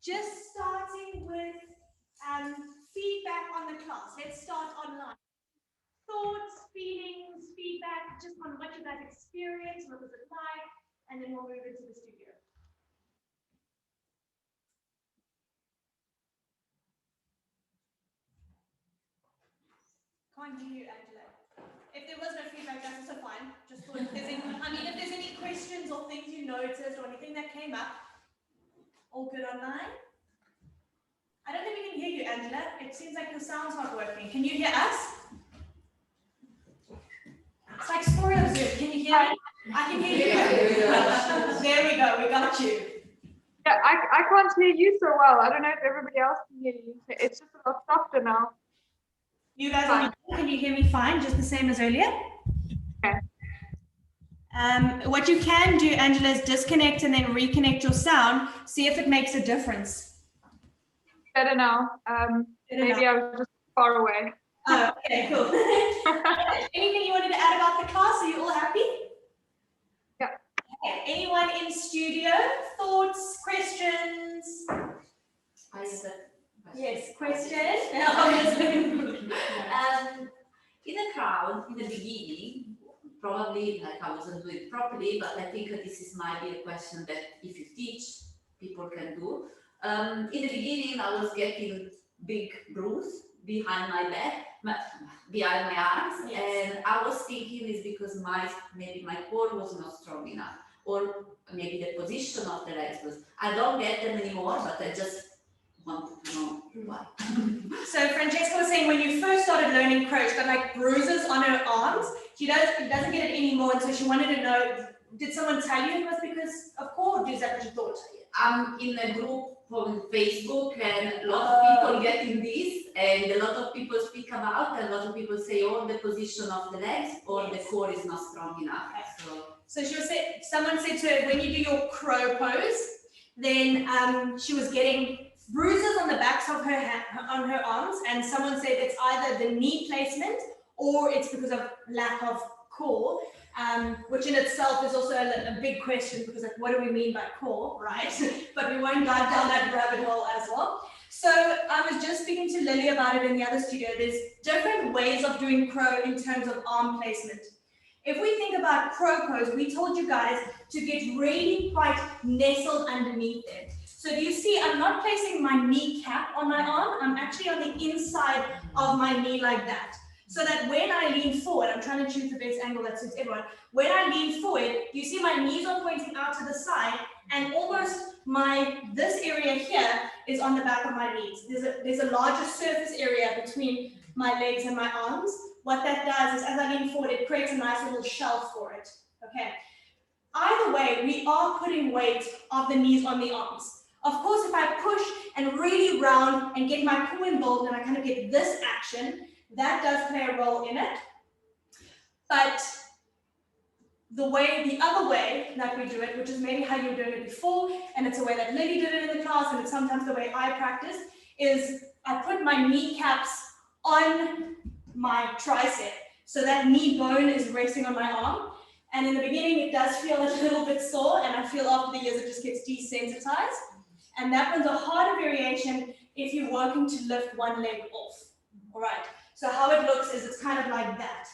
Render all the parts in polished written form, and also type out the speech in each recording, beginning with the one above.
just starting with feedback on the class. Let's start online. Thoughts, feelings, feedback, just on what you guys experienced, what was it like, and then we'll move into the studio. Can't hear you, Angela. If there was no feedback, that's also fine. Just thought if there's any, if there's any questions or things you noticed or anything that came up, all good online? I don't think we can hear you, Angela. It seems like your sound's not working. Can you hear us? It's like story of Zoom. Can you hear me? I can hear you. There we go. We got you. Yeah, I can't hear you so well. I don't know if everybody else can hear you. It's just a lot softer now. You guys, can you hear me fine? Just the same as earlier? Okay. What you can do, Angela, is disconnect and then reconnect your sound. See if it makes a difference. Better now. Maybe I was just far away. Oh, okay, cool. Anything you wanted to add about the class? Are you all happy? Yeah. Okay. Anyone in studio? Thoughts, questions? Yes, question. In the crowd, in the beginning, probably like I wasn't doing it properly, but I think this might be a question that if you teach, people can do. In the beginning, I was getting big bruise behind my back, behind my arms, yes. And I was thinking it's because maybe my core was not strong enough, or maybe the position of the legs was. I don't get them anymore, but I just wanted to know why. So Francesca was saying when you first started learning crow, she got like bruises on her arms. She doesn't get it anymore, and so she wanted to know, did someone tell you it was because of core, or is that what you thought? I'm in a group on Facebook, and a lot of people getting this, and a lot of people speak about, and a lot of people say, oh, the position of the legs or the core is not strong enough. Okay. So she was saying, someone said to her, when you do your crow pose, then she was getting bruises on the backs of on her arms, and someone said it's either the knee placement or it's because of lack of core. Which in itself is also a big question, because like, what do we mean by core, right? But we won't dive down that rabbit hole as well. So I was just speaking to Lily about it in the other studio. There's different ways of doing crow in terms of arm placement. If we think about crow pose, we told you guys to get really quite nestled underneath it. So do you see, I'm not placing my kneecap on my arm, I'm actually on the inside of my knee like that. So that when I lean forward, I'm trying to choose the best angle that suits everyone. When I lean forward, you see my knees are pointing out to the side, and almost this area here is on the back of my knees. There's a larger surface area between my legs and my arms. What that does is, as I lean forward, it creates a nice little shelf for it. Okay. Either way, we are putting weight of the knees on the arms. Of course, if I push and really round and get my core involved, and I kind of get this action, that does play a role in it. But the other way that we do it, which is maybe how you were doing it before, and it's the way that Lily did it in the class, and it's sometimes the way I practice, is I put my kneecaps on my tricep. So that knee bone is resting on my arm. And in the beginning, it does feel a little bit sore, and I feel after the years, it just gets desensitized. And that one's a harder variation if you're working to lift one leg off. All right. So how it looks is it's kind of like that.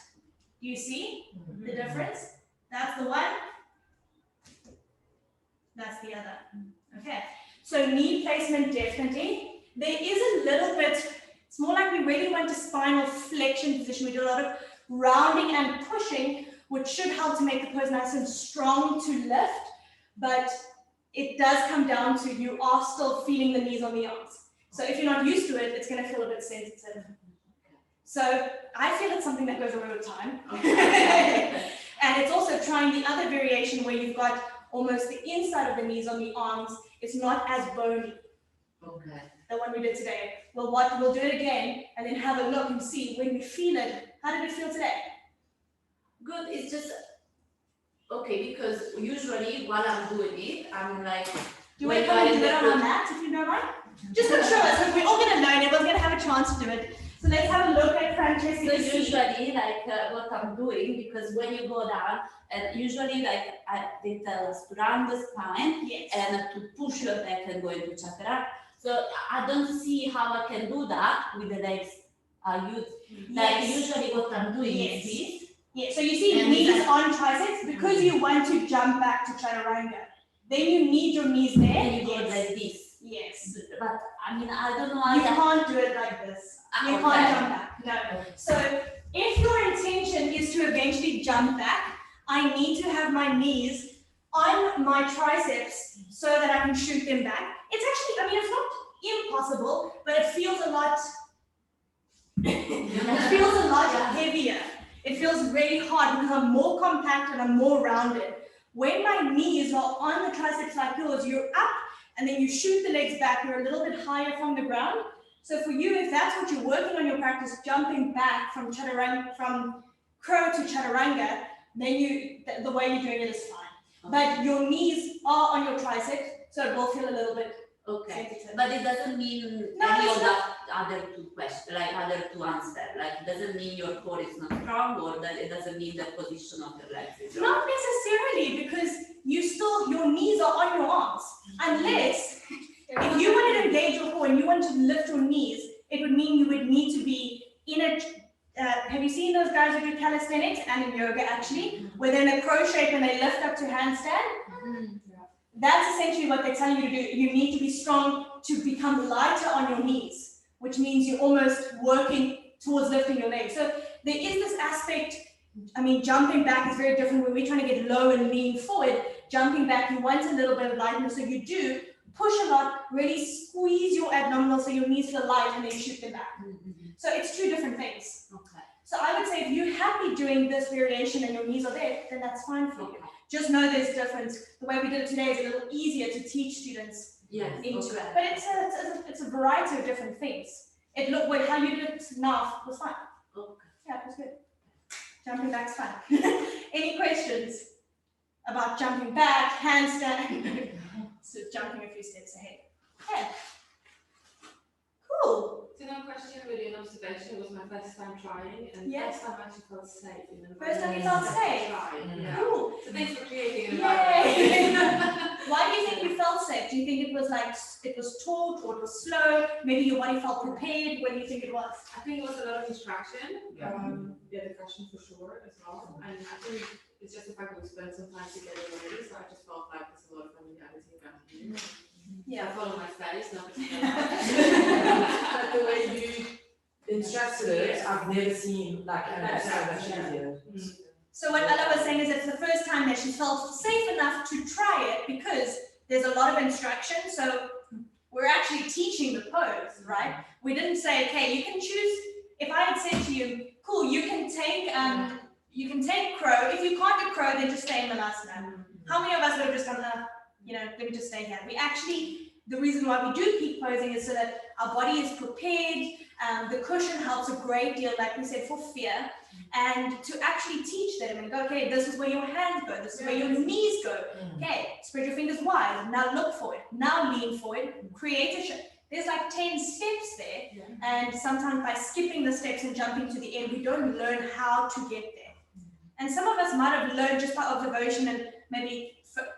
Do you see the difference? That's the one. That's the other. Okay. So knee placement, definitely. There is a little bit, it's more like we really want a spinal flexion position. We do a lot of rounding and pushing, which should help to make the pose nice and strong to lift. But it does come down to you are still feeling the knees on the arms. So if you're not used to it, it's going to feel a bit sensitive. So I feel it's something that goes away with time. And it's also trying the other variation where you've got almost the inside of the knees on the arms. It's not as bony. Okay. The one we did today. We'll do it again and then have a look and see when we feel it. How did it feel today? Good. It's just okay, because usually while I'm doing it, I'm like. Do you want to come and do it on our mat if you don't mind? Just to show us, because we're all going to learn, everyone's going to have a chance to do it. So let's have a look at Francesca. So usually, like what I'm doing, because when you go down, and usually like they tell us to round the spine, yes, and to push your back and go into chakra. So I don't see how I can do that with the legs. Usually what I'm doing is this. Yeah, so you see And knees on triceps because you want to jump back to chaturanga. Then you need your knees there. And you go like this. Yes. But I mean, I don't know how You can't do it like this. You can't jump back. No. So if your intention is to eventually jump back, I need to have my knees on my triceps so that I can shoot them back. It's actually, I mean, it's not impossible, but it feels a lot heavier. It feels really hard because I'm more compact and I'm more rounded. When my knees are on the triceps like yours, you're up and then you shoot the legs back, you're a little bit higher from the ground. So for you, if that's what you're working on your practice, jumping back from chaturanga, from crow to chaturanga, then the way you're doing it is fine. But your knees are on your triceps, so it will feel a little bit sensitive. But it doesn't mean any of the other two questions, like other two answers. Like it doesn't mean your core is not strong, or that it doesn't mean the position of the legs is wrong. Not necessarily, because your knees are on your arms. Unless, if you want to engage your core and you want to lift your knees, it would mean you would need to be in a, have you seen those guys who do calisthenics and in yoga actually, where they're in a crow shape and they lift up to handstand? That's essentially what they're telling you to do. You need to be strong to become lighter on your knees, which means you're almost working towards lifting your legs. So there is this aspect, I mean, jumping back is very different. When we're trying to get low and lean forward, jumping back, you want a little bit of lightness. So you do push a lot, really squeeze your abdominals so your knees feel light and then you shoot them back. So it's two different things. Okay. So I would say if you're happy doing this variation and your knees are there, then that's fine for you. Just know there's a difference. The way we did it today is a little easier to teach students into it. But it's a variety of different things. How you did it now was fine. Okay. Yeah, it was good. Jumping back's fine. Any questions about jumping back, handstand? So jumping a few steps ahead. Yeah. Cool. So no question, really an observation. It was my first time trying, and Yes. first time I actually felt safe. In the First time you felt safe? Yeah. Cool. So thanks for creating an Yay! environment. Why do you think you felt safe? Do you think it was like it was taught or it was slow? Maybe your body felt prepared. What do you think it was? I think it was a lot of instruction. The question for sure as well. And I think it's just the fact that we spent some time together already, so I just felt like there's a lot of familiarity around here. Yeah. I follow my studies, not But the way you instructed it, I've never seen like an episode that she did. So what Ella was saying is it's the first time that she felt safe enough to try it because there's a lot of instruction. So we're actually teaching the pose, right? We didn't say, okay, you can choose. If I had said to you, cool, you can take crow. If you can't do crow, then just stay in Dandasana. How many of us would have just done let me just stay here. We actually, the reason why we do peak posing is so that our body is prepared. The cushion helps a great deal, like we said, for fear. And to actually teach them and go, okay, this is where your hands go. This is where your knees go. Okay, spread your fingers wide. Now look forward. Now lean forward. Create a shape. There's like 10 steps there. And sometimes by skipping the steps and jumping to the end, we don't learn how to get there. And some of us might have learned just by observation and maybe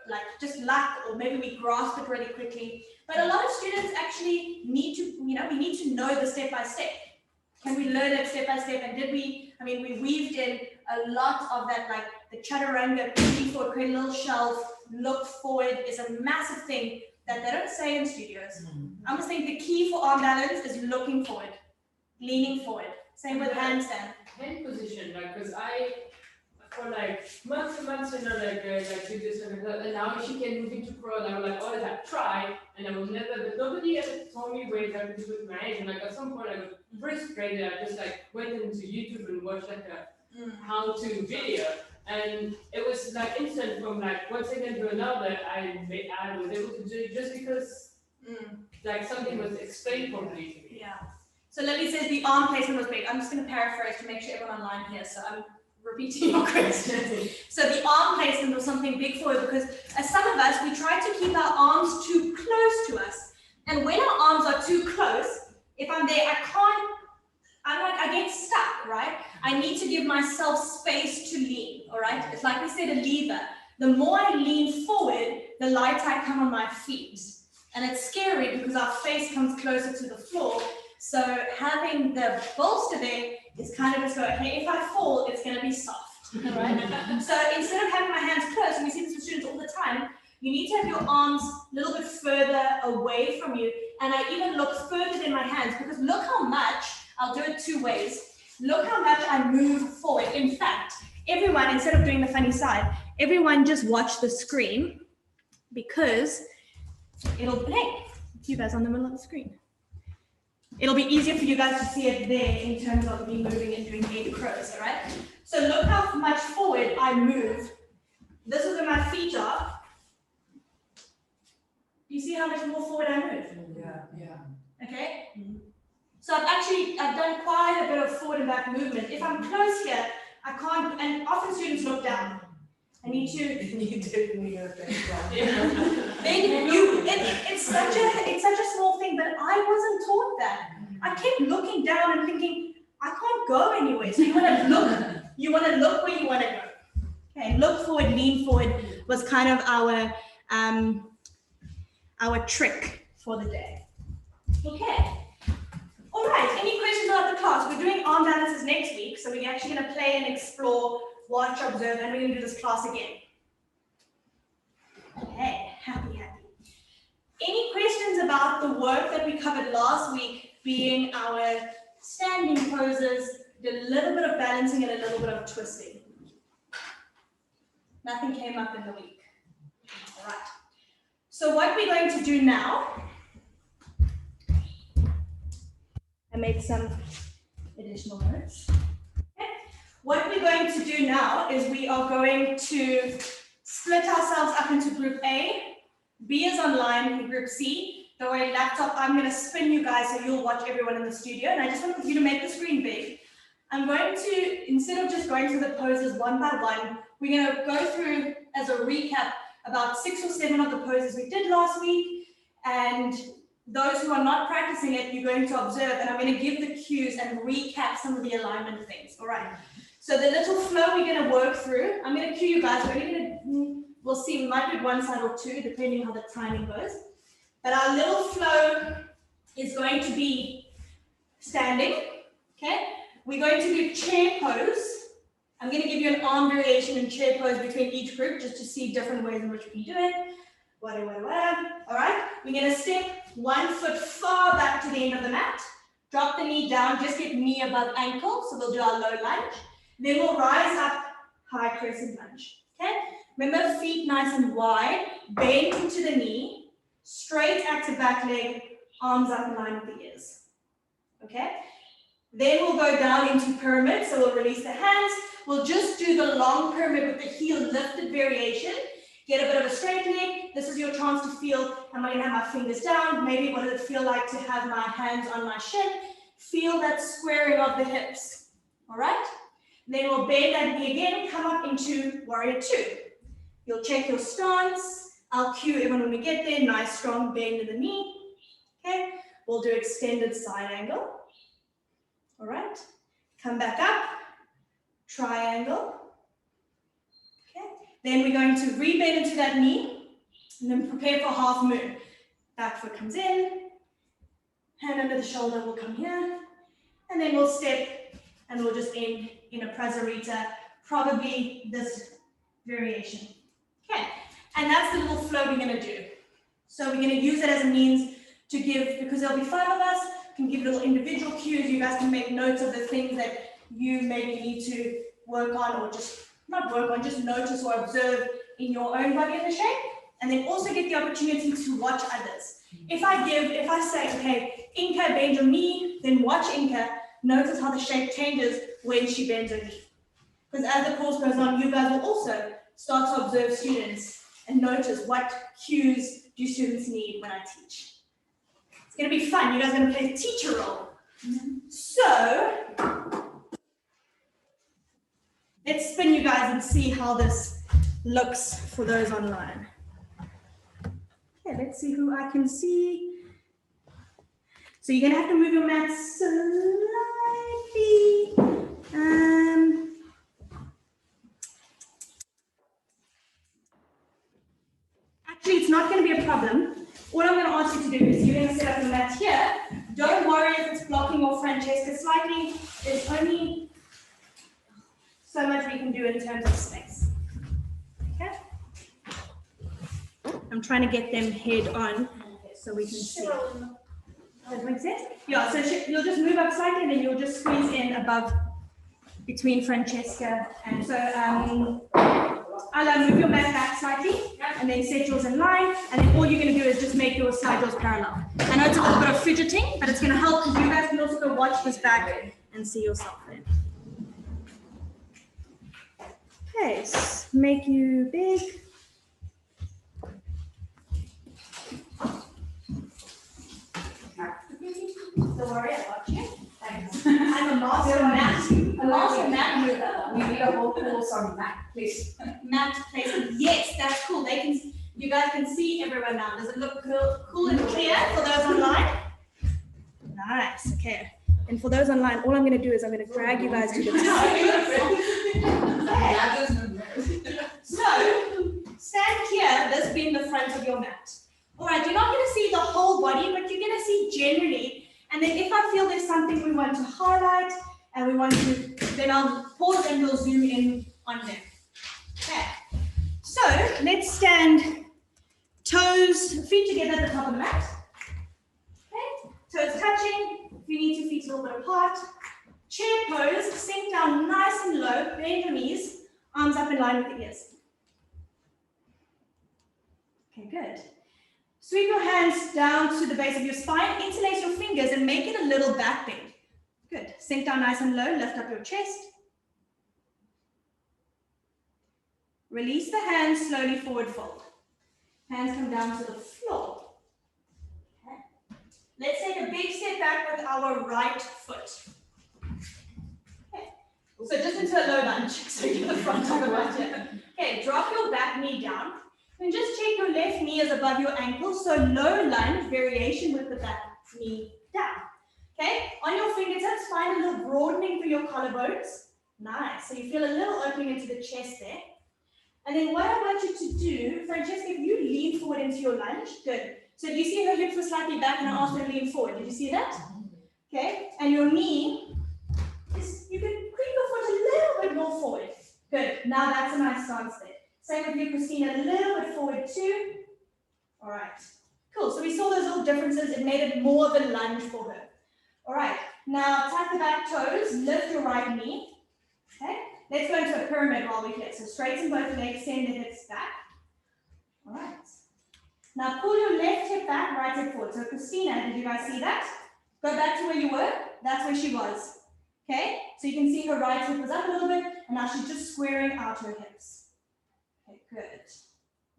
like just luck, or maybe we grasp it really quickly. But a lot of students actually need to, we need to know the step by step. Can we learn it step by step? And we weaved in a lot of that, like the chaturanga, create forward, create a little shelf, look forward is a massive thing that they don't say in studios. I almost think the key for arm balance is looking forward, leaning forward. Same with handstand. Hand position, because for months and months, do this and now she can move into pro, and I was like, all the time, try, and I will never, but nobody ever told me ways I could do it with my hands, and at some point I got frustrated. I just went into YouTube and watched a how-to video, and it was instant from 1 second to another. I was able to do it just because something was explained properly to me. Yeah. So Lily says the arm placement was big. I'm just going to paraphrase to make sure everyone online here. So I'm repeating your question. So the arm placement was something big for her because as some of us, we try to keep our arms too close to us. And when our arms are too close, if I'm there, I get stuck, right? I need to give myself space to lean, all right? It's like we said, a lever. The more I lean forward, the lighter I come on my feet. And it's scary because our face comes closer to the floor. So having the bolster there is kind of just go, okay, if I fall, it's going to be soft, all right? So instead of having my hands closed, and we see this with students all the time, you need to have your arms a little bit further away from you. And I even look further than my hands because look how much, I'll do it 2 ways. Look how much I move forward. In fact, everyone, instead of doing the funny side, everyone just watch the screen because it'll, hey, you guys on the middle of the screen. It'll be easier for you guys to see it there in terms of me moving and doing 8 crows, all right? So look how much forward I move. This is where my feet are. Do you see how much more forward I move? Yeah. Okay? So I've done quite a bit of forward and back movement. If I'm close here, I can't, and often students look down. I need to. You definitely have to Then it's such a small thing, but I wasn't taught that. I kept looking down and thinking, I can't go anywhere. So you want to look where you want to go. Okay, look forward, lean forward was kind of our trick for the day. Okay. All right, any questions about the class? We're doing arm balances next week, so we're actually going to play and explore, watch, observe, and we're going to do this class again. Okay, happy. Any questions about the work that we covered last week, being our standing poses, did a little bit of balancing and a little bit of twisting? Nothing came up in the week. All right. So what we're going to do now, I made some additional notes. Okay. What we're going to do now is we are going to split ourselves up into group A. B is online in group C. Don't worry, laptop, I'm going to spin you guys so you'll watch everyone in the studio. And I just want you to make the screen big. I'm going to, instead of just going through the poses one by one, we're going to go through as a recap about 6 or 7 of the poses we did last week. And those who are not practicing it, you're going to observe, and I'm going to give the cues and recap some of the alignment things. All right. So the little flow we're going to work through, I'm going to cue you guys. We'll see, we might do it one side or 2, depending how the timing goes. But our little flow is going to be standing, okay? We're going to do chair pose. I'm going to give you an arm variation in chair pose between each group, just to see different ways in which we can do it. Whatever. All right, we're going to step 1 foot far back to the end of the mat. Drop the knee down, just get knee above ankle. So we'll do our low lunge. Then we'll rise up, high crescent lunge, okay? Remember, feet nice and wide, bend into the knee, straight active back leg, arms up in line with the ears, okay? Then we'll go down into pyramid, so we'll release the hands. We'll just do the long pyramid with the heel lifted variation. Get a bit of a straight leg. This is your chance to feel, am I gonna have my fingers down? Maybe what does it feel like to have my hands on my shin? Feel that squaring of the hips, all right? Then we'll bend that knee again, come up into warrior 2. You'll check your stance. I'll cue everyone when we get there. Nice strong bend in the knee. Okay, we'll do extended side angle. All right, come back up, triangle. Okay, then we're going to rebend into that knee and then prepare for half moon. Back foot comes in, hand under the shoulder will come here, and then we'll step and we'll just end in a prasarita, probably this variation. Okay, and that's the little flow we're going to do. So we're going to use it as a means to give, because there'll be 5 of us, can give little individual cues. You guys can make notes of the things that you maybe need to work on, or just not work on, just notice or observe in your own body and the shape. And then also get the opportunity to watch others. If I say, okay, Inka, bend your knee, then watch Inka, notice how the shape changes when she bends her knee. Because as the course goes on, you guys will also start to observe students and notice what cues do students need when I teach. It's going to be fun. You guys are going to play a teacher role. So let's spin you guys and see how this looks for those online. Okay, let's see who I can see. So you're going to have to move your mat slightly. Actually, it's not going to be a problem. all I'm going to ask you to do is you're going to set up the mat here. Don't worry if it's blocking your Francesca slightly. There's only so much we can do in terms of space. Okay? I'm trying to get them head on so we can see. Does that make sense? Yeah, so you'll just move up slightly and then you'll just squeeze in above between Francesca and so I'll move your mat back slightly and then set yours in line, and then all you're going to do is just make your side doors parallel. I know it's a little bit of fidgeting, but it's going to help because you guys can also go watch this back and see yourself there. Okay, so make you big. Don't worry, I got you. Thanks. I'm a master mat mover. We need a whole course on mat placement. Mat placement. Yes, that's cool. You guys can see everyone now. Does it look cool and clear for those online? Nice. Okay. And for those online, all I'm going to do is I'm going to drag you guys to the side. So stand here. This being the front of your mat. All right. You're not going to see the whole body, but you're going to see generally. And then if I feel there's something we want to highlight and we want to, then I'll pause and we'll zoom in on them. Okay. So let's stand toes, feet together at the top of the mat. Okay. Toes touching. If you need to, feet a little bit apart. Chair pose, sink down nice and low, bend your knees, arms up in line with the ears. Okay, good. Sweep your hands down to the base of your spine, interlace your fingers and make it a little back bend. Good. Sink down nice and low, lift up your chest. Release the hands, slowly forward fold. Hands come down to the floor. Okay. Let's take a big step back with our right foot. Okay. So just into a low lunge, so you're the front of the right here. Okay, drop your back knee down. And just check your left knee is above your ankle, so low lunge variation with the back knee down. Okay, on your fingertips, find a little broadening for your collarbones. Nice, so you feel a little opening into the chest there. And then what I want you to do, Francesca, if you lean forward into your lunge, good. So do you see her hips were slightly back and I asked her to lean forward? Did you see that? Okay, and your knee, you can creep your foot a little bit more forward. Good, now that's a nice stance there. Same with you, Christina, a little bit forward too. All right, cool. So we saw those little differences. It made it more of a lunge for her. All right, now tap the back toes, lift your right knee. Okay, let's go into a pyramid while we're here. So straighten both legs, send the hips back. All right. Now pull your left hip back, right hip forward. So Christina, did you guys see that? Go back to where you were. That's where she was. Okay, so you can see her right hip was up a little bit, and now she's just squaring out her hips. Okay, good.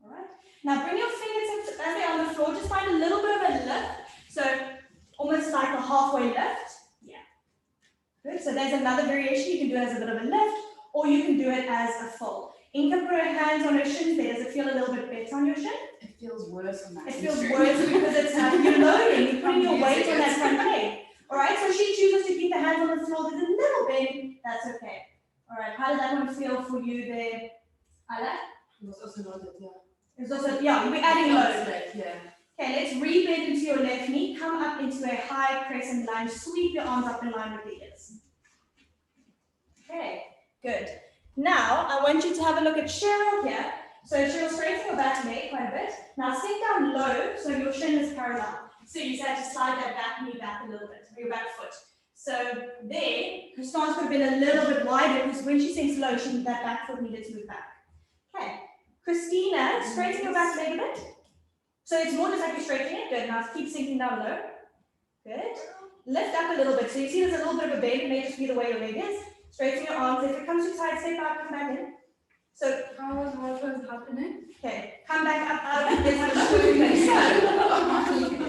All right. Now bring your fingertips as they're on the floor. Just find a little bit of a lift. So almost like a halfway lift. Yeah. Good. So there's another variation. You can do it as a bit of a lift, or you can do it as a fold. Inka put her hands on her shins there. Does it feel a little bit better on your shin? It feels worse on that. It feels worse because it's you're loading. You're putting your weight on that front leg. All right. So she chooses to keep the hands on the floor. There's a little bend. That's okay. All right. How did that one feel for you there, Ala? It was also loaded, yeah. It's also, yeah, we're adding load. Yeah. Okay, let's rebend into your left knee. Come up into a high crescent lunge. Sweep your arms up in line with the ears. Okay, good. Now, I want you to have a look at Cheryl here. So Cheryl, straighten your back leg quite a bit. Now sink down low so your shin is parallel. So you just have to slide that back knee back a little bit, or your back foot. So there, her stance could have been a little bit wider because when she sinks low, that back foot needed to move back. Okay, Christina, straighten your back leg a bit. So it's more just like you're straightening it. Good. Now keep sinking down low. Good. Lift up a little bit. So you see there's a little bit of a bend. It may just be the way your leg is. Straighten your arms. If it comes to side, step out, come back in. So How was happening? okay, come back up out of this.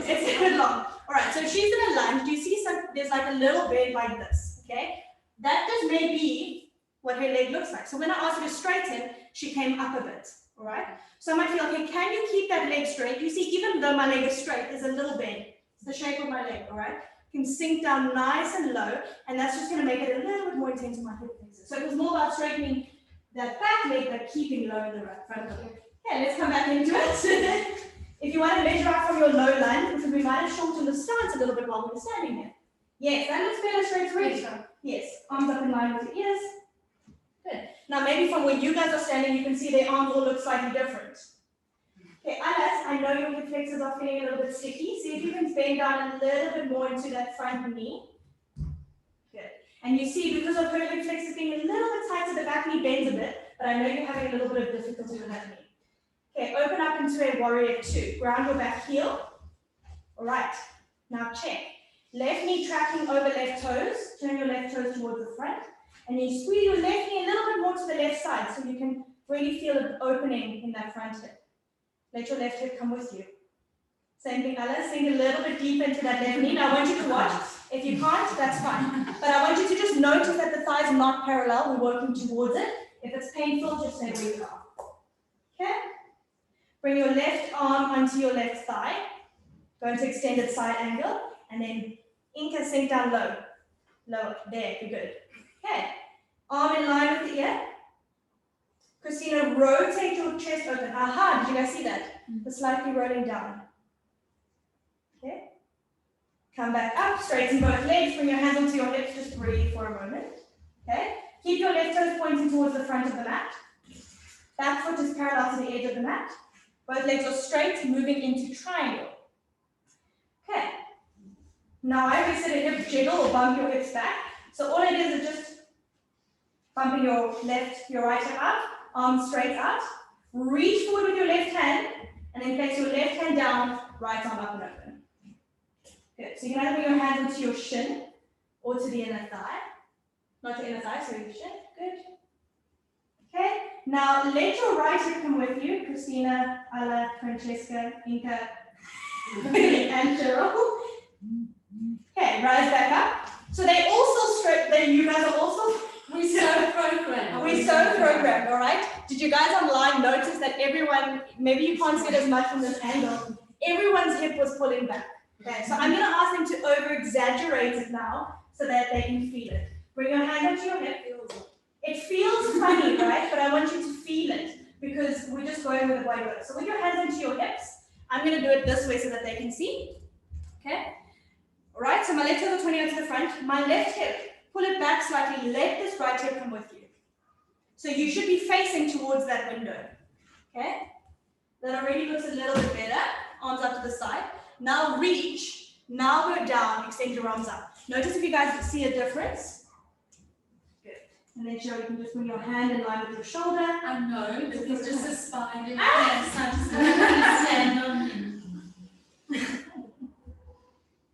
It's a bit long. All right. So she's in a lunge. Do you see there's like a little bend like this? Okay. That just may be what her leg looks like. So when I asked her to straighten, she came up a bit. All right. So I might feel, okay, can you keep that leg straight? You see, even though my leg is straight, there's a little bend. It's the shape of my leg, all right? You can sink down nice and low, and that's just going to make it a little bit more intense on my hip flexor. So it was more about straightening that back leg, but keeping low in the front of the leg. Okay, let's come back into it. If you want to measure out from your low lunge, because we might have shortened the stance a little bit while we were standing here. Yes, that looks better straight through. Yes, arms up in line with your ears. Good. Now maybe from where you guys are standing, you can see their arms all look slightly different. Okay, Alice, I know your hip flexors are feeling a little bit sticky. See if you can bend down a little bit more into that front knee. Good. And you see, because of her hip flexors being a little bit tight, so the back knee bends a bit, but I know you're having a little bit of difficulty with that knee. Okay, open up into a warrior 2. Ground your back heel. All right, now check. Left knee tracking over left toes. Turn your left toes towards the front. And then squeeze your left knee a little bit more to the left side so you can really feel an opening in that front hip. Let your left hip come with you. Same thing, Alice. Sink a little bit deep into that left knee. Now I want you to watch. If you can't, that's fine. But I want you to just notice that the thighs are not parallel. We're working towards it. If it's painful, just say where you are. Okay? Bring your left arm onto your left thigh. Go into extended side angle. And then Inca, sink down low. Lower. There, you're good. Okay. Arm in line with the ear. Christina, rotate your chest open. Aha, did you guys see that? The slightly rolling down. Okay. Come back up, straighten both legs, bring your hands onto your hips, just breathe for a moment. Okay. Keep your left toes pointing towards the front of the mat. Back foot is parallel to the edge of the mat. Both legs are straight, moving into triangle. Okay. Now I always said a hip jiggle or bump your hips back. So all it is just bumping your right hip up, arms straight out. Reach forward with your left hand, and then place your left hand down, right arm up and open. Good. So you can either bring your hands into your shin or to the inner thigh. Not your inner thigh, sorry, your shin. Good. Okay. Now let your right hip come with you. Christina, Ala, Francesca, Inca, and Cheryl. Okay, rise back up. So they also straight, you guys are also, we're so programmed, all right? Did you guys online notice that everyone, maybe you can't see it as much from this angle, everyone's hip was pulling back. Okay, so I'm gonna ask them to over-exaggerate it now so that they can feel it. Bring your hand up to your hip. It feels funny, right? But I want you to feel it because we're just going with the body work. So with your hands into your hips, I'm gonna do it this way so that they can see. Okay? All right, so my left toes are 20 to the front. My left hip, pull it back slightly. Let this right hip come with you. So you should be facing towards that window. Okay? That already looks a little bit better. Arms up to the side. Now reach. Now go down. Extend your arms up. Notice if you guys see a difference. Good. And then Cheryl, you can just bring your hand in line with your shoulder. I know, this is just a spider. Ah! Yes, I just understand on him.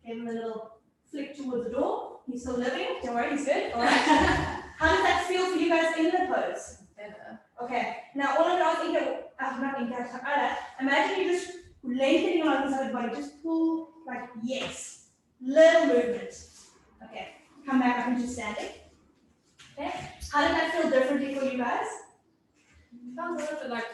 Give him a little flick towards the door. He's still living. Don't worry, he's good. All right. How does that feel for you guys in the pose? Better. Okay. Now, all of us, imagine you just lengthening your arms inside the body. Just pull like yes. Little movement. Okay. Come back up into standing. Okay. How did that feel differently for you guys? Sounds a little like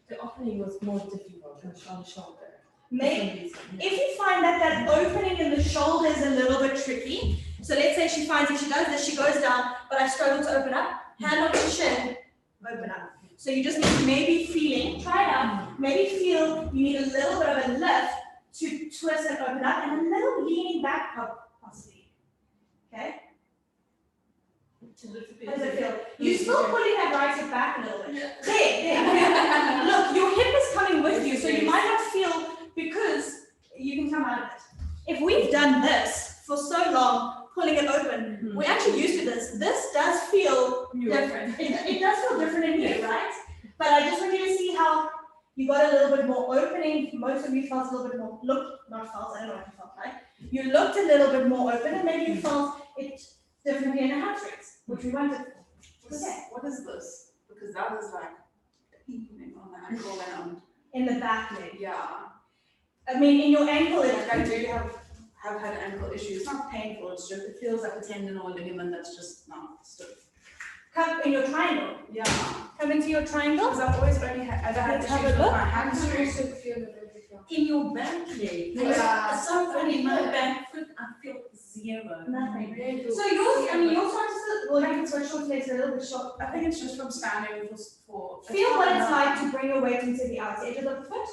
the opening was more difficult on the shoulder. Maybe if you find that that opening in the shoulder is a little bit tricky, so let's say she finds if she does this, she goes down, but I struggle to open up, hand on your shin, open up. So you just need maybe feeling, try it out, maybe feel you need a little bit of a lift to twist and open up, and a little leaning back possibly. Okay? How does it feel? You're still pulling that right hip back a little bit. There. Look, your hip is coming with you, so you might not feel because you can come out of it. If we've done this for so long, pulling it open, we're actually used to this. This does feel different. It does feel different in you, right? But I just want you to see how you got a little bit more opening. Most of you felt a little bit more, not felt, I don't know what you felt like. You looked a little bit more open and maybe you felt it differently in the hamstrings, which we wanted. Okay. What is this? Because that is like evening on the ankle and In the back leg. yeah. I mean, in your ankle, Like I do have had ankle issues. It's not painful. It's just it feels like a tendon or a ligament that's just not stiff. come in your triangle. Yeah. Come into your triangle. Because I've always only had Let's have issues a with look. my hamstrings. In your back leg. Yeah. It's so funny, my back foot, I feel zero. Nothing. So yours, I mean, yours starts to, well, you can switch short legs a little bit short. I think it's just from standing for Feel what it's like to bring your weight into the outer edge of the foot.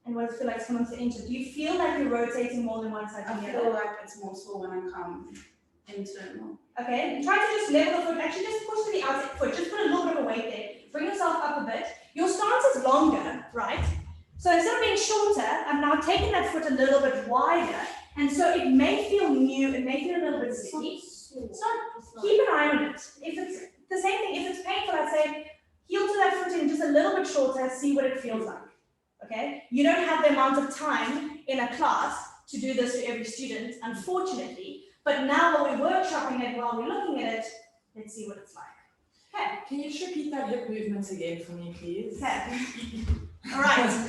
And what does it feel like someone's injured? Do you feel like you're rotating more than one side I to the feel other? like it's more so when I come internal. Okay, try to just level the foot, actually just push to the outside foot, just put a little bit of weight there. Bring yourself up a bit. Your stance is longer, right? So instead of being shorter, I'm now taking that foot a little bit wider, and so it may feel new, it may feel a little bit sticky. Keep an eye on it. If it's the same thing, if it's painful, I'd say heel to that foot in just a little bit shorter, see what it feels like. Okay? You don't have the amount of time in a class to do this to every student, unfortunately. But now while we're workshopping it, while we're looking at it, let's see what it's like. Okay. Can you just repeat that hip movement again for me, please? Okay. All right.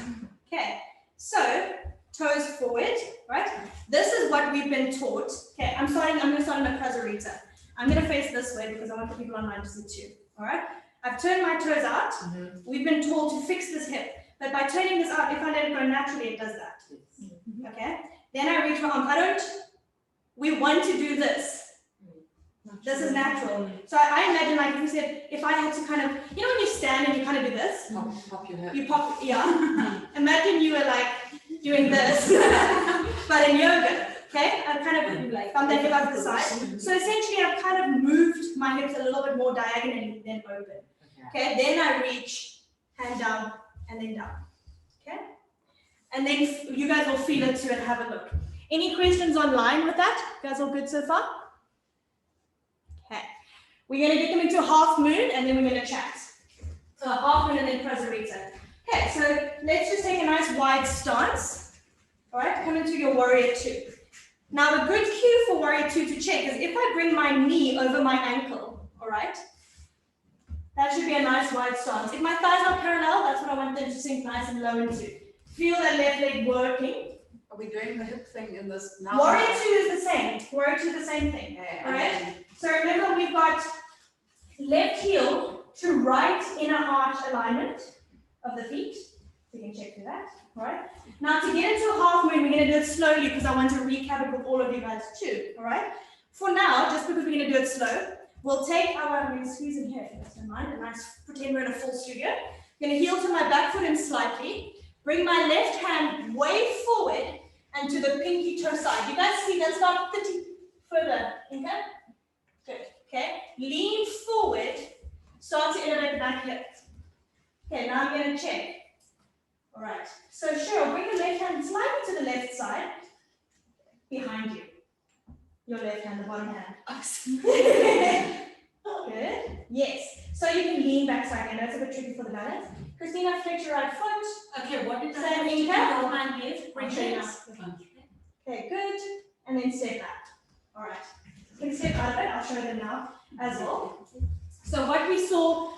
Okay. So toes forward, right? This is what we've been taught. Okay. I'm going to start in a Krasarita. I'm going to face this way because I want the people online to see too. All right. I've turned my toes out. Mm-hmm. We've been told to fix this hip, but by turning this out, if I let it go naturally, it does that. Okay. Then I reach my arm. We want to do this. This is natural. So I imagine, like you said, if I had to kind of, you know, when you stand and you kind of do this, Pop your hip. you pop, yeah. Imagine you were like doing this, but in yoga. Okay, I've kind of like thumb that hip out to the side. So essentially, I've kind of moved my hips a little bit more diagonally than open. Okay, then I reach, hand down, and then down. Okay, and then you guys will feel it too and have a look. Any questions online with that? You guys all good so far? Okay, we're going to get them into a half moon and then we're going to chat. So a half moon and then Prasarita. Okay, so let's just take a nice wide stance. All right, come into your warrior two. Now a good cue for warrior two to check is if I bring my knee over my ankle, all right? That should be a nice wide stance. If my thighs are parallel, that's what I want them to sink nice and low into. Feel that left leg working. Are we doing the hip thing in this now? Warrior two is the same. Warrior two is the same thing. Okay, All right. So remember, we've got left heel to right inner arch alignment of the feet. So you can check through that. All right. Now to get into a half moon, we're going to do it slowly because I want to recap it with all of you guys too. All right. For now, just because we're going to do it slow, we'll take our. I'm going to squeeze in here if you guys don't mind. A nice pretend we're in a full studio. I'm going to heel to my back foot in slightly. Bring my left hand way forward and to the pinky toe side. You guys see that's about 30 further. Okay? Good. Okay? Lean forward. Start to elevate the back hip. Okay, now I'm going to check. All right. So Cheryl, bring your left hand slightly to the left side. Behind you. Your left hand, the bottom hand. Good. Yes. So you can lean back side. I know it's a bit tricky for the balance. Christina, flex your right foot. Okay, what did I Same have to do? Inca. Hold my left, Bring okay, it now. up. Okay, good. And then step back. All right. You can step out of it. I'll show them now as well. So what we saw,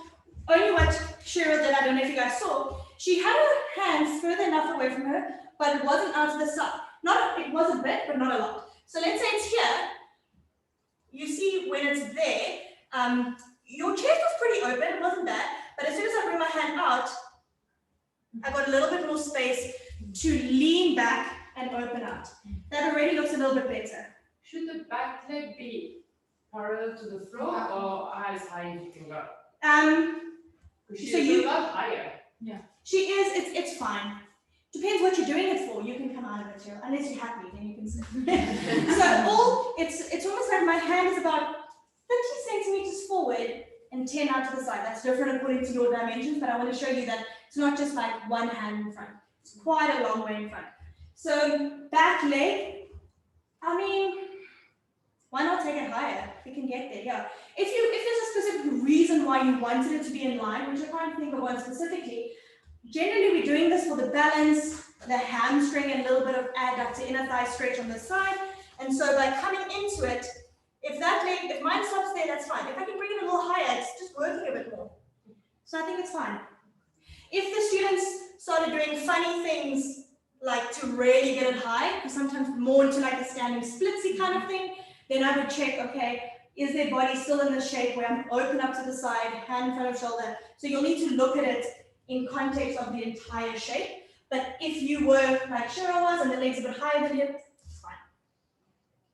only what Cheryl did, I don't know if you guys saw, she had her hand further enough away from her, but it wasn't out to the side. It was a bit, but not a lot. So let's say it's here. You see when it's there, your chest was pretty open, it wasn't bad, but as soon as I bring my hand out, I got a little bit more space to lean back and open out. That already looks a little bit better. Should the back leg be parallel to the floor or as high as you can go? Because So she's you- a lot higher. She is, it's fine. Depends what you're doing it for. You can come out of it, Cheryl, unless you're happy, then you can sit. So it's almost like my hand is about 30 centimeters forward and 10 out to the side. That's different according to your dimensions, but I want to show you that it's not just like one hand in front. It's quite a long way in front. So back leg, I mean, why not take it higher? We can get there, yeah. If there's a specific reason why you wanted it to be in line, which I can't think of one specifically, generally we're doing this for the balance, the hamstring, and a little bit of adductor inner thigh stretch on the side. And so by coming into it, if mine stops there, that's fine. If I can bring it a little higher, it's just working a bit more. So I think it's fine. If the students started doing funny things, like to really get it high, or sometimes more into like a standing splitsy kind of thing, then I would check, okay, is their body still in the shape where I'm open up to the side, hand in front of shoulder? So you'll need to look at it in context of the entire shape. But if you were like Cheryl was and the legs a bit higher than hip, it's fine.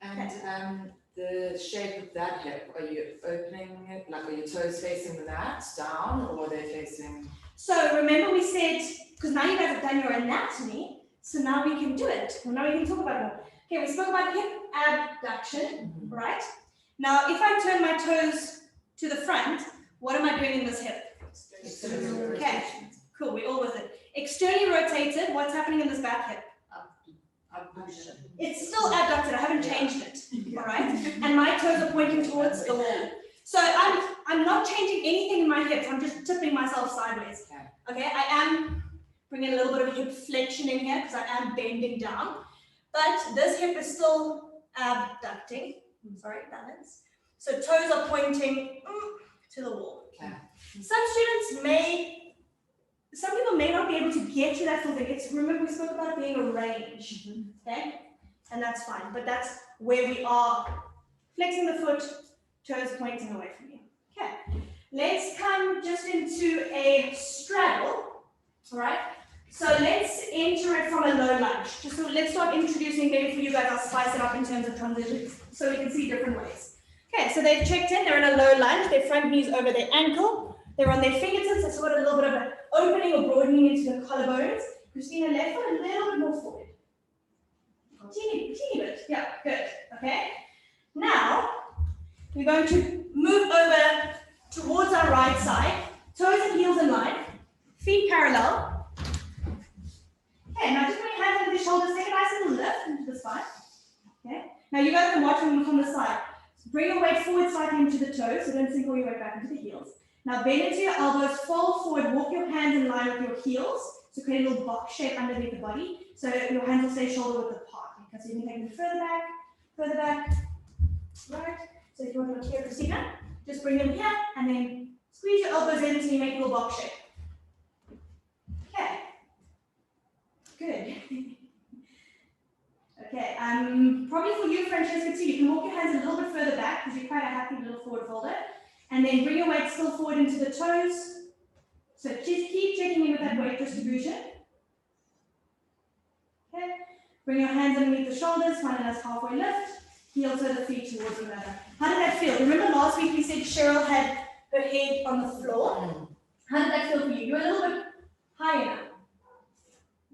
And the shape of that hip, are you opening it, like are your toes facing the mat down or are they facing? So remember we said, because now you guys have done your anatomy, so now we can do it. Well, now we can talk about it more. Okay, we spoke about hip abduction, right? Now, if I turn my toes to the front, what am I doing in this hip? Okay, cool, we're all with it. Externally rotated, what's happening in this back hip? Abduction. It's still abducted, I haven't changed it, all right? And my toes are pointing towards the wall. So I'm not changing anything in my hips, I'm just tipping myself sideways. Okay, I am bringing a little bit of hip flexion in here because I am bending down. But this hip is still abducting, sorry, balance. So toes are pointing to the wall. Okay. Some people may not be able to get to that full thing. Remember we spoke about it being a range, okay? And that's fine, but that's where we are flexing the foot, toes pointing away from you. Okay, let's come just into a straddle, all right? So let's enter it from a low lunge. Just so let's start introducing, maybe for you guys, I'll spice it up in terms of transitions so we can see different ways. Okay, so they've checked in, they're in a low lunge, their front knees over their ankle, they're on their fingertips, that's got a little bit of an opening or broadening into the collarbones. Christina, left foot a little bit more forward. Teeny bit, yeah, good, okay? Now, we're going to move over towards our right side, toes and heels in line, feet parallel. Okay, now just bring your hands under the shoulders, take a nice little lift into the spine. Okay, now you guys can watch me from the side. So bring your weight forward slightly into the toes, so don't sink all your weight back into the heels. Now bend into your elbows, fold forward, walk your hands in line with your heels, so create a little box shape underneath the body, so your hands will stay shoulder width apart. Okay, so you can take them further back, right? So if you want to look here, Christina, just bring them here, and then squeeze your elbows in until you make a little box shape. Okay. Good. Okay, probably for you, Francesca, too, you can walk your hands a little bit further back because you're quite a happy little forward folder. And then bring your weight still forward into the toes. So just keep checking in with that weight distribution. Okay, bring your hands underneath the shoulders, find a nice halfway lift. Heel to the feet towards the ladder. How did that feel? Remember last week we said Cheryl had her head on the floor? How did that feel for you? You were a little bit higher now.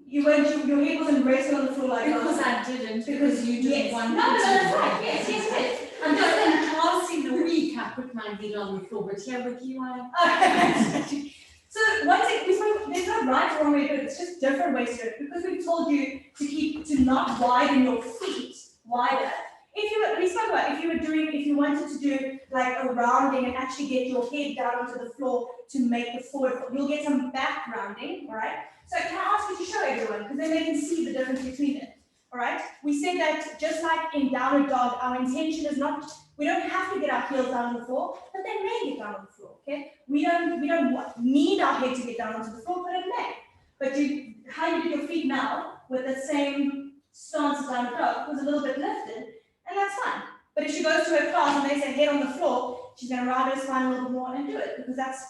You weren't, your head wasn't resting on the floor like that. Because I didn't, because you did yes. one. No, that's right. Yes. I'm just in class in the week, I put my head on the floor, but here with you, I. So once there's no right or wrong way to do it, it's just different ways to do it. Because we told you to not widen your feet wider. If you wanted to do like a rounding and actually get your head down onto the floor to make the forward, you'll get some back rounding, all right? So can I ask you to show everyone, because then they can see the difference between it, all right? We said that just like in downward dog, our intention is not, we don't have to get our heels down on the floor, but they may get down on the floor, okay? We don't need our head to get down onto the floor, but it may. But how you do your feet now with the same stance as downward dog was a little bit lifted, and that's fine. But if she goes to her class and they say head on the floor, she's going to round her spine a little bit more and do it, because that's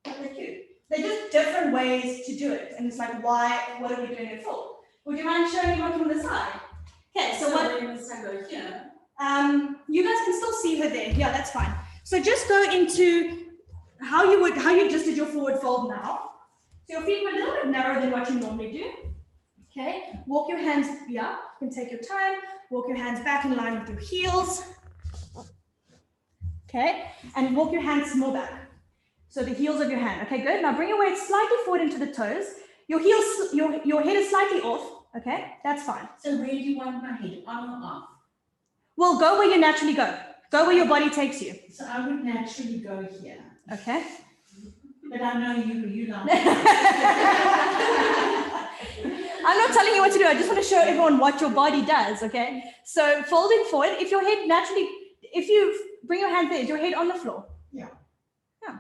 what they do. They're just different ways to do it. And it's like, what are we doing it for? Would you mind showing me one from the side? Okay, so what, Go here. you guys can still see her there. Yeah, that's fine. So just go into how you just did your forward fold now. So your feet were a little bit narrower than what you normally do. Okay, walk your hands, yeah, you can take your time. Walk your hands back in line with your heels. Okay, and walk your hands more back. So the heels of your hand. Okay, good. Now bring your weight slightly forward into the toes. Your heels, your head is slightly off. Okay, that's fine. So where do you want my head, on or off? Well, go where you naturally go. Go where your body takes you. So I would naturally go here. Okay. But I know you don't. I'm not telling you what to do. I just want to show everyone what your body does, okay? So folding forward, if your head naturally, if you bring your hand there, is your head on the floor? Yeah. Yeah.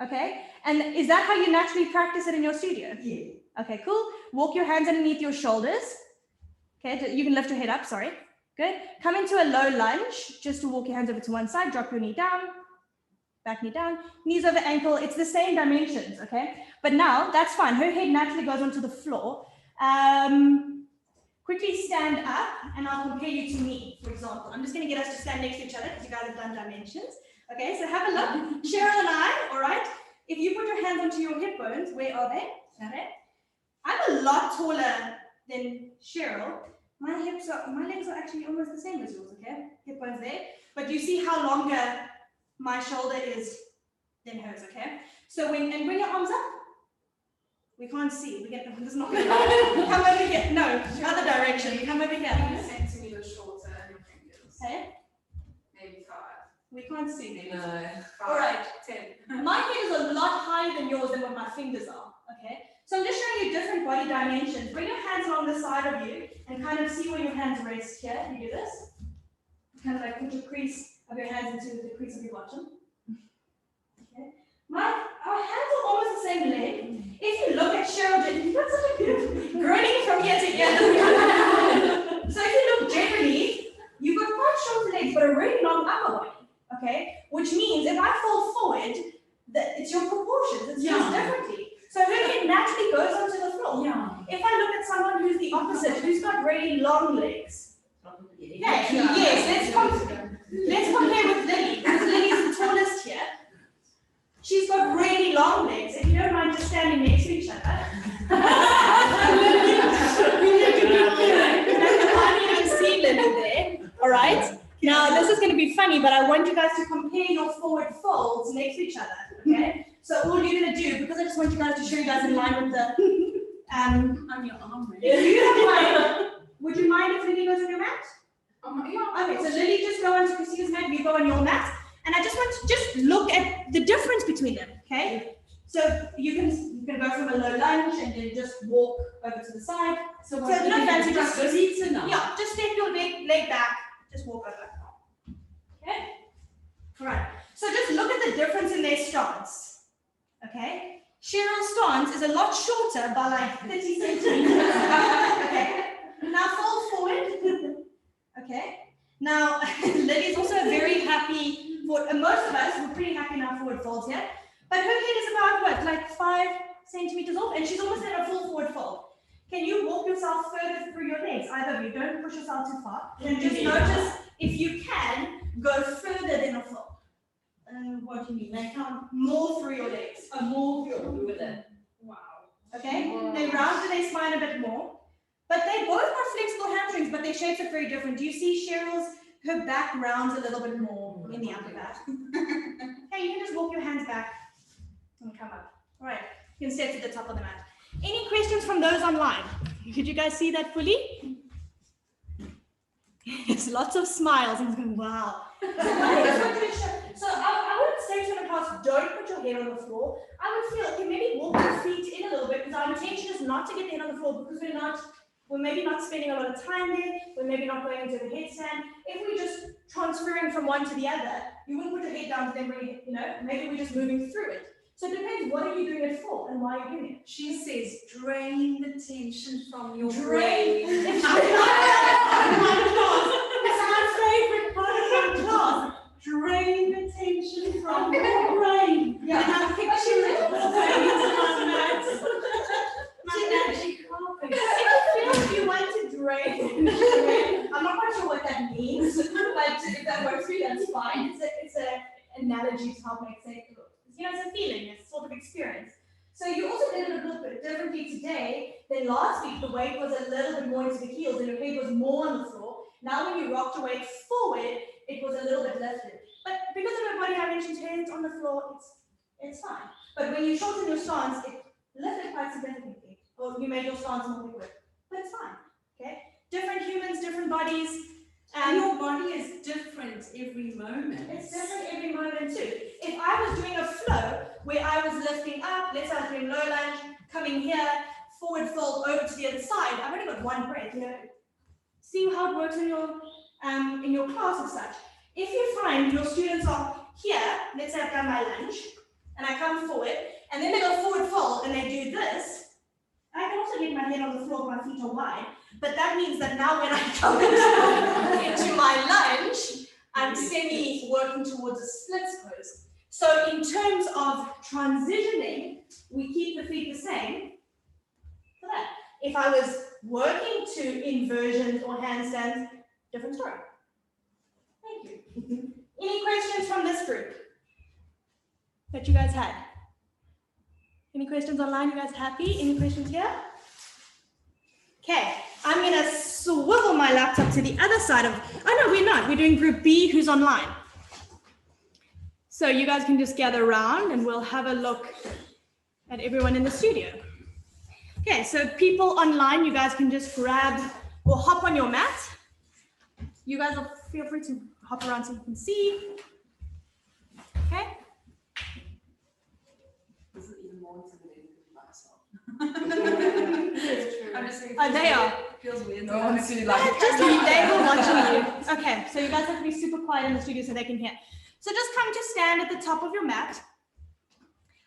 Okay, and is that how you naturally practice it in your studio? Yeah. Okay, cool. Walk your hands underneath your shoulders. Okay, you can lift your head up, sorry. Good. Come into a low lunge, just to walk your hands over to one side, drop your knee down. Back knee down, knees over ankle, it's the same dimensions, okay? But now, that's fine, her head naturally goes onto the floor. Quickly stand up, and I'll compare you to me, for example. I'm just gonna get us to stand next to each other, because you guys have done dimensions. Okay, so have a look. Cheryl and I, all right? if you put your hands onto your hip bones, where are they? Okay. I'm a lot taller than Cheryl. My legs are actually almost the same as yours, okay? Hip bones there. But you see how longer my shoulder is than hers, okay? So bring your arms up. We can't see. This is not going to come over here. No, other direction. Come over here. Centimeters shorter than your fingers. Okay. Maybe 5. We can't see. No. 5. All right. 10. My head is a lot higher than yours than what my fingers are, okay? So I'm just showing you different body dimensions. Bring your hands along the side of you and kind of see where your hands rest here. You do this. Kind of like put your crease of your hands into the crease of your bottom. Okay. Our hands are almost the same length. If you look at Cheryl, you've got such a beautiful groaning from here to here. So if you look generally, you've got quite short legs but a really long upper body. Okay, which means if I fall forward, it's your proportions. It's just differently. So her head naturally goes onto the floor. Yeah. If I look at someone who's the opposite, who's got really long legs. Probably. Okay, yes, let's compare with Lily, because Lily's the tallest here. She's got really long legs. If you don't mind just standing next to each other. I can't even see Lily there. All right. Now, this is going to be funny, but I want you guys to compare your forward folds next to each other, okay? So all you're going to do, because I just want you guys to show you guys in line with the, On your arm, right? if you don't mind, would you mind if Lily goes on your mat? Yeah. Okay, so Lily, just go onto Christina's mat, you go on your mat, and I just want to just look at the difference between them, okay? So you can go from a low lunge and then just walk over to the side. So So it's not fancy, just seats enough. yeah, just step your leg back, just walk over. Okay? All right. So just look at the difference in their stance. Okay? Cheryl's stance is a lot shorter by like 30 centimeters. Okay? Now fall forward. Okay? Now, Lily's also very happy, most of us, we're pretty happy in our forward folds here. But her head is about what, like 5 centimeters off, and she's almost at a full forward fold. Can you walk yourself further through your legs? Either of you, don't push yourself too far. And just notice, if you can, go further than a fold. What do you mean? Like come more through your legs. More through with it. Wow. Okay? They round their spine a bit more. But they both have flexible hamstrings, but their shapes are very different. Do you see Cheryl's, her back rounds a little bit more in the upper back? Okay, you can just walk your hands back and come up. All right, you can step to the top of the mat. Any questions from those online? Could you guys see that fully? There's lots of smiles and going, wow. So I wouldn't say to the class, don't put your head on the floor. I would feel, okay, maybe walk your feet in a little bit, because our intention is not to get the head on the floor, because we're maybe not spending a lot of time there, we're maybe not going into the headstand. If we're just transferring from one to the other, you wouldn't put your head down to then bring it, maybe we're just moving through it. So it depends, what are you doing it for and why are you doing it? She says, drain the tension from your Drain. brain. It's my class. It's my favorite part of my class. Drain the tension from your brain. Yeah, and I'm picturing it going into my mat. My magic carpet. If you want to drain, I'm not quite sure what that means, but if that works for you, that's fine. It's an analogy to help make sense. It's a feeling, it's a sort of experience. So you also did it a little bit differently today than last week. The weight was a little bit more into the heels and your head was more on the floor. Now when you rocked your weight forward, it was a little bit lifted. But because of my body dimensions, hands on the floor, it's fine. But when you shorten your stance, it lifted quite significantly. Or you made your stance more liquid. But it's fine. Okay? Different humans, different bodies. Your body is different every moment. It's different every moment too. If I was doing a flow where I was lifting up, let's say I was doing low lunge, coming here, forward fold over to the other side, I've only got one breath. See how it works in your class as such. If you find your students are here, let's say I've done my lunge, and I come forward, and then they go forward fold and they do this, I can also get my head on the floor, my feet are wide, but that means that now when I come into my lunge, I'm semi-working towards a splits pose. So in terms of transitioning, we keep the feet the same for that. If I was working to inversions or handstands, different story. Thank you. Any questions from this group that you guys had? Any questions online? You guys happy? Any questions here? Okay, I'm gonna swivel my laptop to the other side of, oh no, we're not. We're doing group B who's online. So you guys can just gather around and we'll have a look at everyone in the studio. Okay, so people online, you guys can just grab or hop on your mat. You guys will feel free to hop around so you can see. Okay. This is even more intimidating than myself. I'm just saying. Oh, they are. Feels weird. No one see like. Just they were watching you. Okay, so you guys have to be super quiet in the studio so they can hear. So just come to stand at the top of your mat.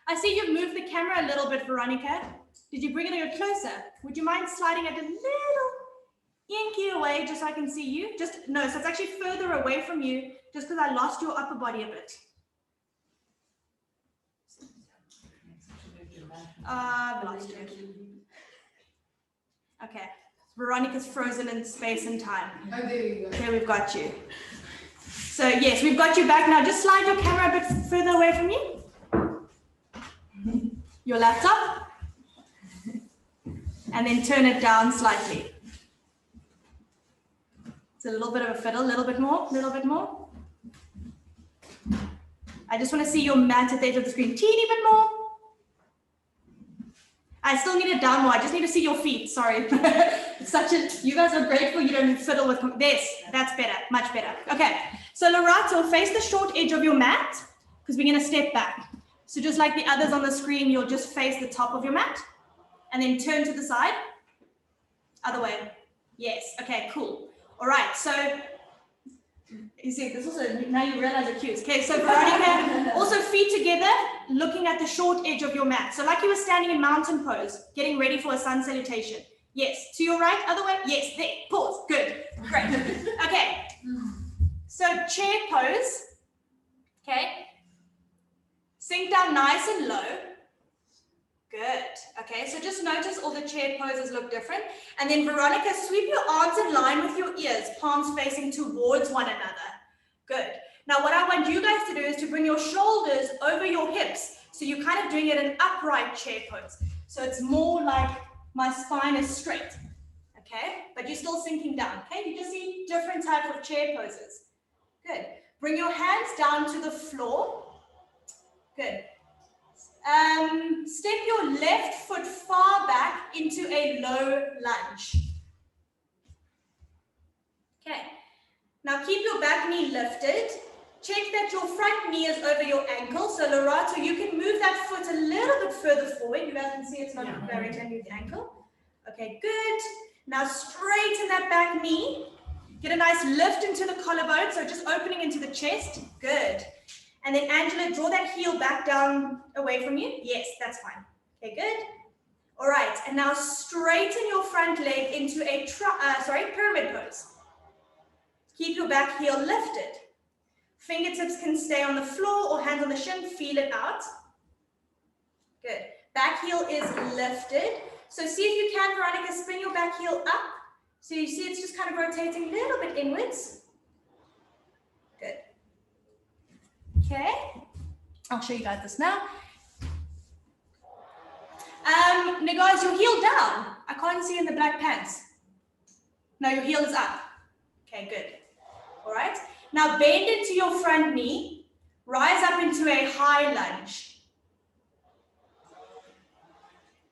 I see you've moved the camera a little bit, Veronica. Did you bring it a little closer? Would you mind sliding it a little inky away just so I can see you? No, so it's actually further away from you just because I lost your upper body a bit. I've lost you. Okay, Veronica's frozen in space and time. Oh, there you go. Okay, we've got you. So yes, we've got you back now. Just slide your camera a bit further away from you. Your laptop. And then turn it down slightly. It's a little bit of a fiddle, a little bit more, a little bit more. I just want to see your mat at the edge of the screen, teeny bit more. I still need it down more. I just need to see your feet. Sorry. It's you guys are grateful you don't fiddle with this. That's better, much better. Okay. So Lorato, face the short edge of your mat because we're going to step back. So just like the others on the screen, you'll just face the top of your mat and then turn to the side. Other way. Yes. Okay, cool. All right. So you see, this also, now you realize the cues. Okay, so Veronica, also feet together, looking at the short edge of your mat. So like you were standing in mountain pose, getting ready for a sun salutation. Yes, to your right, other way. Yes, there, pause, good, great. Okay, so chair pose, okay. Sink down nice and low. Good, okay, so just notice all the chair poses look different. And then Veronica, sweep your arms in line with your ears, palms facing towards one another. Good. Now what I want you guys to do is to bring your shoulders over your hips. So you're kind of doing it in upright chair pose. So it's more like my spine is straight, okay? But you're still sinking down, okay? You just see different types of chair poses. Good. Bring your hands down to the floor. Good. Step your left foot far back into a low lunge. Okay. Now keep your back knee lifted. Check that your front knee is over your ankle. So Lorato, you can move that foot a little bit further forward. You guys can see it's not directly underneath the ankle. Okay, good. Now straighten that back knee. Get a nice lift into the collarbone. So just opening into the chest. Good. And then Angela, draw that heel back down away from you. Yes, that's fine. Okay, good. All right, and now straighten your front leg into a pyramid pose. Keep your back heel lifted. Fingertips can stay on the floor or hands on the shin, feel it out. Good. Back heel is lifted. So see if you can, Veronica, spin your back heel up. So you see it's just kind of rotating a little bit inwards. Good. Okay, I'll show you guys this now. Guys, your heel down. I can't see in the black pants. No, your heel is up. Okay, good. All right. Now bend into your front knee. Rise up into a high lunge.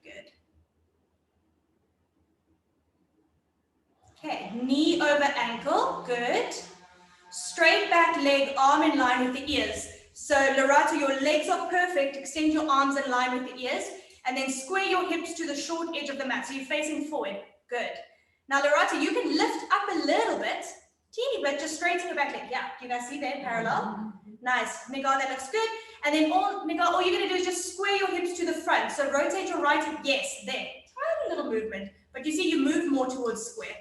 Good. Okay, knee over ankle. Good. Straight back leg, arm in line with the ears. So Lorato, your legs are perfect. Extend your arms in line with the ears. And then square your hips to the short edge of the mat. So you're facing forward. Good. Now Lorato, you can lift up a little bit. Teeny bit, just straighten your back leg. Yeah, do you guys see there, parallel? Nice. Nigar, that looks good. And then all you're going to do is just square your hips to the front. So rotate your right hip. Yes, there. Tiny little movement. But you see you move more towards square.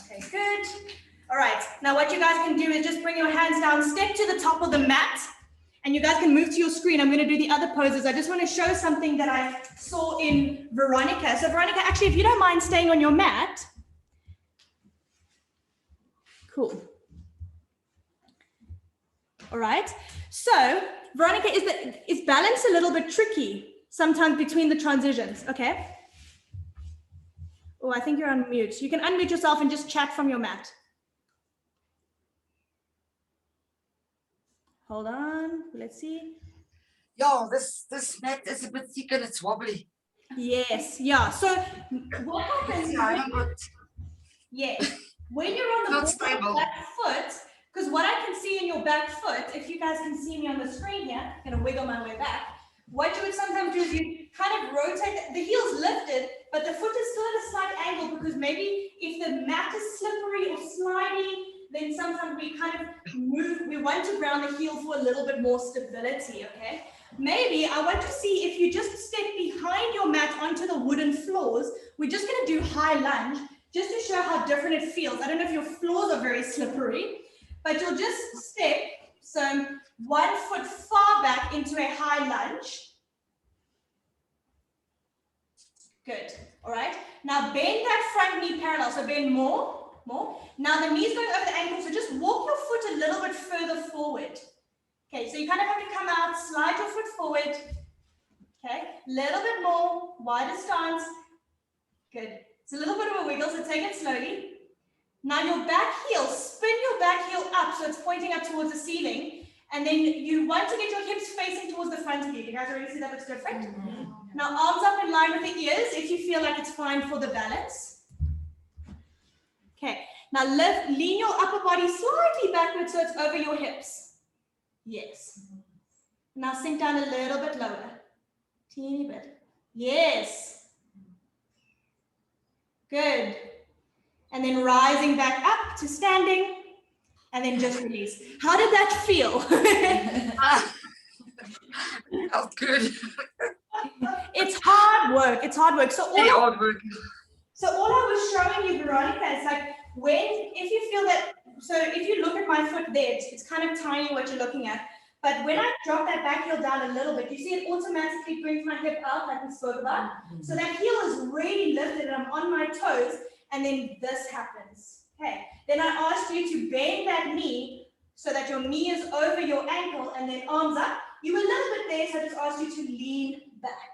Okay, good. All right, now what you guys can do is just bring your hands down, step to the top of the mat, and you guys can move to your screen. I'm going to do the other poses. I just want to show something that I saw in Veronica. So Veronica, actually, if you don't mind staying on your mat. Cool. All right, so Veronica, is balance a little bit tricky? sometimes between the transitions, okay? Oh, I think you're on mute. You can unmute yourself and just chat from your mat. Hold on, let's see. Yo, this mat is a bit thick and it's wobbly. Yes, yeah. So what happens Yeah, I haven't got yes, when you're on the Not ball stable. back foot, because what I can see in your back foot, if you guys can see me on the screen here, I'm gonna wiggle my way back. What you would sometimes do is you kind of rotate, the heel's lifted, but the foot is still at a slight angle because maybe if the mat is slippery or sliding, then sometimes we kind of move, we want to ground the heel for a little bit more stability, okay? Maybe I want to see if you just step behind your mat onto the wooden floors. We're just gonna do high lunge just to show how different it feels. I don't know if your floors are very slippery, but you'll just step, so 1 foot far back into a high lunge. Good, all right. Now bend that front knee parallel, so bend more. Now the knee's going over the ankle, so just walk your foot a little bit further forward. Okay, so you kind of have to come out, slide your foot forward. Okay, little bit more, wider stance. Good. It's a little bit of a wiggle, so take it slowly. Now your back heel, spin your back heel up so it's pointing up towards the ceiling. And then you want to get your hips facing towards the front of you. You guys already see that looks different? Mm-hmm. Now arms up in line with the ears if you feel like it's fine for the balance. Okay, now lean your upper body slightly backwards so it's over your hips. Yes. Now sink down a little bit lower. Teeny bit. Yes. Good. And then rising back up to standing. And then just release. How did that feel? Felt good. It's hard work. It's hard work. So all I was showing you, Veronica, is like if you feel that, so if you look at my foot there, it's kind of tiny what you're looking at. But when I drop that back heel down a little bit, you see it automatically brings my hip out like we spoke about. So that heel is really lifted and I'm on my toes. And then this happens. Okay. Then I asked you to bend that knee so that your knee is over your ankle and then arms up. You were a little bit there, so I just asked you to lean back.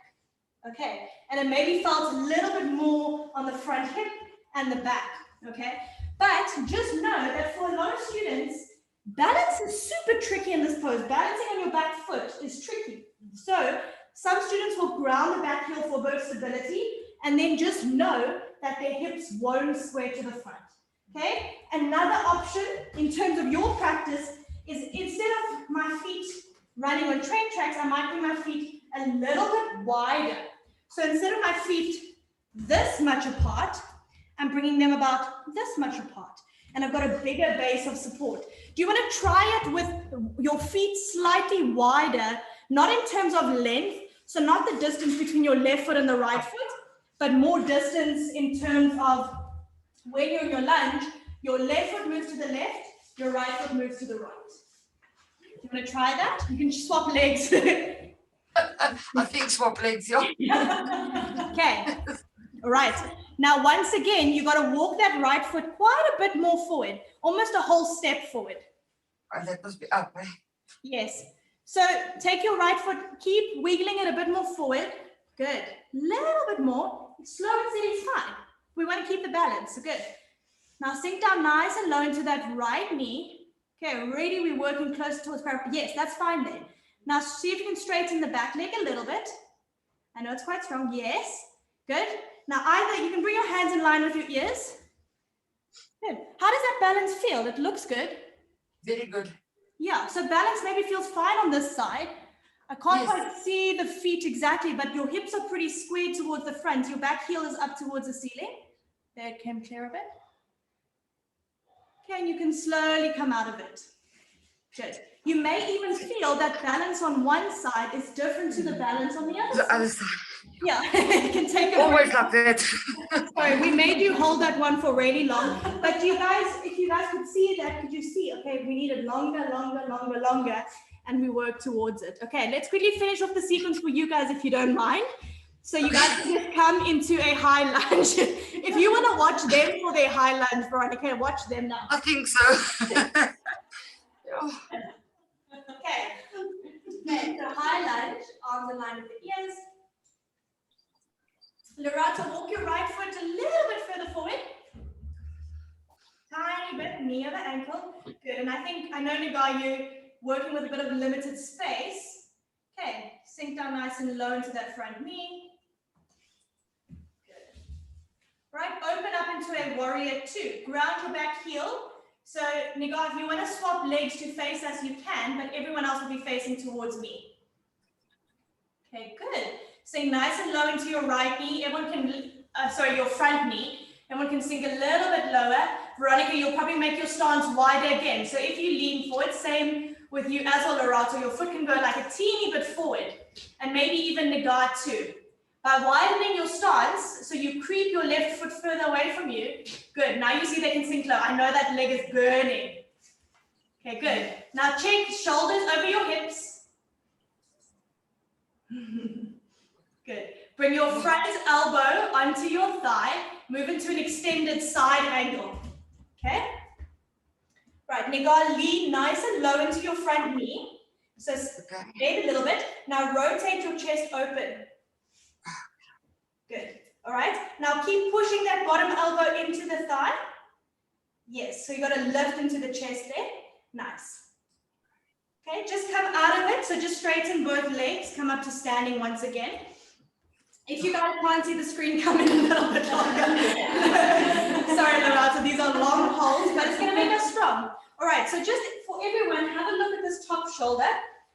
Okay. And it maybe felt a little bit more on the front hip and the back. Okay. But just know that for a lot of students, balance is super tricky in this pose. Balancing on your back foot is tricky. So some students will ground the back heel for a bit of stability and then just know that their hips won't square to the front. Okay, another option in terms of your practice is instead of my feet running on train tracks, I might bring my feet a little bit wider. So instead of my feet this much apart, I'm bringing them about this much apart. And I've got a bigger base of support. Do you want to try it with your feet slightly wider, not in terms of length, so not the distance between your left foot and the right foot, but more distance in terms of when you're in your lunge, your left foot moves to the left, your right foot moves to the right. You want to try that? You can swap legs. I think swap legs, yeah. Okay. All right. Now, once again, you got to walk that right foot quite a bit more forward, almost a whole step forward. And that must be up, eh? Yes. So take your right foot, keep wiggling it a bit more forward. Good. Little bit more. Slow and steady is fine. We want to keep the balance. So good. Now sink down nice and low into that right knee. Okay, already we're working closer towards parapet. Yes, that's fine there. Now see if you can straighten the back leg a little bit. I know it's quite strong. Yes. Good. Now either you can bring your hands in line with your ears. Good. How does that balance feel? It looks good. Very good. Yeah, so balance maybe feels fine on this side. I can't quite see the feet exactly, but your hips are pretty squared towards the front. Your back heel is up towards the ceiling. There, it came clear a bit. Okay, and you can slowly come out of it. Good. You may even feel that balance on one side is different to the balance on the other side. The other side. Yeah, you can take it. Always like that. Sorry, we made you hold that one for really long. But you guys, if you guys could see that, could you see? Okay, we need it longer, and we work towards it. Okay, let's quickly finish off the sequence for you guys, if you don't mind. So you guys can just come into a high lunge. If you want to watch them for their high lunge, Veronica, watch them now. I think so. Okay. Okay, so high lunge, arms in line with the ears. Lorata, walk your right foot a little bit further forward. Tiny bit, knee over ankle. Good, and I know Nagai, you're working with a bit of limited space. Okay, sink down nice and low into that front knee. Good. Right, open up into a warrior two. Ground your back heel. So Nagai, if you want to swap legs to face us, you can, but everyone else will be facing towards me. Okay, good. Stay nice and low into your right knee. Everyone can, your front knee. Everyone can sink a little bit lower. Veronica, you'll probably make your stance wider again. So if you lean forward, same with you as well, Lorato, your foot can go like a teeny bit forward, and maybe even Nagai too. By widening your stance, so you creep your left foot further away from you. Good, now you see they can sink low. I know that leg is burning. Okay, good. Now check shoulders over your hips. Good. Bring your front elbow onto your thigh. Move into an extended side angle. Okay? Right, Nagai, lean nice and low into your front knee. So bend a little bit. Now rotate your chest open. Good. All right. Now keep pushing that bottom elbow into the thigh. Yes. So you got to lift into the chest there. Nice. Okay. Just come out of it. So just straighten both legs. Come up to standing once again. If you guys can't see the screen, come in a little bit longer. Sorry, Lorata, these are long holds, but it's going to make us strong. All right, so just for everyone, have a look at this top shoulder.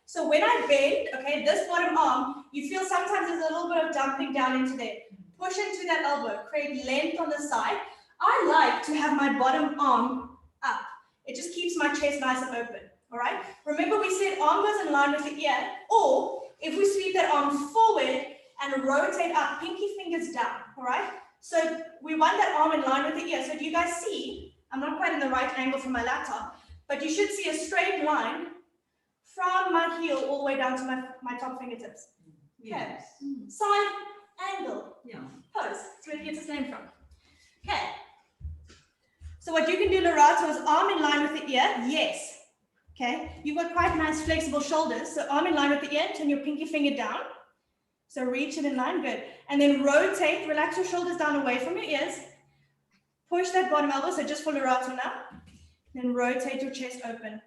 So when I bend, okay, this bottom arm, you feel sometimes there's a little bit of dumping down into there. Push into that elbow, create length on the side. I like to have my bottom arm up. It just keeps my chest nice and open, all right? Remember we said arm goes in line with the ear, or if we sweep that arm forward, and rotate up, pinky fingers down, all right? So we want that arm in line with the ear. So do you guys see, I'm not quite in the right angle from my laptop, but you should see a straight line from my heel all the way down to my top fingertips. Okay, side, angle, pose. That's where it gets its name from. Okay, so what you can do, Lorato, is arm in line with the ear, yes. Okay, you've got quite nice flexible shoulders, so arm in line with the ear, turn your pinky finger down. So reach it in line, good. And then rotate, relax your shoulders down away from your ears. Push that bottom elbow, so just for Lorato now. Then rotate your chest open.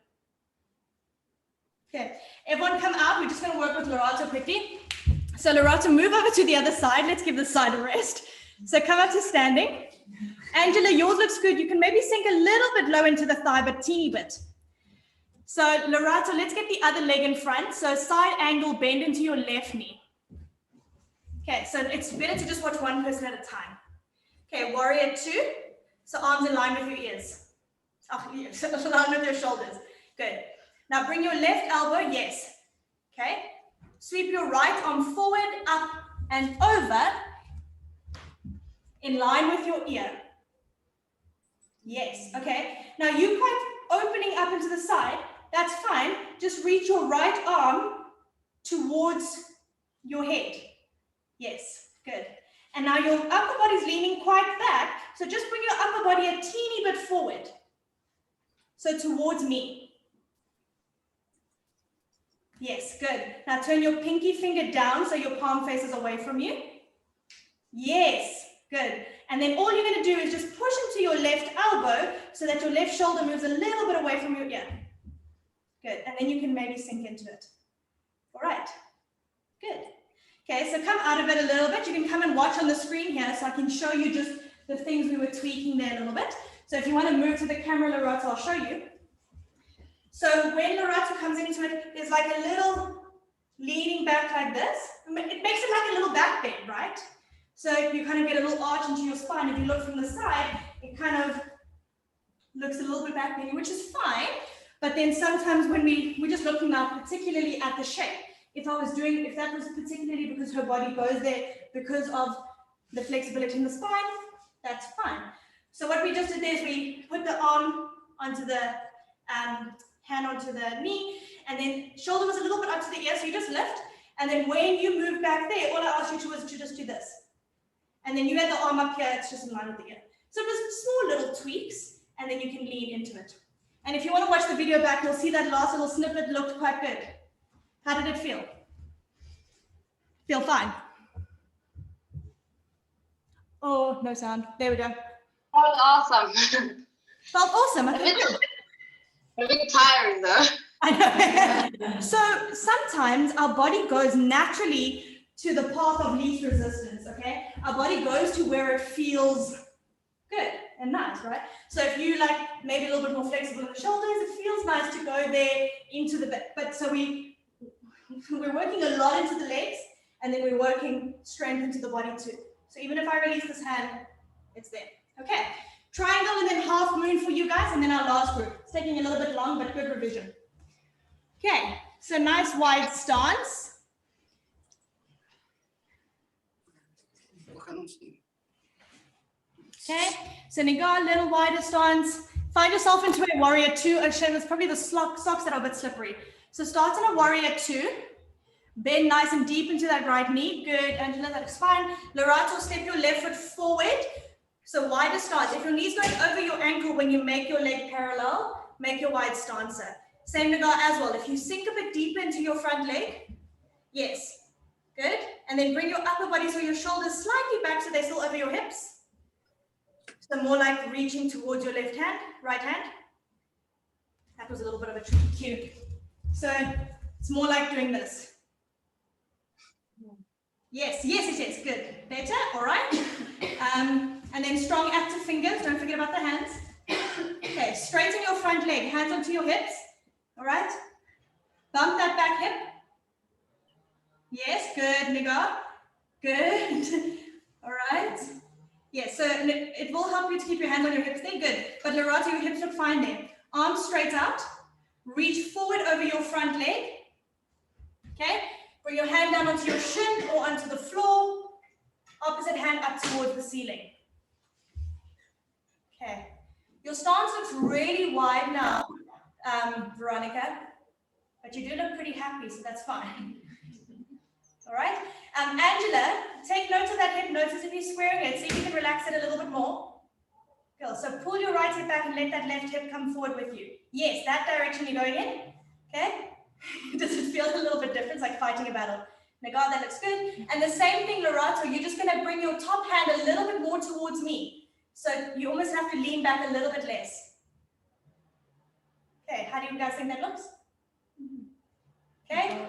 Okay, everyone come out. We're just going to work with Lorato quickly. So Lorato, move over to the other side. Let's give this side a rest. So come up to standing. Angela, yours looks good. You can maybe sink a little bit low into the thigh, but teeny bit. So Lorato, let's get the other leg in front. So side angle, bend into your left knee. Okay, so it's better to just watch one person at a time. Okay, warrior two. So arms in line with your ears. Oh, yes, in line with your shoulders. Good. Now bring your left elbow, yes. Okay. Sweep your right arm forward, up and over, in line with your ear. Yes, okay. Now you're quite opening up into the side. That's fine. Just reach your right arm towards your head. Yes, good. And now your upper body's leaning quite back. So just bring your upper body a teeny bit forward. So towards me. Yes, good. Now turn your pinky finger down so your palm faces away from you. Yes, good. And then all you're going to do is just push into your left elbow so that your left shoulder moves a little bit away from your ear. Good. And then you can maybe sink into it. All right. Good. Okay, so come out of it a little bit. You can come and watch on the screen here so I can show you just the things we were tweaking there a little bit. So if you want to move to the camera, Lorato, I'll show you. So when Lorato comes into it, there's like a little leaning back like this. It makes it like a little back bend, right? So you kind of get a little arch into your spine. If you look from the side, it kind of looks a little bit back bendy, which is fine. But then sometimes when we're just looking now particularly at the shape. If that was particularly because her body goes there because of the flexibility in the spine, that's fine. So what we just did there is we put the arm onto the hand onto the knee, and then shoulder was a little bit up to the ear, so you just lift. And then when you move back there, all I asked you to was to just do this. And then you had the arm up here, it's just in line with the ear. So it was small little tweaks, and then you can lean into it. And if you want to watch the video back, you'll see that last little snippet looked quite good. How did it feel? Feel fine? Oh, no sound. There we go. That was awesome. Felt awesome. Okay, good. A bit tiring though. I know. So sometimes our body goes naturally to the path of least resistance, okay? Our body goes to where it feels good and nice, right? So if you like maybe a little bit more flexible in the shoulders, it feels nice to go there into the back. But so we're working a lot into the legs, and then we're working strength into the body too. So even if I release this hand, it's there. Okay, triangle and then half moon for you guys, and then our last group. It's taking a little bit long, but good revision. Okay, so nice wide stance. Okay, so Nigar, a little wider stance. Find yourself into a warrior two. Actually, it's probably the socks that are a bit slippery. So start in a warrior two. Bend nice and deep into that right knee. Good, Angela, that is fine. Lorato, step your left foot forward. So wider stance. If your knee's going over your ankle when you make your leg parallel, make your wide stance. Same Nigar as well. If you sink a bit deeper into your front leg, yes, good. And then bring your upper body so your shoulders slightly back so they're still over your hips. So more like reaching towards your left hand, right hand. That was a little bit of a tricky cue. So it's more like doing this. Yes, yes, it is. Good. Better. All right. And then strong active fingers. Don't forget about the hands. Okay. Straighten your front leg. Hands onto your hips. All right. Bump that back hip. Yes. Good, Nigar. Good. All right. Yes. So it will help you to keep your hands on your hips. They're good. But Lorato, your hips look fine there. Arms straight out. Reach forward over your front leg. Okay. Bring your hand down onto your shin or onto the floor. Opposite hand up towards the ceiling. Okay. Your stance looks really wide now, Veronica, but you do look pretty happy, so that's fine. All right. Angela, take note of that hip. Notice if you're squaring it, see if you can relax it a little bit more. Cool. So pull your right hip back and let that left hip come forward with you. Yes, that direction you're going in. Okay. Does it feel a little bit different? It's like fighting a battle. Nagar, that looks good. And the same thing, Lorato, you're just going to bring your top hand a little bit more towards me. So you almost have to lean back a little bit less. Okay, how do you guys think that looks? Okay.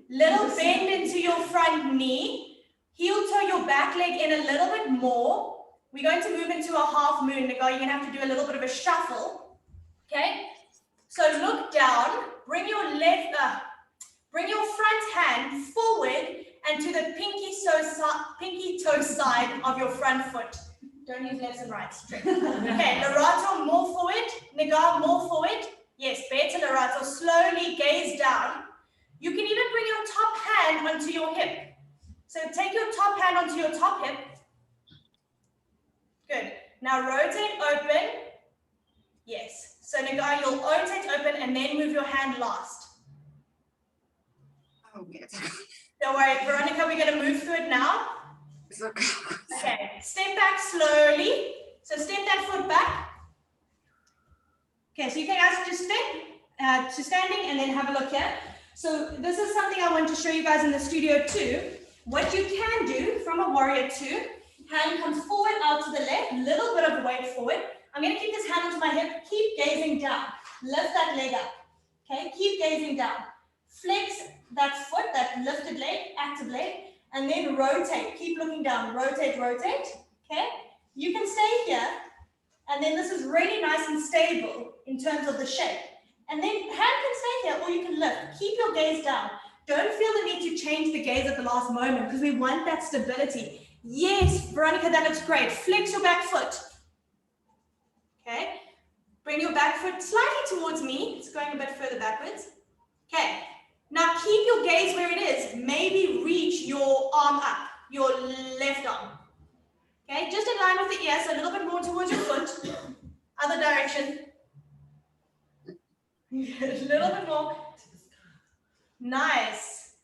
Little bend into your front knee. Heel toe your back leg in a little bit more. We're going to move into a half moon. Nagar, you're going to have to do a little bit of a shuffle. Okay. So look down. Bring your front hand forward and to the pinky toe side of your front foot. Don't use left and right. Straight. Okay, Lorato, more forward. Nigar, more forward. Yes, better, Lorato. Slowly gaze down. You can even bring your top hand onto your hip. So take your top hand onto your top hip. Good. Now rotate open. Yes. So Nigar, you'll rotate open and then move your hand last. Oh, yes. Don't worry, Veronica, we're going to move through it now. Okay, step back slowly. So step that foot back. Okay, so you can guys just step to standing and then have a look here. So this is something I want to show you guys in the studio too. What you can do from a warrior two, hand comes forward out to the left, little bit of weight forward. I'm going to keep this hand onto my hip, keep gazing down. Lift that leg up. Okay, keep gazing down. Flex that foot, that lifted leg, active leg, and then rotate. Keep looking down. Rotate, rotate. Okay, you can stay here, and then this is really nice and stable in terms of the shape. And then hand can stay here, or you can lift. Keep your gaze down. Don't feel the need to change the gaze at the last moment because we want that stability. Yes, Veronica, that looks great. Flex your back foot. Okay, bring your back foot slightly towards me. It's going a bit further backwards. Okay, now keep your gaze where it is. Maybe reach your arm up, your left arm. Okay, just in line with the ear, so a little bit more towards your foot. Other direction. A little bit more. Nice.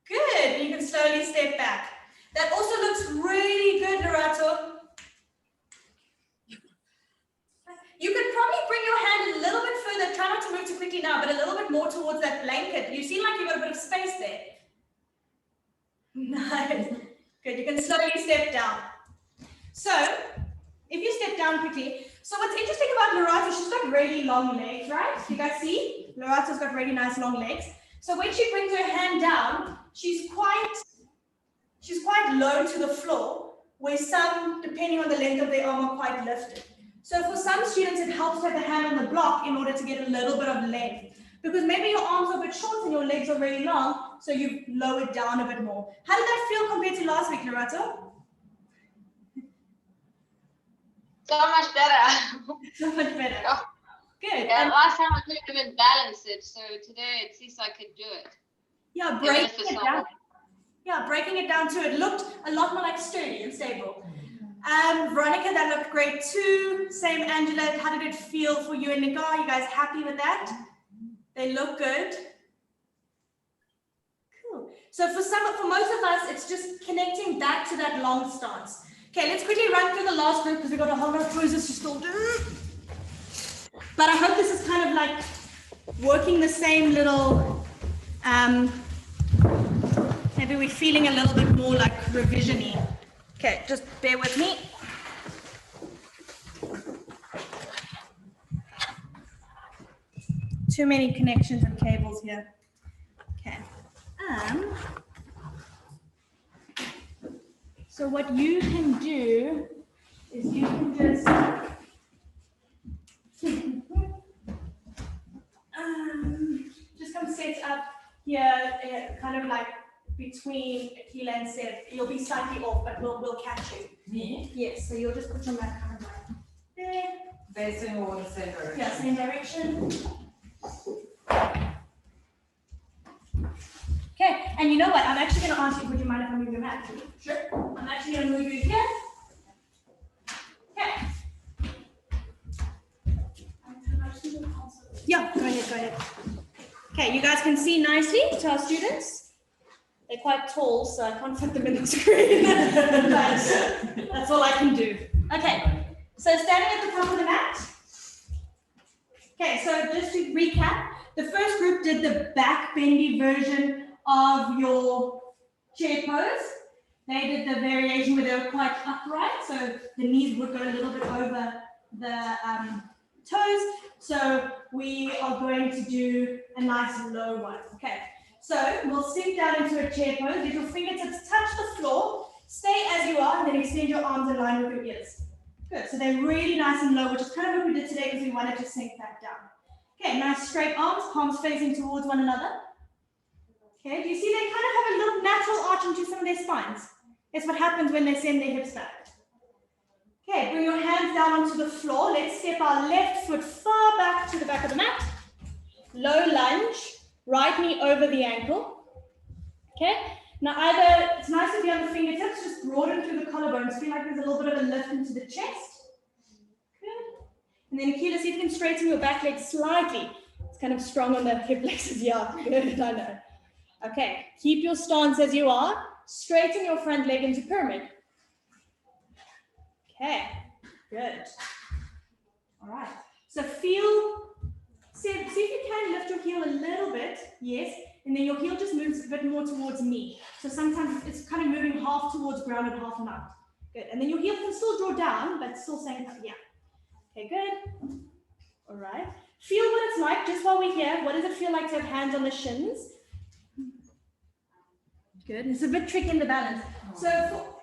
Good, you can slowly step back. That also looks really good, Lorato. You could probably bring your hand a little bit further. Try not to move too quickly now, but a little bit more towards that blanket. You seem like you've got a bit of space there. Nice. Good, you can slowly step down. So, if you step down quickly, so what's interesting about Lorata, she's got really long legs, right? You guys see? Lorata's got really nice long legs. So when she brings her hand down, she's quite low to the floor, where some, depending on the length of their arm, are quite lifted. So for some students, it helps to have the hand on the block in order to get a little bit of length. Because maybe your arms are a bit short and your legs are really long, so you lower it down a bit more. How did that feel compared to last week, Lorata? So much better. So much better. Oh. Good. Yeah, last time I couldn't even balance it, so today it seems I could do it. Yeah, Even breaking if it's it not down. long. Yeah, breaking it down to it looked a lot more like sturdy and stable. Veronica, that looked great too. Same, Angela. How did it feel for you and Nika? Are you guys happy with that? They look good. Cool. So for most of us, it's just connecting back to that long stance. Okay, let's quickly run through the last group because we've got a whole lot of poses to still do. But I hope this is kind of like working the same little, maybe we're feeling a little bit more like revision-y. Okay, just bear with me. Too many connections and cables here. Okay. So what you can do is you can just just come set up here, kind of like between Akila and Seb. You'll be slightly off, but we'll catch you. Me? Yes, so you'll just put your mat kind of like there. Facing over the same direction. Yeah, same direction. Okay, and you know what? I'm actually going to ask you, would you mind if I move your mat? Sure. I'm actually going to move you here. Okay. Yeah, go ahead. Okay, you guys can see nicely to our students. They're quite tall, so I can't fit them in the screen. But that's all I can do. Okay, so standing at the top of the mat. Okay, so just to recap, the first group did the back bendy version of your chair pose. They did the variation where they were quite upright, so the knees would go a little bit over the toes. So we are going to do a nice low one. Okay, so we'll sink down into a chair pose. Let your fingertips touch the floor, stay as you are, and then extend your arms in line with your ears. Good, so they're really nice and low, which is kind of what we did today because we wanted to sink that down. Okay, nice straight arms, palms facing towards one another. Okay, do you see they kind of have a little natural arch into some of their spines? It's what happens when they send their hips back. Okay, bring your hands down onto the floor. Let's step our left foot far back to the back of the mat. Low lunge, right knee over the ankle. Okay, now either, it's nice to be on the fingertips, just broaden through the collarbones. Feel like there's a little bit of a lift into the chest. Good. And then Akila, see if you can straighten your back leg slightly. It's kind of strong on the hip flexors. Yeah, good, I know. Okay, keep your stance as you are. Straighten your front leg into pyramid. Okay, good. All right, so see if you can lift your heel a little bit, yes, and then your heel just moves a bit more towards me. So sometimes it's kind of moving half towards ground and half not. Good, and then your heel can still draw down, but still saying, yeah. Okay, good. All right, feel what it's like just while we're here. What does it feel like to have hands on the shins? Good, it's a bit tricky in the balance. So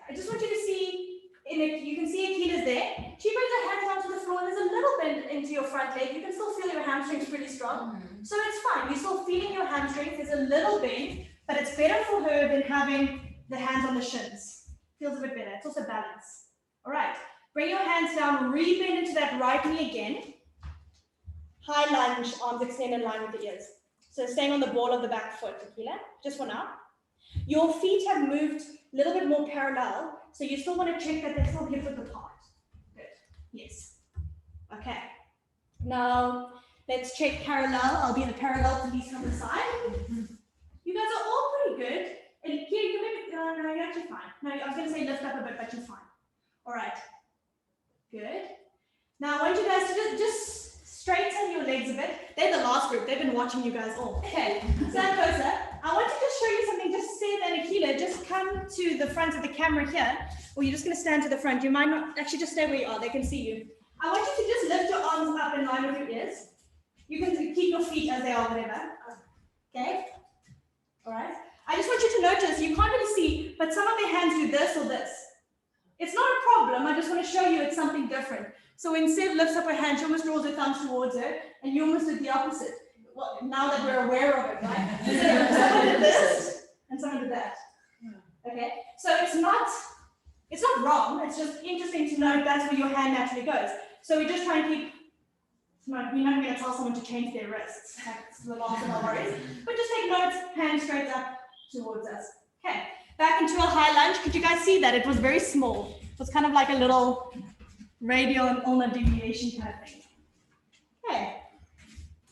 I just want you to see, you can see Akila's there. She brings her hands onto the floor and there's a little bend into your front leg. You can still feel your hamstrings pretty strong. So it's fine, you're still feeling your hamstrings. There's a little bend, but it's better for her than having the hands on the shins. Feels a bit better, it's also balance. All right, bring your hands down, re-bend into that right knee again. High lunge, arms extend in line with the ears. So staying on the ball of the back foot, Akila, just for now. Your feet have moved a little bit more parallel, so you still want to check that they're still hip width apart. Good, yes. Okay, now let's check parallel. I'll be in the parallel police on the side. You guys are all pretty good. And here, you maybe, no, you're actually fine. No, I was going to say lift up a bit, but you're fine. All right, good. Now I want you guys to just straighten your legs a bit. They're the last group. They've been watching you guys all. Okay, stand closer. I want to just show you something just Seb and Akila, just come to the front of the camera here, or you're just going to stand to the front. You might not, actually just stay where you are, they can see you. I want you to just lift your arms up in line with your ears. You can keep your feet as they are, whatever. Okay? All right? I just want you to notice, you can't really see, but some of their hands do this or this. It's not a problem, I just want to show you it's something different. So when Seb lifts up her hand, she almost draws her thumbs towards her, and you almost did the opposite. Well, now that we're aware of it, right? So someone did this, and someone did that. Okay? So it's not wrong, it's just interesting to know that's where your hand naturally goes. So we just try and keep, we're not going to tell someone to change their wrists. That's the last of our worries. But just take notes, hand straight up towards us. Okay, back into a high lunge. Could you guys see that? It was very small. It was kind of like a little radial and ulnar deviation kind of thing. Okay,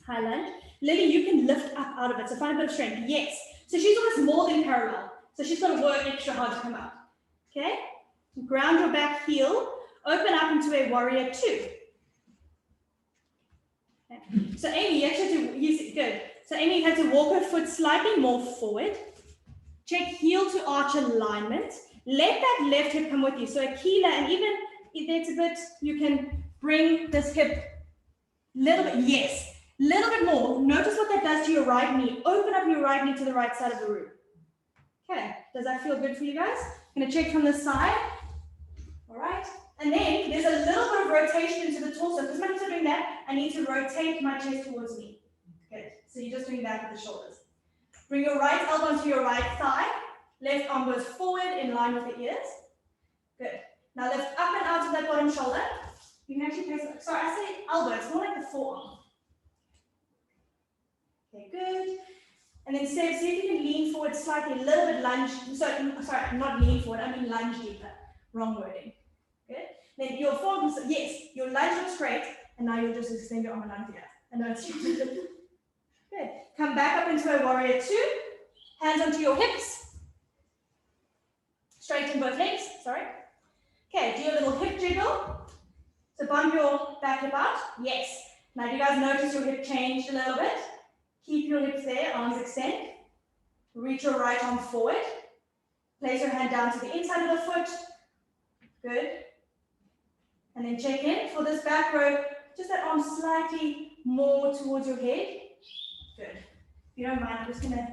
high lunge. Lily, you can lift up out of it. So find a bit of strength. Yes. So she's almost more than parallel. So she's got to work extra hard to come up. Okay, ground your back heel. Open up into a warrior 2. Okay. So Amy, you actually have to use it. Good. So Amy had to walk her foot slightly more forward. Check heel to arch alignment. Let that left hip come with you. So Akila, and even if it's a bit, you can bring this hip a little bit. Yes, a little bit more. Notice what that does to your right knee. Open up your right knee to the right side of the room. Okay, does that feel good for you guys? I'm going to check from the side. All right. And then there's a little bit of rotation into the torso. Because when I'm doing that, I need to rotate my chest towards me. Good. So you're just doing that with the shoulders. Bring your right elbow to your right thigh. Left arm goes forward in line with the ears. Good. Now lift up and out of that bottom shoulder. You can actually place, sorry, I say elbow, it's more like the forearm. Okay, good. And then see if you can lean forward slightly, a little bit lunge. Sorry, not lean forward, I mean lunge deeper. Wrong wording. Good. Then your forearm, yes, your lunge looks straight, and now you'll just extend your arm around here. I know it's good. Come back up into a warrior 2. Hands onto your hips. Straighten both legs, sorry. Okay, do a little hip jiggle. So bump your back hip out. Yes. Now do you guys notice your hip changed a little bit? Keep your hips there, arms extend. Reach your right arm forward. Place your hand down to the inside of the foot. Good. And then check in for this back row, just that arm slightly more towards your head. Good. If you don't mind, I'm just going to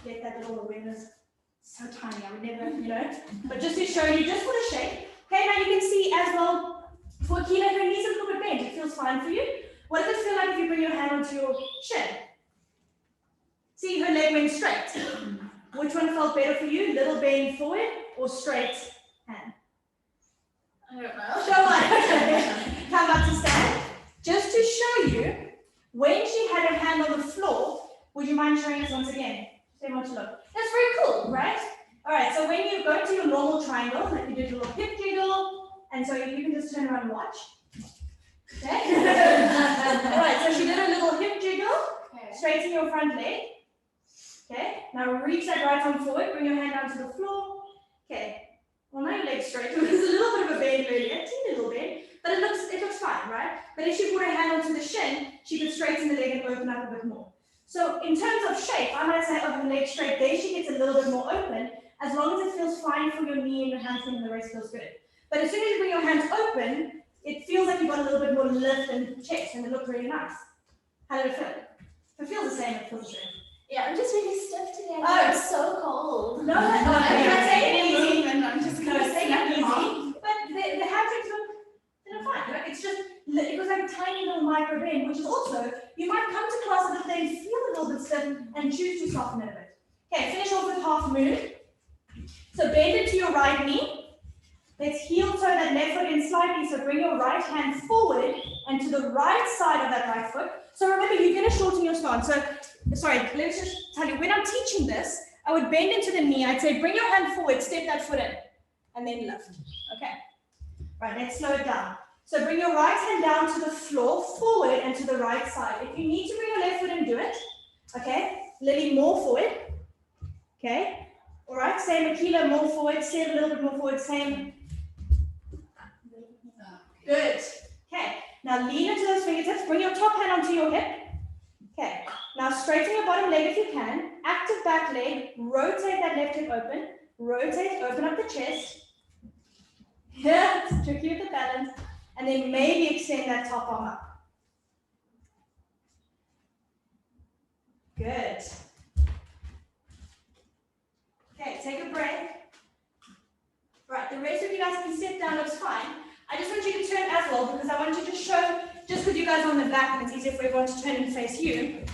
get that little awareness. So tiny, I would never, but just to show you, just for the shape. Okay, now you can see as well, for Akila, her knees are a little bit bent. It feels fine for you. What does it feel like if you bring your hand onto your shin? See, her leg went straight. Which one felt better for you? Little bend forward or straight hand? I don't know. Show one. Come up to stand. Just to show you, when she had her hand on the floor, would you mind showing us once again? So you want to look. That's very cool, right? All right, so when you go to your normal triangle, like you did your little hip jiggle, and so you can just turn around and watch. Okay? All right, so she did a little hip jiggle, straighten your front leg. Okay, now reach that right arm forward, bring your hand down to the floor. Okay, well now your leg's straight. There's a little bit of a bend earlier, a teeny little bend, but it looks fine, right? But if she put her hand onto the shin, she could straighten the leg and open up a bit more. So in terms of shape, I might say open the leg straight. There she gets a little bit more open, as long as it feels fine for your knee and your hamstring and the rest feels good. But as soon as you bring your hands open, it feels like you've got a little bit more lift and chest, and it looks really nice. How did it feel? If it feels the same, it feels the same. Yeah, I'm just really stiff today. Oh, it's so cold. No, take it easy. I'm just No, take it easy. But the hamstrings look fine. Right? It's just, it was like a tiny little micro bend, which is also, you might come to class with the thing, feel a little bit stiff, and choose to soften it a bit. Okay, finish off with half moon. So bend it to your right knee. Let's heel toe that left foot in slightly. So bring your right hand forward and to the right side of that right foot. So remember, you're going to shorten your stance. So, sorry, let's just tell you, when I'm teaching this, I would bend into the knee. I'd say, bring your hand forward, step that foot in, and then lift. Okay. Right, let's slow it down. So bring your right hand down to the floor, forward and to the right side. If you need to bring your left foot in, do it. Okay. Lily, more forward. Okay. All right, same. Akila, more forward. Step a little bit more forward. Same. Good. Okay. Now lean into those fingertips. Bring your top hand onto your hip. Okay. Now straighten your bottom leg if you can. Active back leg. Rotate that left hip open. Rotate, open up the chest. Yeah, it's tricky with the balance. And then maybe extend that top arm up. Good. Okay, take a breath. Right, the rest of you guys can sit down, looks fine. I just want you to turn as well because I want you to show, just because you guys are on the back and it's easier for everyone to turn and face you.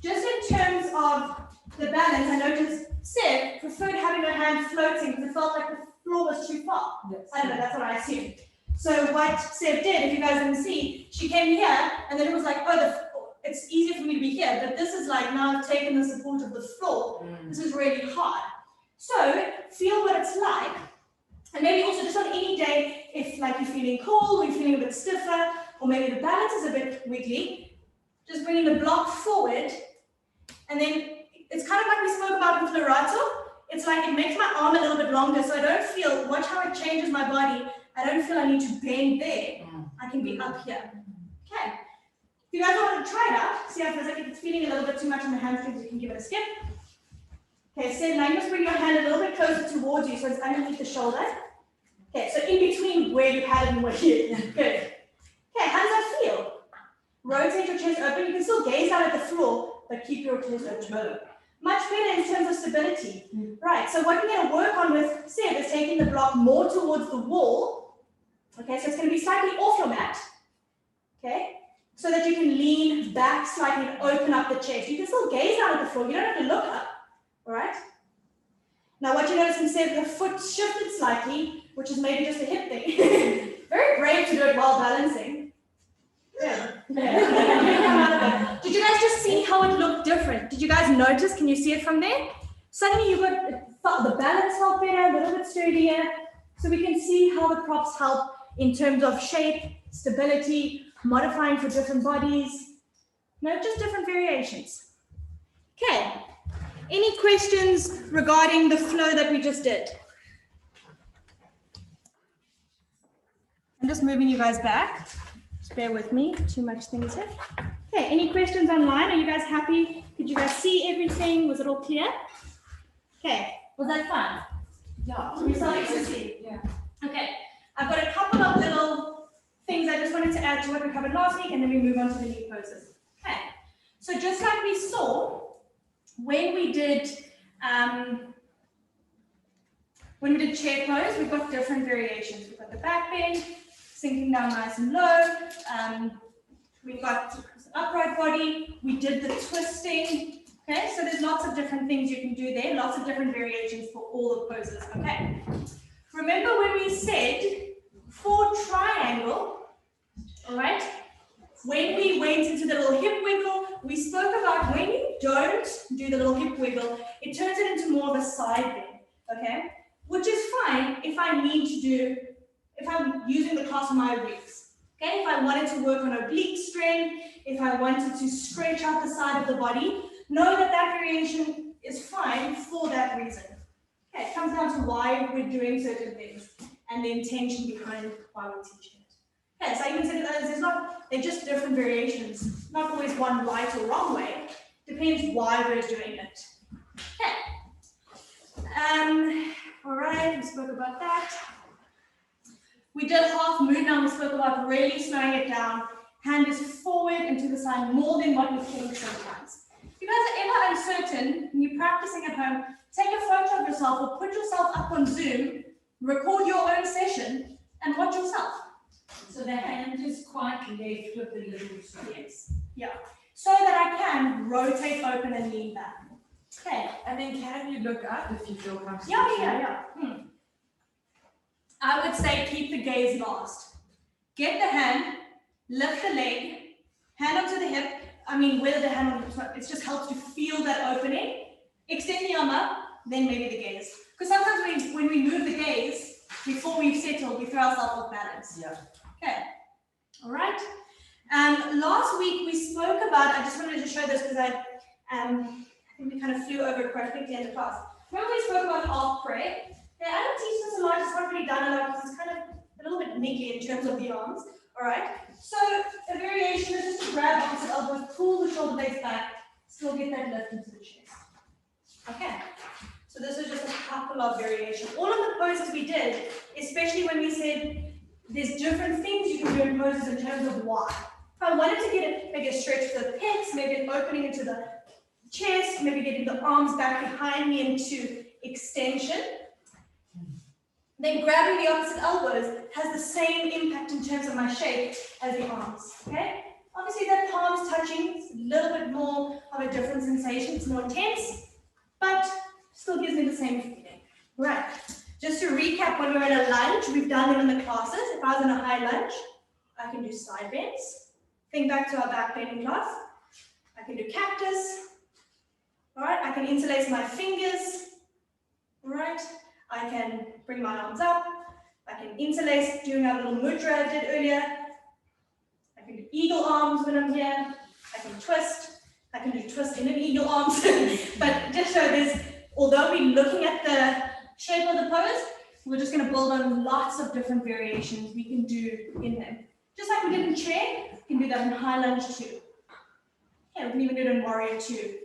Just in terms of the balance, I noticed Seb preferred having her hand floating because it felt like the floor was too far. Yes. I don't know, that's what I assumed. So what Seb did, if you guys didn't see, she came here and then it was like, oh, it's easier for me to be here, but this is like now I've taken the support of the floor. This is really hard. So feel what it's like. And maybe also just on any day, if like you're feeling cold or you're feeling a bit stiffer, or maybe the balance is a bit wiggly, just bringing the block forward. And then it's kind of like we spoke about with Lorato. It's like it makes my arm a little bit longer, so I don't feel, watch how it changes my body. I don't feel I need to bend there. I can be up here. Okay. If you guys want to try it out, see how it feels like. If it's feeling a little bit too much on the hamstrings, you can give it a skip. Okay, so now you must bring your hand a little bit closer towards you so it's underneath the shoulder. Okay, so in between where you had it and where you good. Okay, how does that feel? Rotate your chest open. You can still gaze down at the floor, but keep your chest open. Much better in terms of stability. Right, so what we're going to work on with Seb is taking the block more towards the wall. Okay, so it's going to be slightly off your mat. Okay, so that you can lean back slightly and open up the chest. You can still gaze down at the floor. You don't have to look up. All right. Now, what you notice instead, the foot shifted slightly, which is maybe just a hip thing. Very brave to do it while balancing. Yeah. Did you guys just see how it looked different? Did you guys notice? Can you see it from there? Suddenly you got the balance felt better, a little bit sturdier. So we can see how the props help in terms of shape, stability, modifying for different bodies. No, just different variations. Okay. Any questions regarding the flow that we just did? I'm just moving you guys back. Just bear with me, too much things here. Okay, any questions online? Are you guys happy? Did you guys see everything? Was it all clear? Okay, was that fun? Yeah. We started to see. Yeah. Okay, I've got a couple of little things I just wanted to add to what we covered last week, and then we move on to the knee poses. Okay, so just like we saw, when we did chair pose, we've got different variations. We've got the back bend, sinking down nice and low. We've got upright body. We did the twisting. Okay, so there's lots of different things you can do there, lots of different variations for all the poses. Okay, remember when we said for triangle, all right? When we went into the little hip wiggle, we spoke about when you don't do the little hip wiggle, it turns it into more of a side bend, okay? Which is fine if I need to do, if I'm using the class on my obliques, okay? If I wanted to work on oblique strength, if I wanted to stretch out the side of the body, know that that variation is fine for that reason. Okay, it comes down to why we're doing certain things and the intention behind why we're teaching it. Okay, so you can say that they're just different variations, not always one right or wrong way, depends why we're doing it. Okay. All right, we spoke about that. We did half moon now, we spoke about really slowing it down. Hand is forward and to the side more than what we think sometimes. If you guys are ever uncertain and you're practicing at home, take a photo of yourself or put yourself up on Zoom, record your own session and watch yourself. So the hand is quite left with the little strokes. Yeah. So that I can rotate open and lean back. Okay. And then can you look up if you feel comfortable? Yeah. I would say keep the gaze last. Get the hand, lift the leg, hand onto the hip. I mean, whether the hand on the, it just helps you feel that opening. Extend the arm up, then maybe the gaze. Because sometimes when we move the gaze, before we've settled, we throw ourselves off balance. Yeah. Okay. All right. Last week we spoke about, I just wanted to show this because I think we kind of flew over it quite quickly in the class. Remember we spoke about half prayer? Yeah, I don't teach this a lot, it's not really done a lot because it's kind of a little bit niggly in terms of the arms. All right. So a variation is just to grab opposite elbows, pull the shoulder blades back, still get that lift into the chest. Okay, so this is just a couple of variations. All of the poses we did, especially when we said there's different things you can do in poses in terms of why. If I wanted to get maybe a stretch to the pecs, maybe an opening into the chest, maybe getting the arms back behind me into extension, then grabbing the opposite elbows has the same impact in terms of my shape as the arms, okay? Obviously that palms touching is a little bit more of a different sensation, it's more intense, but still gives me the same feeling. Right, just to recap, when we're in a lunge, we've done them in the classes. If I was in a high lunge, I can do side bends. Think back to our back bending class. I can do cactus. All right, I can interlace my fingers. All right, I can bring my arms up. I can interlace, doing our little mudra I did earlier. I can do eagle arms when I'm here. I can twist. I can do twist in an eagle arms. But just so there's, although we're looking at the shape of the pose, we're just going to build on lots of different variations we can do in them. Just like we did in chair, we can do that in high lunge too. Yeah, we can even do it in warrior too.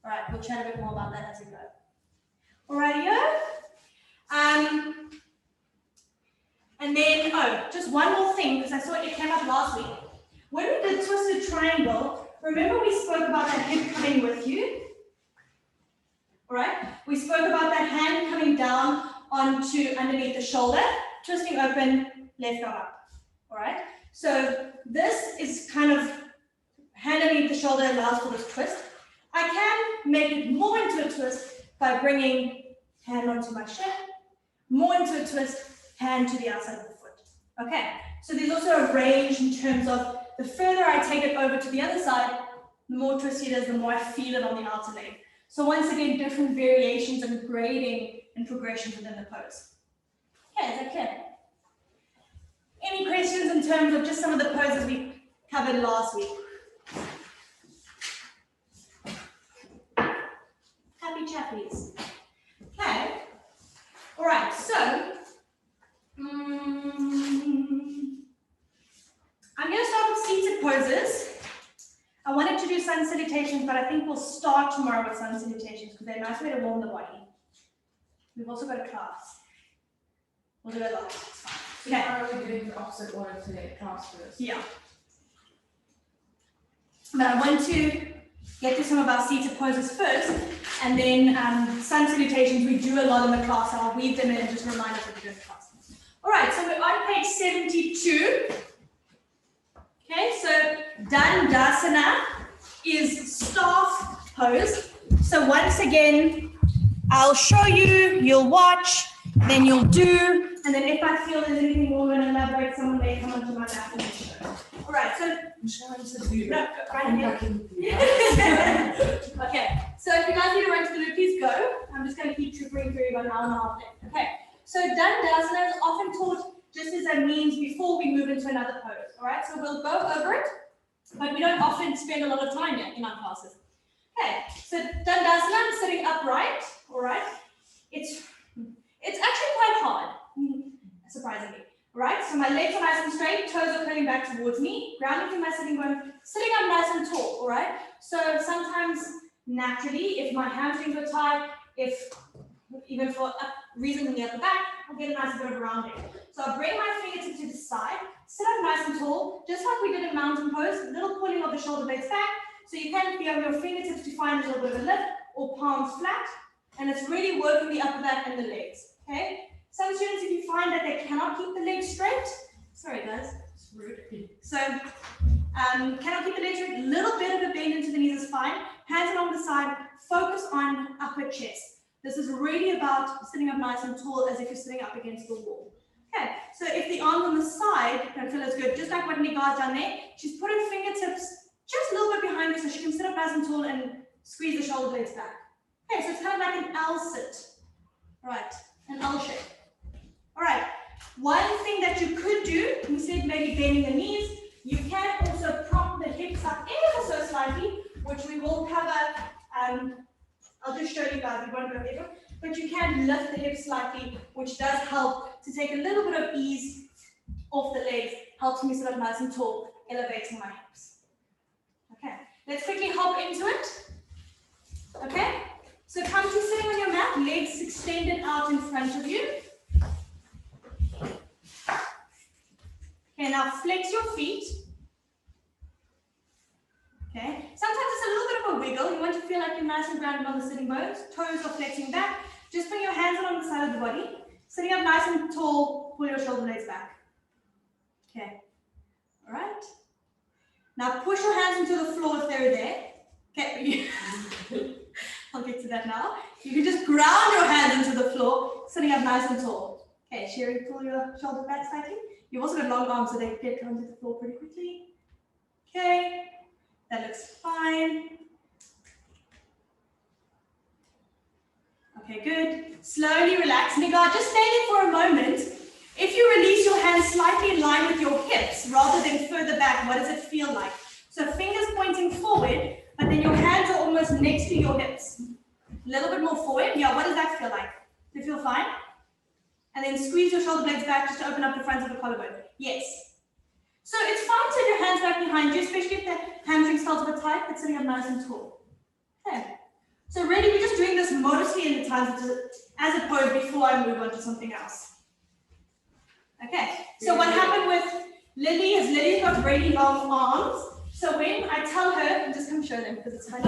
All right, we'll chat a bit more about that as we go. Alrighty-o. And then, just one more thing, because I saw it came up last week. When we did twisted triangle, remember we spoke about that hip coming with you? All right, we spoke about that hand coming down onto underneath the shoulder, twisting open, left arm up. All right, so this is kind of hand underneath the shoulder allows for this twist. I can make it more into a twist by bringing hand onto my shin, more into a twist, hand to the outside of the foot. Okay, so there's also a range in terms of the further I take it over to the other side, the more twisty it is, the more I feel it on the outer leg. So once again, different variations and grading and progression within the pose. Okay, is that clear? Any questions in terms of just some of the poses we covered last week? Happy chappies. Okay. All right, so I'm going to start with seated poses. I wanted to do sun salutations, but I think we'll start tomorrow with sun salutations because they're a nice way to warm the body. We've also got a class. We'll do it last. So are we doing the opposite order today, class first? Yeah. But I want to get to some of our seated poses first, and then sun salutations we do a lot in the class, so I'll weave them in and just remind us what we do in the class. All right, so we're on page 72. Okay, so Dandasana is staff pose. So once again, I'll show you, you'll watch, then you'll do, and then if I feel there's anything more going to elaborate, someone may come onto my lap and show. All right, so no, right here. Okay, so if you guys need to run to the loop, please go. I'm just going to keep troopering through about an hour and a half left. Okay, so Dandasana is often taught just as a means before we move into another pose. All right, so we'll go over it, but we don't often spend a lot of time yet in our classes. Okay, so Dandasana is sitting upright. All right, it's actually quite hard, surprisingly. Right, so my legs are nice and straight, toes are curling back towards me, grounding through my sitting bone, sitting up nice and tall, all right? So sometimes naturally, if my hamstrings are tight, if even for a reason in the upper back, I'll get a nice bit of rounding. So I'll bring my fingertips to the side, sit up nice and tall, just like we did in mountain pose, a little pulling of the shoulder blades back, so you can be on your fingertips to find a little bit of a lift, or palms flat, and it's really working the upper back and the legs, okay? Some students, if you find that they cannot keep the legs straight, sorry guys, it's rude. So, cannot keep the legs straight, little bit of a bend into the knees is fine. Hands along the side, focus on upper chest. This is really about sitting up nice and tall as if you're sitting up against the wall. Okay, so if the arms on the side don't feel as good, just like what Nigar's done there, she's put her fingertips just a little bit behind her so she can sit up nice and tall and squeeze the shoulder blades back. Okay, so it's kind of like an L sit, right, an L shape. All right, one thing that you could do, instead maybe bending the knees, you can also prop the hips up ever so slightly, which we will cover. I'll just show you guys, we won't go over, but you can lift the hips slightly, which does help to take a little bit of ease off the legs, helps me sit up nice and tall, elevating my hips. Okay, let's quickly hop into it. Okay? So come to sitting on your mat, legs extended out in front of you. Okay, now flex your feet. Okay, sometimes it's a little bit of a wiggle. You want to feel like you're nice and grounded on the sitting bones. Toes are flexing back. Just bring your hands along the side of the body. Sitting up nice and tall, pull your shoulder blades back. Okay, all right. Now push your hands into the floor if they're there. Okay, I'll get to that now. You can just ground your hands into the floor, sitting up nice and tall. Okay, Sherry, pull your shoulders back slightly. You've also got long arms, so they get onto the floor pretty quickly. Okay, that looks fine. Okay, good. Slowly relax. Nigar, just stay there for a moment. If you release your hands slightly in line with your hips rather than further back, what does it feel like? So fingers pointing forward, but then your hands are almost next to your hips. A little bit more forward. Yeah, what does that feel like? Do you feel fine? And then squeeze your shoulder blades back just to open up the front of the collarbone. Yes. So it's fine to have your hands back behind you, especially if the hamstrings felt a bit tight, but sitting up nice and tall. Okay. So really, we're just doing this modestly in the times as opposed before I move on to something else. Okay. So what happened with Lily is Lily's got really long arms. So when I tell her, and just come show them because it's funny. I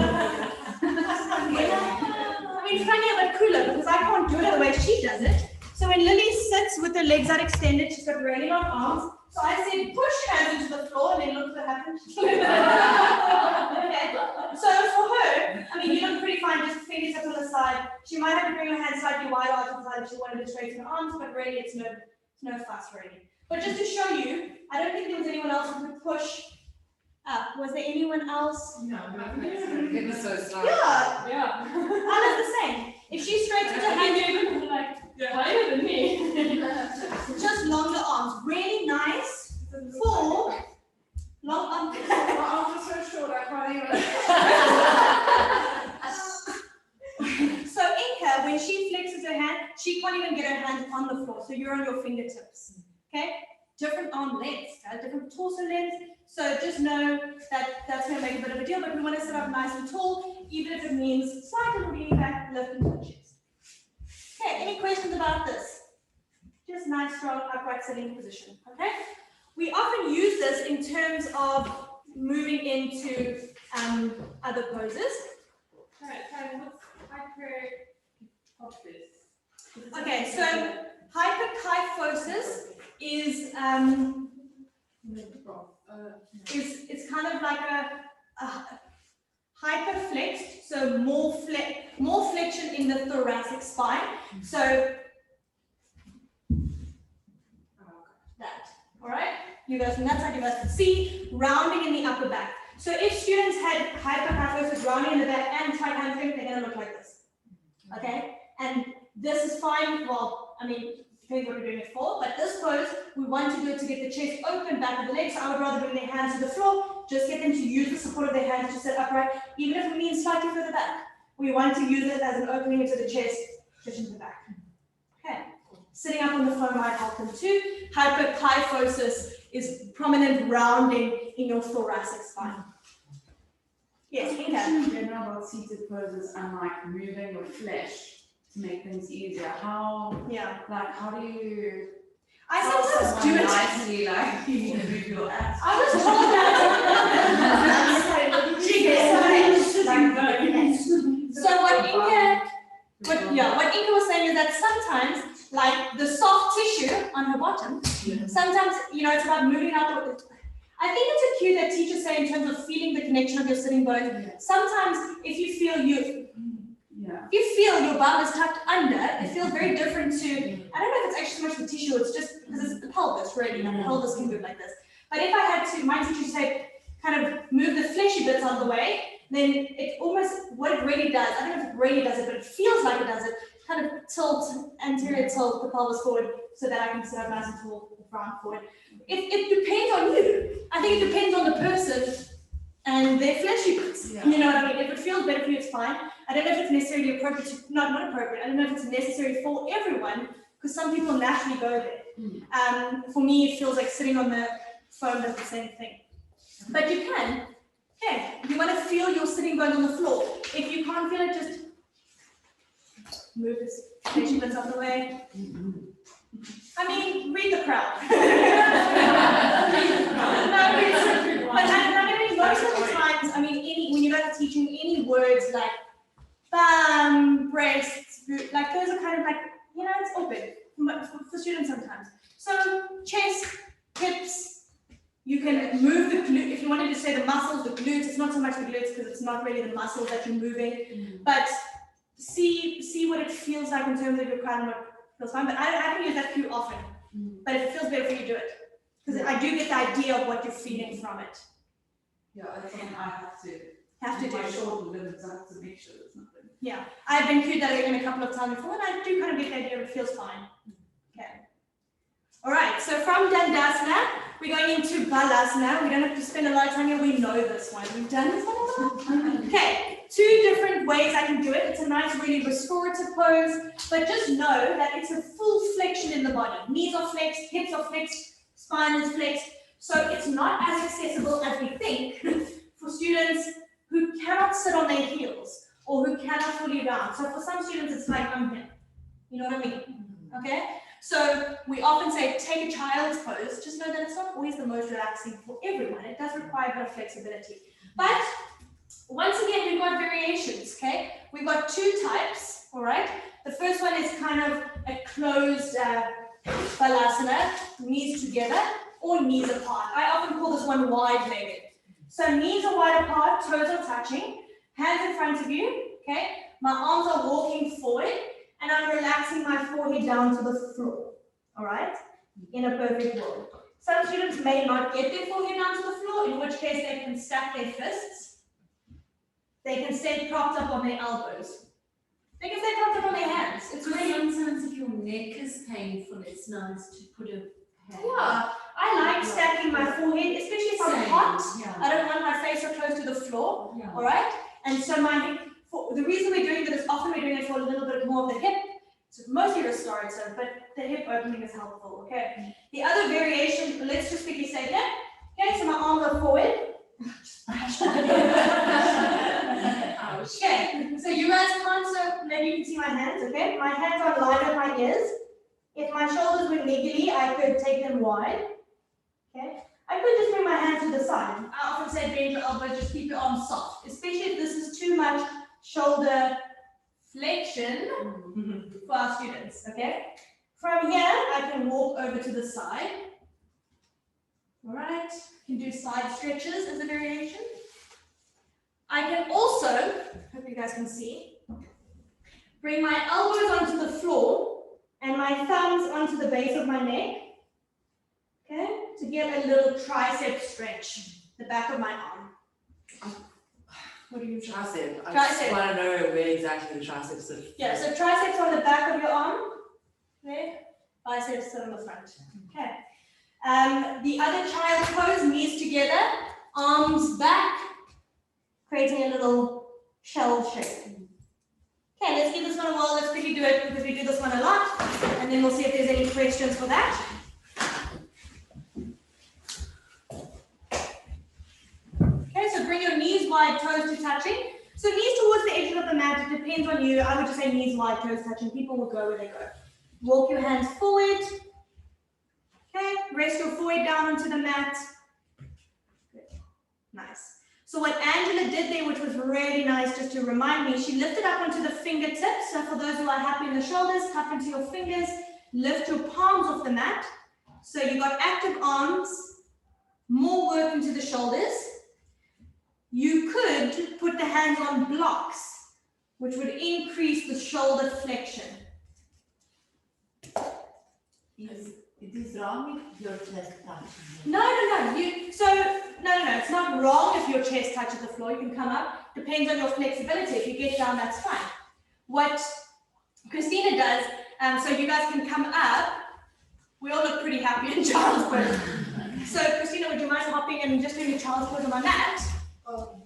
mean, funnier but cooler because I can't do it the way she does it. So when Lily sits with her legs out extended, she's got really long arms. So I said, push hands into the floor, and then look what happens. Okay. So for her, I mean, you look pretty fine, just fingers up on the side. She might have to bring her hands slightly wider out to the side if she wanted to straighten her arms, but really it's no fuss really. But just to show you, I don't think there was anyone else who could push up. Was there anyone else? No, It was so slow. Yeah. Yeah. Anna's the same. If she straightens her hand, Even like they're higher than me. just longer arms, really nice. Full, long arms. My arms are so short, I can't even. So Inka, when she flexes her hand, she can't even get her hand on the floor. So you're on your fingertips. Okay? Different arm lengths, different torso lengths. So just know that that's going to make a bit of a deal, but we want to sit up nice and tall, even if it means slightly leaning back, lift into the chest. Okay, any questions about this? Just nice, strong, upright sitting position, okay? We often use this in terms of moving into other poses. What's hyperkyphosis? Okay, so hyperkyphosis is it's kind of like a hyperflexed, so more flexion in the thoracic spine. So that, all right? You guys from that side, you guys can see rounding in the upper back. So if students had hyperkyphosis, rounding in the back and tight hamstring, they're gonna look like this, okay? And this is fine. Well, I mean, depends what we're doing it for, but this pose, we want to do it to get the chest open, back of the legs. So I would rather bring their hands to the floor, just get them to use the support of their hands to sit upright, even if it means slightly further back. We want to use it as an opening into the chest, push into the back. Okay. Sitting up on the foam might help them too. Hyperkyphosis is prominent rounding in your thoracic spine. Yes, Inka. In general about seated poses and like moving your flesh to make things easier. How do you? I sometimes do it. Nicely, like you need to move your ass. I was told So what Inka was saying is that sometimes, like the soft tissue on her bottom, sometimes, it's about moving out the. I think it's a cue that teachers say in terms of feeling the connection of your sitting bones. Sometimes if you feel your bum is tucked under, it feels very different to, I don't know if it's actually so much the tissue, it's just because it's the pelvis really, and the pelvis can move like this. But if I had to, my teacher say, kind of move the fleshy bits out of the way, then it almost, what it really does, I don't know if it really does it, but it feels like it does it, kind of anterior tilt the pelvis forward so that I can sit up nice and tall, round forward. It depends on you. I think it depends on the person and their fleshy bits. Yeah. You know what I mean? If it feels better for you, it's fine. I don't know if it's necessarily appropriate to, not appropriate, I don't know if it's necessary for everyone, because some people naturally go there. For me, it feels like sitting on the foam does the same thing. But you can, You want to feel your sitting bones on the floor. If you can't feel it, just move his patient off the way. I mean, read the crowd. Most of the times, I mean, when you guys are teaching any words like bum, breasts, like those are kind of like, you know, it's open for students sometimes. So chest, hips, you can move the glute. If you wanted to say the muscles, the glutes, it's not so much the glutes because it's not really the muscles that you're moving, but see what it feels like in terms of your crowd and what feels fine. But I haven't used that cue often, but if it feels better for you, do it. Because I do get the idea of what you're feeling from it. Yeah, that's something I have to do. My shoulder limits, I have to make sure there's nothing. Yeah, I've been cued that in a couple of times before, and I do kind of get the idea it feels fine. Okay. All right, so from Dandasana, we're going into Balasana. We don't have to spend a lot of time here. We know this one. We've done this one a lot. Okay, 2 different ways I can do it. It's a nice, really restorative pose, but just know that it's a full flexion in the body. Knees are flexed, hips are flexed, spine is flexed. So it's not as accessible as we think for students who cannot sit on their heels or who cannot pull you down. So for some students, it's like I'm here. You know what I mean? Okay? So we often say take a child's pose. Just know that it's not always the most relaxing for everyone. It does require a bit of flexibility. But once again, we've got variations, okay? We've got 2 types, all right? The first one is kind of a closed balasana, knees together or knees apart. I often call this one wide-legged. So knees are wide apart, toes are touching, hands in front of you, okay? My arms are walking forward, and I'm relaxing my forehead down to the floor, all right? In a perfect world. Some students may not get their forehead down to the floor, in which case they can stack their fists. They can stay propped up on their elbows. They can stay propped up on their hands. It's really... Sometimes if your neck is painful, it's nice to put a hand. Yeah, I like stacking my forehead, especially if I'm hot. Yeah. I don't want my face so close to the floor, Yeah. all right? And so the reason we're doing that is often we're doing it for a little bit more of the hip. It's mostly restorative, but the hip opening is helpful, okay? The other variation, let's just quickly say here. Okay, so my arms are forward. Okay, so you guys can't, so maybe you can see my hands, okay? My hands are lined with my ears. If my shoulders were legally, I could take them wide. Okay, I could just bring my hands to the side. I often say bend your elbows, just keep your arms soft, especially if this is too much shoulder flexion for our students, okay? From here, I can walk over to the side. All right, you can do side stretches as a variation. I can also, hope you guys can see, bring my elbows onto the floor and my thumbs onto the base of my neck, okay, to get a little tricep stretch, the back of my arm. What do you mean? Tricep. I Tricep. just want to know where exactly the triceps are. Yeah, so triceps on the back of your arm, okay, biceps sit on the front, okay. The other child pose, knees together, arms back, creating a little shell shape. Okay, let's give this one a whirl. Let's quickly do it because we do this one a lot, and then we'll see if there's any questions for that. Okay, so bring your knees wide, toes to touching. So knees towards the edges of the mat, it depends on you. I would just say knees wide, toes touching. People will go where they go. Walk your hands forward. Okay, rest your forehead down onto the mat. Good. Nice. So what Angela did there, which was really nice, just to remind me, she lifted up onto the fingertips. So for those who are happy in the shoulders, tap into your fingers, lift your palms off the mat. So you got active arms, more work into the shoulders. You could put the hands on blocks, which would increase the shoulder flexion. It is wrong if your chest touches. No. No, it's not wrong if your chest touches the floor. You can come up. Depends on your flexibility. If you get down, that's fine. What Christina does, so you guys can come up. We all look pretty happy in child's pose. So Christina, would you mind hopping and just doing a child's pose on my mat? So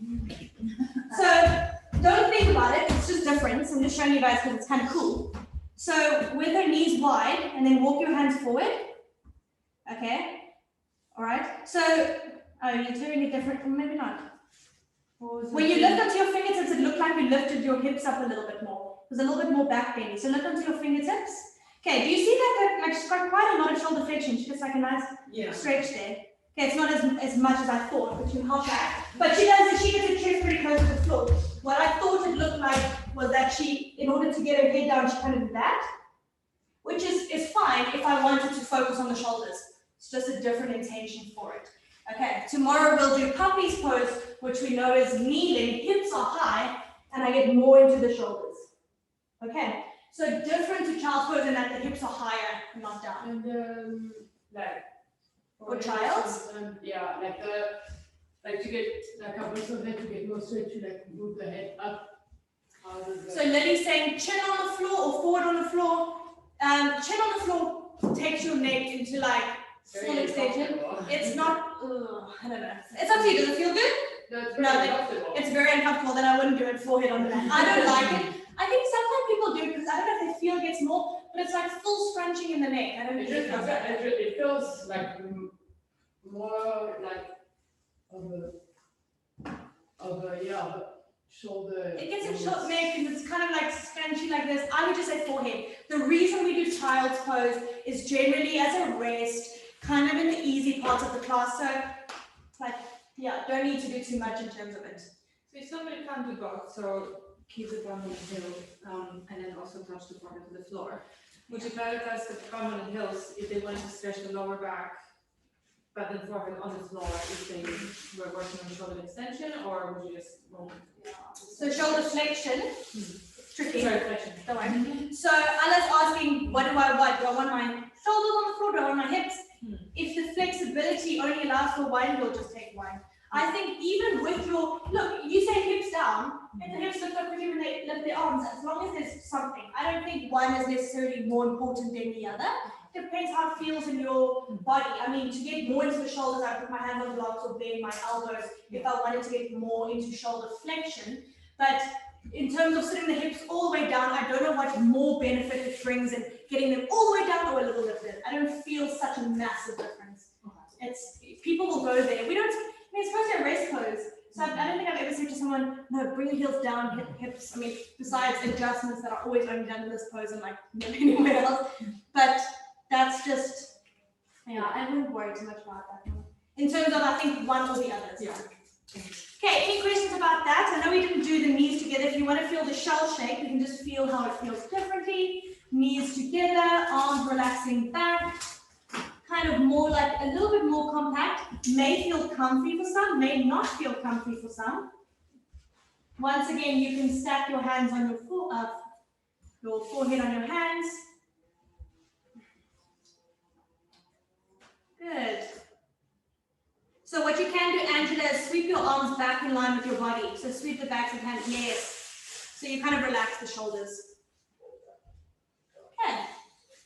don't think about it. It's just different. So I'm just showing you guys because it's kind of cool. So with her knees wide, and then walk your hands forward. Okay. All right. So, oh, you're doing it different. Maybe not. When you lift onto your fingertips, it looked like you lifted your hips up a little bit more. There's a little bit more back bending. So lift onto your fingertips. Okay, do you see that? Like she's got quite a lot of shoulder flexion. She gets like a nice stretch there. Okay, it's not as much as I thought, but you can help that. But she does, she gets her chest pretty close to the floor. What I thought it looked like was that she, in order to get her head down, she kind of did that, which is fine if I wanted to focus on the shoulders. It's just a different intention for it. Okay, tomorrow we'll do Puppies Pose, which we know is kneeling, hips are high, and I get more into the shoulders. Okay, so different to Child's Pose in that the hips are higher, not down. And like for child's? Yeah, like to get like a person head to get more straight to like move the head up. So Lily's saying chin on the floor or forward on the floor. Chin on the floor takes your neck into like full extension. It's not, I don't know. It's up to you. Does it feel good? No, it's very uncomfortable. Then I wouldn't do it forehead on the mat. I don't like it. I think sometimes people do because I don't know if they feel it gets more, but it's like full scrunching in the neck. I don't think it feels like more like of a shoulder. It gets in short neck and it's kind of like scrunchy like this. I would just say forehead. The reason we do Child's Pose is generally as a rest, kind of in the easy parts of the class. So, like, yeah, don't need to do too much in terms of it. So if somebody can't do both, so keep the bum on the hill and then also touch the forehead to the floor. Would you prioritize the bum on the hills if they wanted to stretch the lower back, but then forehead on the floor if they were working on shoulder extension, or would you just roll? So shoulder flexion, tricky. Sorry, flexion. Don't worry. So Ala's asking, what do I want? Do I want my shoulders on the floor? Do I want my hips? If the flexibility only allows for one, we'll just take one. I think even with your, look, you say hips down, if the hips lift up quickly when they lift their arms, as long as there's something. I don't think one is necessarily more important than the other. It depends how it feels in your body. I mean, to get more into the shoulders, I put my hands on blocks or bend my elbows if I wanted to get more into shoulder flexion. But in terms of sitting the hips all the way down, I don't know what more benefit it brings in getting them all the way down or a little lifted. I don't feel such a massive difference. It's people will go there. We don't. I mean, it's supposed to be a rest pose. So I don't think I've ever said to someone, no, bring your heels down, hips. I mean, besides adjustments that are always only done in this pose and like anywhere else. But that's just, yeah, I wouldn't worry too much about that. In terms of, I think, one or the others. Yeah. Okay, any questions about that? I know we didn't do the knees together. If you want to feel the shell shape, you can just feel how it feels differently. Knees together, arms relaxing back. Kind of more like a little bit more compact, may feel comfy for some, may not feel comfy for some. Once again, you can stack your hands on your forehead on your hands. Good. So what you can do, Angela, is sweep your arms back in line with your body. So sweep the backs of hands, yes. So you kind of relax the shoulders. Okay,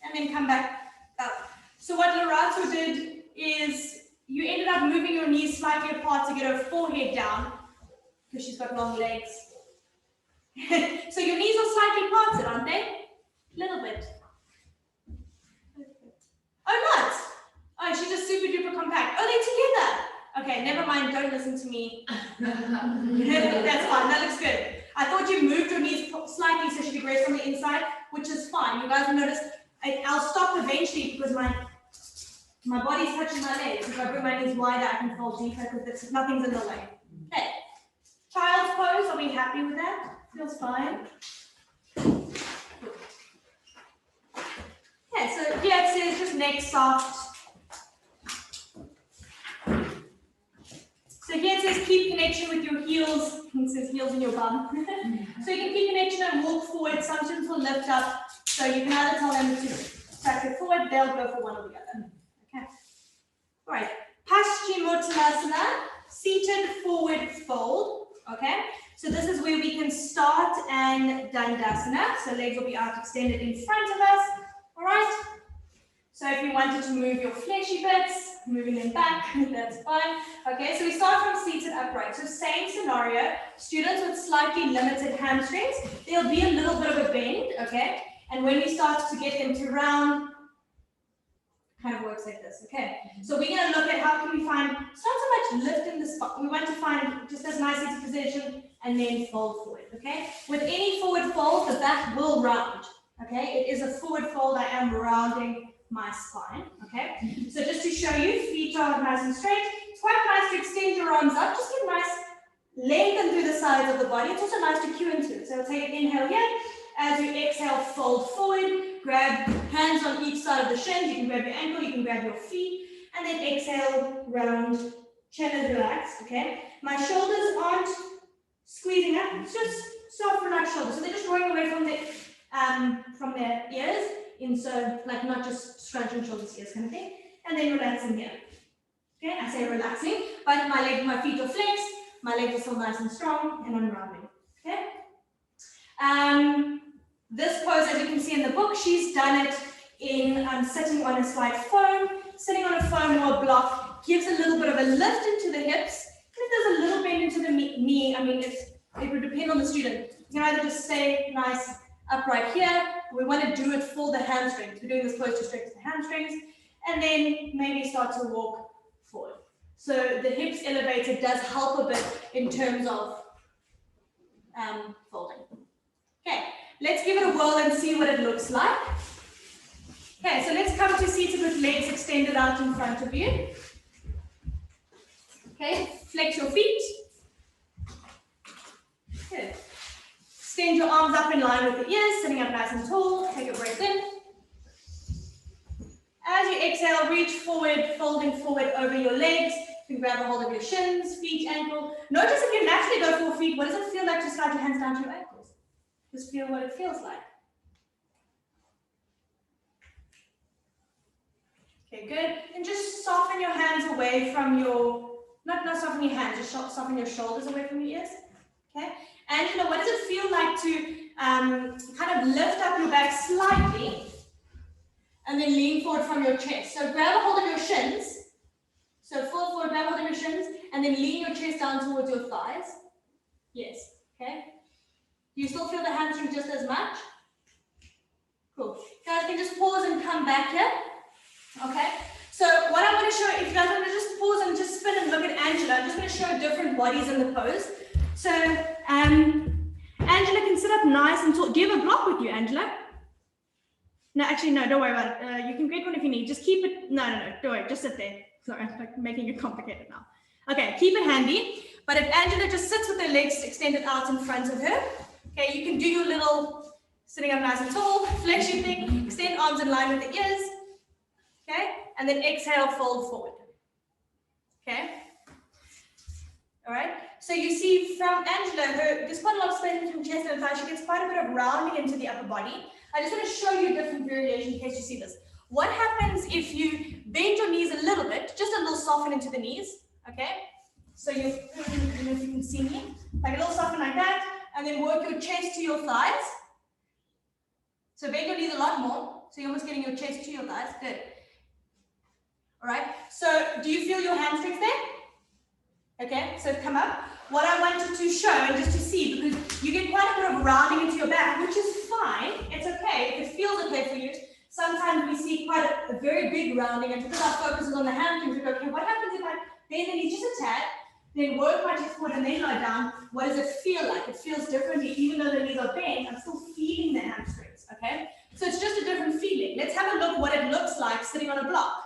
and then come back up. So what Lorato did is you ended up moving your knees slightly apart to get her forehead down because she's got long legs. So your knees are slightly parted, aren't they? A little bit. Oh, not. Oh, she's just super duper compact. Oh, they're together. Okay, never mind. Don't listen to me. That's fine. That looks good. I thought you moved your knees slightly so she could rest on the inside, which is fine. You guys will notice I'll stop eventually because my body's touching my legs. If I bring my knees wider, I can fall deeper because nothing's in the way. Okay. Child's pose, are we happy with that? Feels fine. Okay, so here it says just neck soft. So here it says keep connection with your heels. It says heels in your bum. So you can keep connection and walk forward. Some students will lift up. So you can either tell them to track it forward, they'll go for one or the other. Okay. All right. Paschimottanasana, seated forward fold. Okay. So this is where we can start and Dandasana. So legs will be out extended in front of us. All right. So if you wanted to move your fleshy bits, moving them back, that's fine. Okay, so we start from seated upright. So same scenario, students with slightly limited hamstrings, there'll be a little bit of a bend, okay? And when we start to get them to round, kind of works like this, okay? So we're gonna look at how can we find, it's not so much lift in the spot, we want to find just as nice as position and then fold forward, okay? With any forward fold, the back will round, okay? It is a forward fold, I am rounding my spine, okay? So just to show you, feet are nice and straight. It's quite nice to extend your arms up, just get nice lengthen through the sides of the body. It's also nice to cue into it. So take an inhale here. As you exhale, fold forward, grab hands on each side of the shins. You can grab your ankle, you can grab your feet, and then exhale, round, chin and relax, okay? My shoulders aren't squeezing up, it's just soft, relaxed shoulders. So they're just rolling away from their ears, in so like not just scrunching shoulders, ears kind of thing, and then relaxing here. Okay, I say relaxing, but my feet are flexed, my legs are still nice and strong, and I'm rounding. Okay. This pose, as you can see in the book, she's done it in sitting on a slight foam. Sitting on a foam or a block gives a little bit of a lift into the hips. And if there's a little bend into the knee, I mean, it would depend on the student. You can either just stay nice upright here. We want to do it for the hamstrings. We're doing this pose to strengthen the hamstrings. And then maybe start to walk forward. So the hips elevated does help a bit in terms of folding. Okay, let's give it a whirl and see what it looks like. Okay, so let's come to seated with legs extended out in front of you. Okay, flex your feet. Good. Extend your arms up in line with the ears, sitting up nice and tall. Take a breath in. As you exhale, reach forward, folding forward over your legs. You can grab a hold of your shins, feet, ankle. Notice if you naturally go 4 feet, what does it feel like to slide your hands down to your ankles? Just feel what it feels like. Okay, good. And just soften your hands away from your, not soften your hands, just soften your shoulders away from your ears. Okay. Angela, what does it feel like to kind of lift up your back slightly and then lean forward from your chest? So grab a hold of your shins. So fold forward, grab a hold of your shins, and then lean your chest down towards your thighs. Yes. Okay. Do you still feel the hamstring just as much? Cool. Guys, can just pause and come back here. Okay. So what I want to show, if you guys want to just pause and just spin and look at Angela, I'm just going to show different bodies in the pose. So Angela can sit up nice and tall. Do you have a block with you, Angela? No, actually, no, don't worry about it. You can get one if you need. Just keep it. No, don't worry. Just sit there. Sorry, I'm like making it complicated now. Okay, keep it handy. But if Angela just sits with her legs extended out in front of her, okay, you can do your little sitting up nice and tall, flex your thing, extend arms in line with the ears, okay, and then exhale, fold forward. Okay. All right. So you see from Angela, there's quite a lot of space between chest and thigh. She gets quite a bit of rounding into the upper body. I just want to show you a different variation in case you see this. What happens if you bend your knees a little bit, just a little soften into the knees, okay? So you, I don't know if you can see me, like a little soften like that, and then work your chest to your thighs. So bend your knees a lot more, so you're almost getting your chest to your thighs, good. All right, so do you feel your hamstrings there? Okay, so come up. What I wanted to show, and just to see, because you get quite a bit of rounding into your back, which is fine, it's okay, if it feels okay for you. Sometimes we see quite a very big rounding, and because our focus is on the hamstrings, we go, okay, what happens if I bend the knees just a tad, then work my chest forward and then lie down? What does it feel like? It feels differently, even though the knees are bent, I'm still feeling the hamstrings, okay? So it's just a different feeling. Let's have a look what it looks like sitting on a block.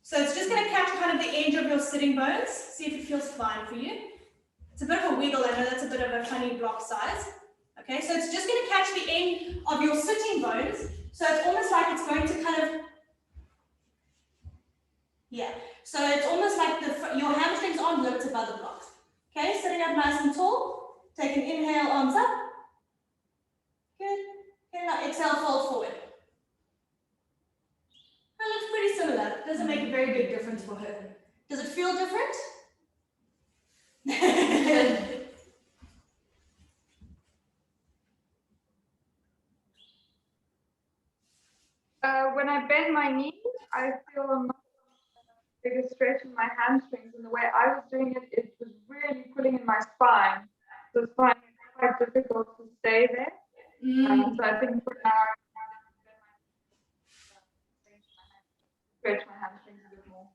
So it's just going to catch kind of the edge of your sitting bones, see if it feels fine for you. It's a bit of a wiggle, I know that's a bit of a funny block size. Okay, so it's just going to catch the end of your sitting bones. So it's almost like it's going to kind of, yeah. So it's almost like your hamstrings aren't lifted by the blocks. Okay, sitting up nice and tall. Take an inhale, arms up. Good. Okay, now exhale, fold forward. That looks pretty similar. Doesn't make a very big difference for her. Does it feel different? When I bend my knees, I feel a much bigger stretch in my hamstrings, and the way I was doing it, it was really pulling in my spine. So it's quite difficult to stay there. So I think for now, stretch my hamstrings a bit more.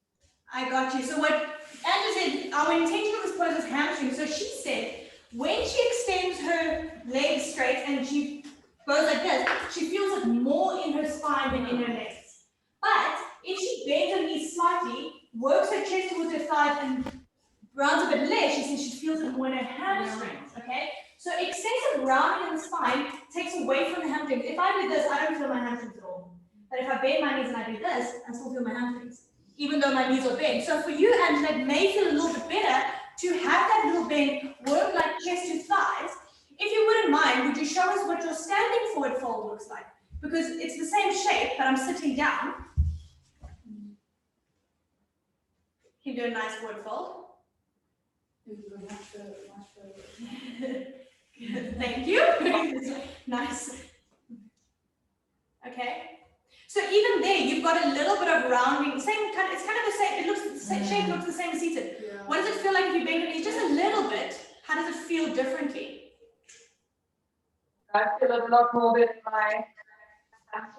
I got you. So what Andrew said, our intention of this pose is hamstring. So she said, when she extends her legs straight and she goes like this, she feels it more in her spine than in her legs. But if she bends her knees slightly, works her chest towards her thighs and rounds a bit less, she says she feels it more in her hamstrings, okay? So excessive rounding in the spine takes away from the hamstrings. If I do this, I don't feel my hamstrings at all. But if I bend my knees and I do this, I still feel my hamstrings, even though my knees are bent. So for you, Angela, it may feel a little bit better to have that little bend, work like chest to thighs. If you wouldn't mind, would you show us what your standing forward fold looks like? Because it's the same shape, but I'm sitting down. Can you do a nice forward fold? Thank you. Nice. Okay. So even there, you've got a little bit of rounding. Same kind. It's kind of the same. It looks the same shape. Looks the same as seated. Yeah. What does it feel like if you bend your knees just a little bit? How does it feel differently? I feel a lot more in my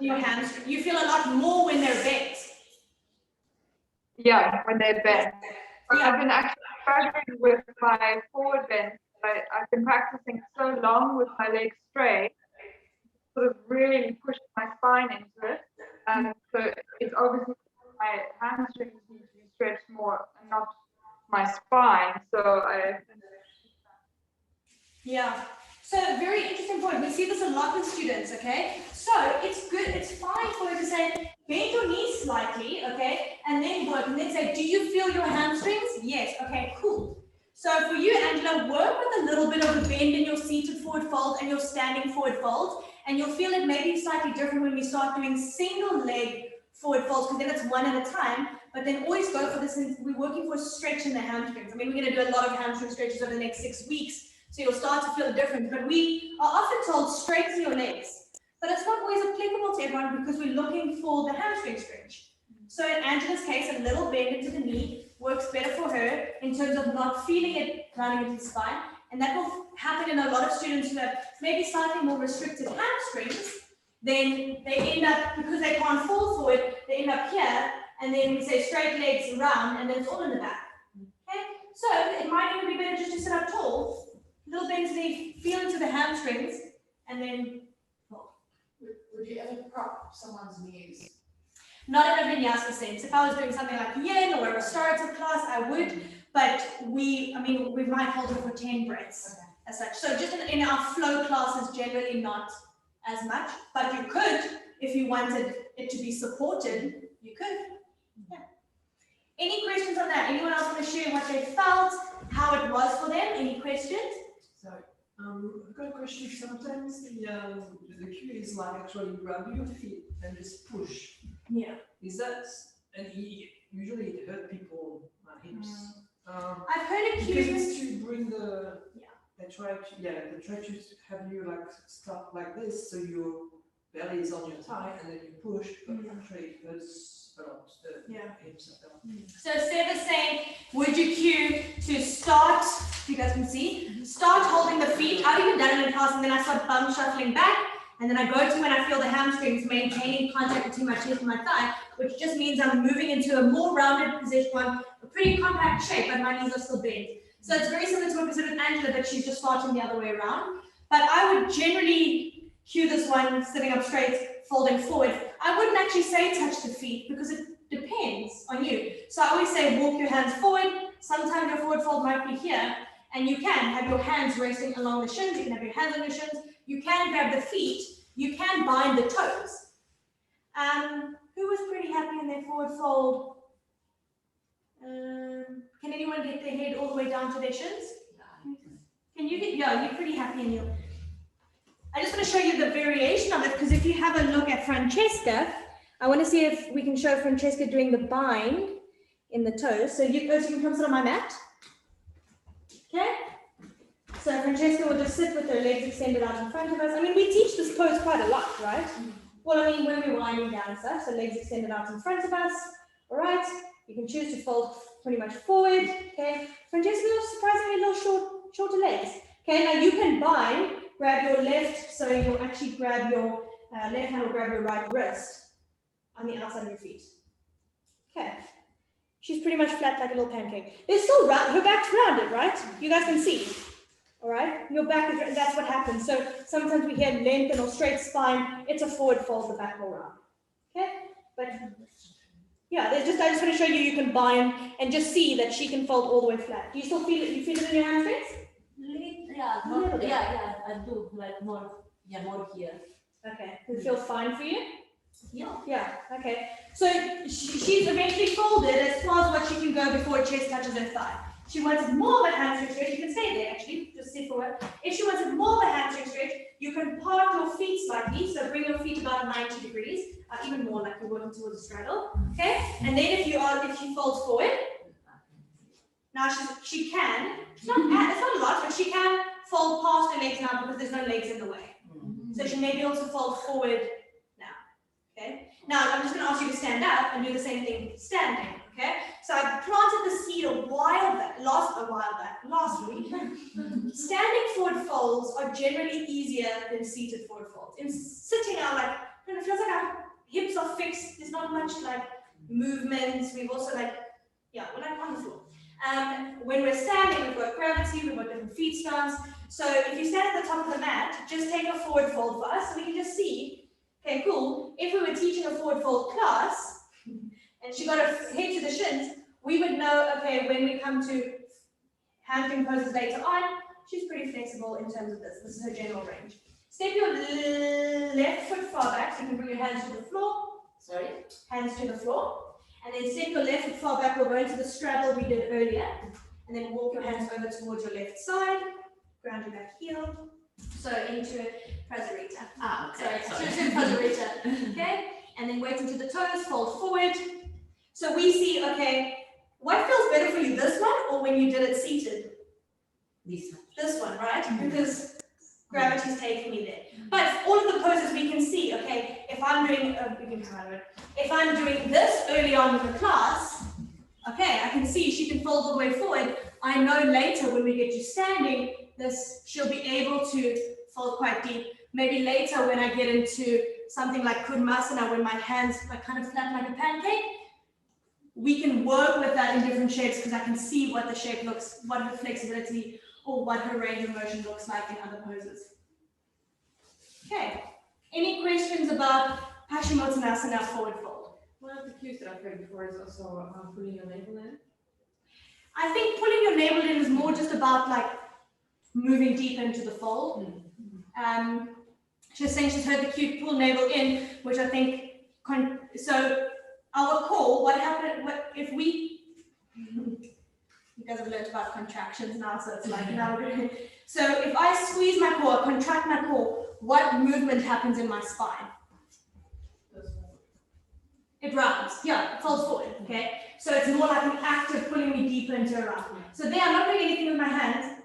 Your hamstring. You feel a lot more when they're bent. Yeah, when they're bent. But Yeah. I've been actually struggling with my forward bend. I've been practicing so long with my legs straight, sort of really pushed my spine into it. And so it's obviously my hamstrings need to be stretched more and not my spine. So Yeah. So very interesting point. We see this a lot with students, okay? So it's good, it's fine for you to say, bend your knees slightly, okay? And then work, and then say, do you feel your hamstrings? Yes, okay, cool. So for you, Angela, work with a little bit of a bend in your seated forward fold and your standing forward fold, and you'll feel it maybe slightly different when we start doing single leg forward folds, because then it's one at a time, but then always go for this, and we're working for stretching the hamstrings. I mean, we're gonna do a lot of hamstring stretches over the next 6 weeks, so you'll start to feel a difference, but we are often told straighten your legs, but it's not always applicable to everyone because we're looking for the hamstring stretch. So in Angela's case, a little bend into the knee works better for her in terms of not feeling it running into the spine, and that will happen in a lot of students who have maybe slightly more restricted hamstrings. Then they end up, because they can't fall forward, they end up here, and then we say straight legs round, and then it's all in the back. Okay, so it might even be better just to sit up tall, little bend to the feel into the hamstrings, and then fold. Would you ever prop someone's knees? Not in a vinyasa sense. If I was doing something like yin or a restorative class, I would, but we might hold it for 10 breaths as such. So just in our flow classes, generally not as much, but you could, if you wanted it to be supported, you could. Yeah. Any questions on that? Anyone else want to share what they felt, how it was for them? Any questions? Sorry. I've got a question. Sometimes the cue is like actually grab your feet and just push. Yeah. Is that, and usually it hurt people hips. I've heard a cue. Because it's to bring the, they try to have you like stop like this, so your belly is on your thigh, and then you push, but actually it hurts a lot. Hips are down. So Seb is saying, would you cue to start, you guys can see, start holding the feet. I've even done it in class, and then I start bum shuffling back, and then I go to when I feel the hamstrings maintaining contact between my chest and my thigh, which just means I'm moving into a more rounded position, a pretty compact shape, but my knees are still bent. So it's very similar to what we said with Angela, but she's just starting the other way around. But I would generally cue this one sitting up straight, folding forward. I wouldn't actually say touch the feet because it depends on you. So I always say walk your hands forward. Sometimes your forward fold might be here, and you can have your hands resting along the shins. You can have your hands on your shins. You can grab the feet. You can bind the toes. Who was pretty happy in their forward fold? Can anyone get their head all the way down to their shins? Can you get, you're pretty happy in your, I just want to show you the variation of it, because if you have a look at Francesca, I want to see if we can show Francesca doing the bind in the toes. So you can come sit on my mat. Okay? So Francesca will just sit with her legs extended out in front of us. I mean, we teach this pose quite a lot, right? Well, I mean, when we're winding down and stuff, so legs extended out in front of us. All right? You can choose to fold pretty much forward. Okay? Francesca, surprisingly a little shorter legs. Okay, now you can bind, grab your left, so you'll actually grab your left hand will grab your right wrist on the outside of your feet. Okay. She's pretty much flat like a little pancake. There's still her back's rounded, right? You guys can see. All right, your back is, that's what happens. So sometimes we hear lengthen or straight spine. It's a forward fold, the back will round. Okay, but yeah, I just want to show you can bind and just see that she can fold all the way flat. Do you still feel it? You feel it in your hamstrings? Yeah, I do, like more here. Okay, does it feel fine for you? Yeah. Yeah, okay. So she's eventually folded as far as what she can go before her chest touches her thigh. She wants more of a hamstring stretch. You can stay there actually, just sit forward. If she wants more of a hamstring stretch, you can part your feet slightly. So bring your feet about 90 degrees, even more like you're working towards a straddle. Okay, and then if she folds forward, now she can. It's not a lot, but she can fold past her legs now because there's no legs in the way. So she may be able to fold forward now. Okay. Now I'm just going to ask you to stand up and do the same thing standing. Okay. So I planted the seed last week. Standing forward folds are generally easier than seated forward folds. In sitting out, like it feels like our hips are fixed. There's not much like movements. We've also we're like on the floor. When we're standing, we've got gravity, we've got different feet stance. So if you stand at the top of the mat, just take a forward fold for us so we can just see. Okay, cool. If we were teaching a forward fold class and she got her head to the shins, we would know, okay, when we come to hamstring poses later on, she's pretty flexible in terms of this. This is her general range. Step your left foot far back so you can bring your hands to the floor. Sorry, hands to the floor. And then step your left foot far back. We'll go into the straddle we did earlier. And then walk your hands over towards your left side. Ground your back heel. So into Prasarita. Sorry. So into Prasarita. Okay? And then wait into the toes, fold forward. So we see, okay, what feels better for you, this one or when you did it seated? This one, right? Because gravity's taking me there. But all of the poses we can see, okay, if I'm doing, if I'm doing this early on in the class, okay, I can see she can fold all the way forward. I know later when we get you standing, she'll be able to fold quite deep. Maybe later when I get into something like Kudmasana, when my hands are kind of flat like a pancake, we can work with that in different shapes because I can see what the shape looks, what her flexibility or what her range of motion looks like in other poses. Okay, any questions about Paschimottanasana forward fold? One of the cues that I've heard before is also pulling your navel in. I think pulling your navel in is more just about like moving deep into the fold. She's saying she's heard the cue pull navel in, which I think, so our core, what happened, if we, you guys have learned about contractions now, so it's like now, so if I squeeze my core, contract my core, what movement happens in my spine? It rounds, yeah, it falls forward, okay? So it's more like an active pulling me deeper into a round. So there, I'm not doing anything with my hands.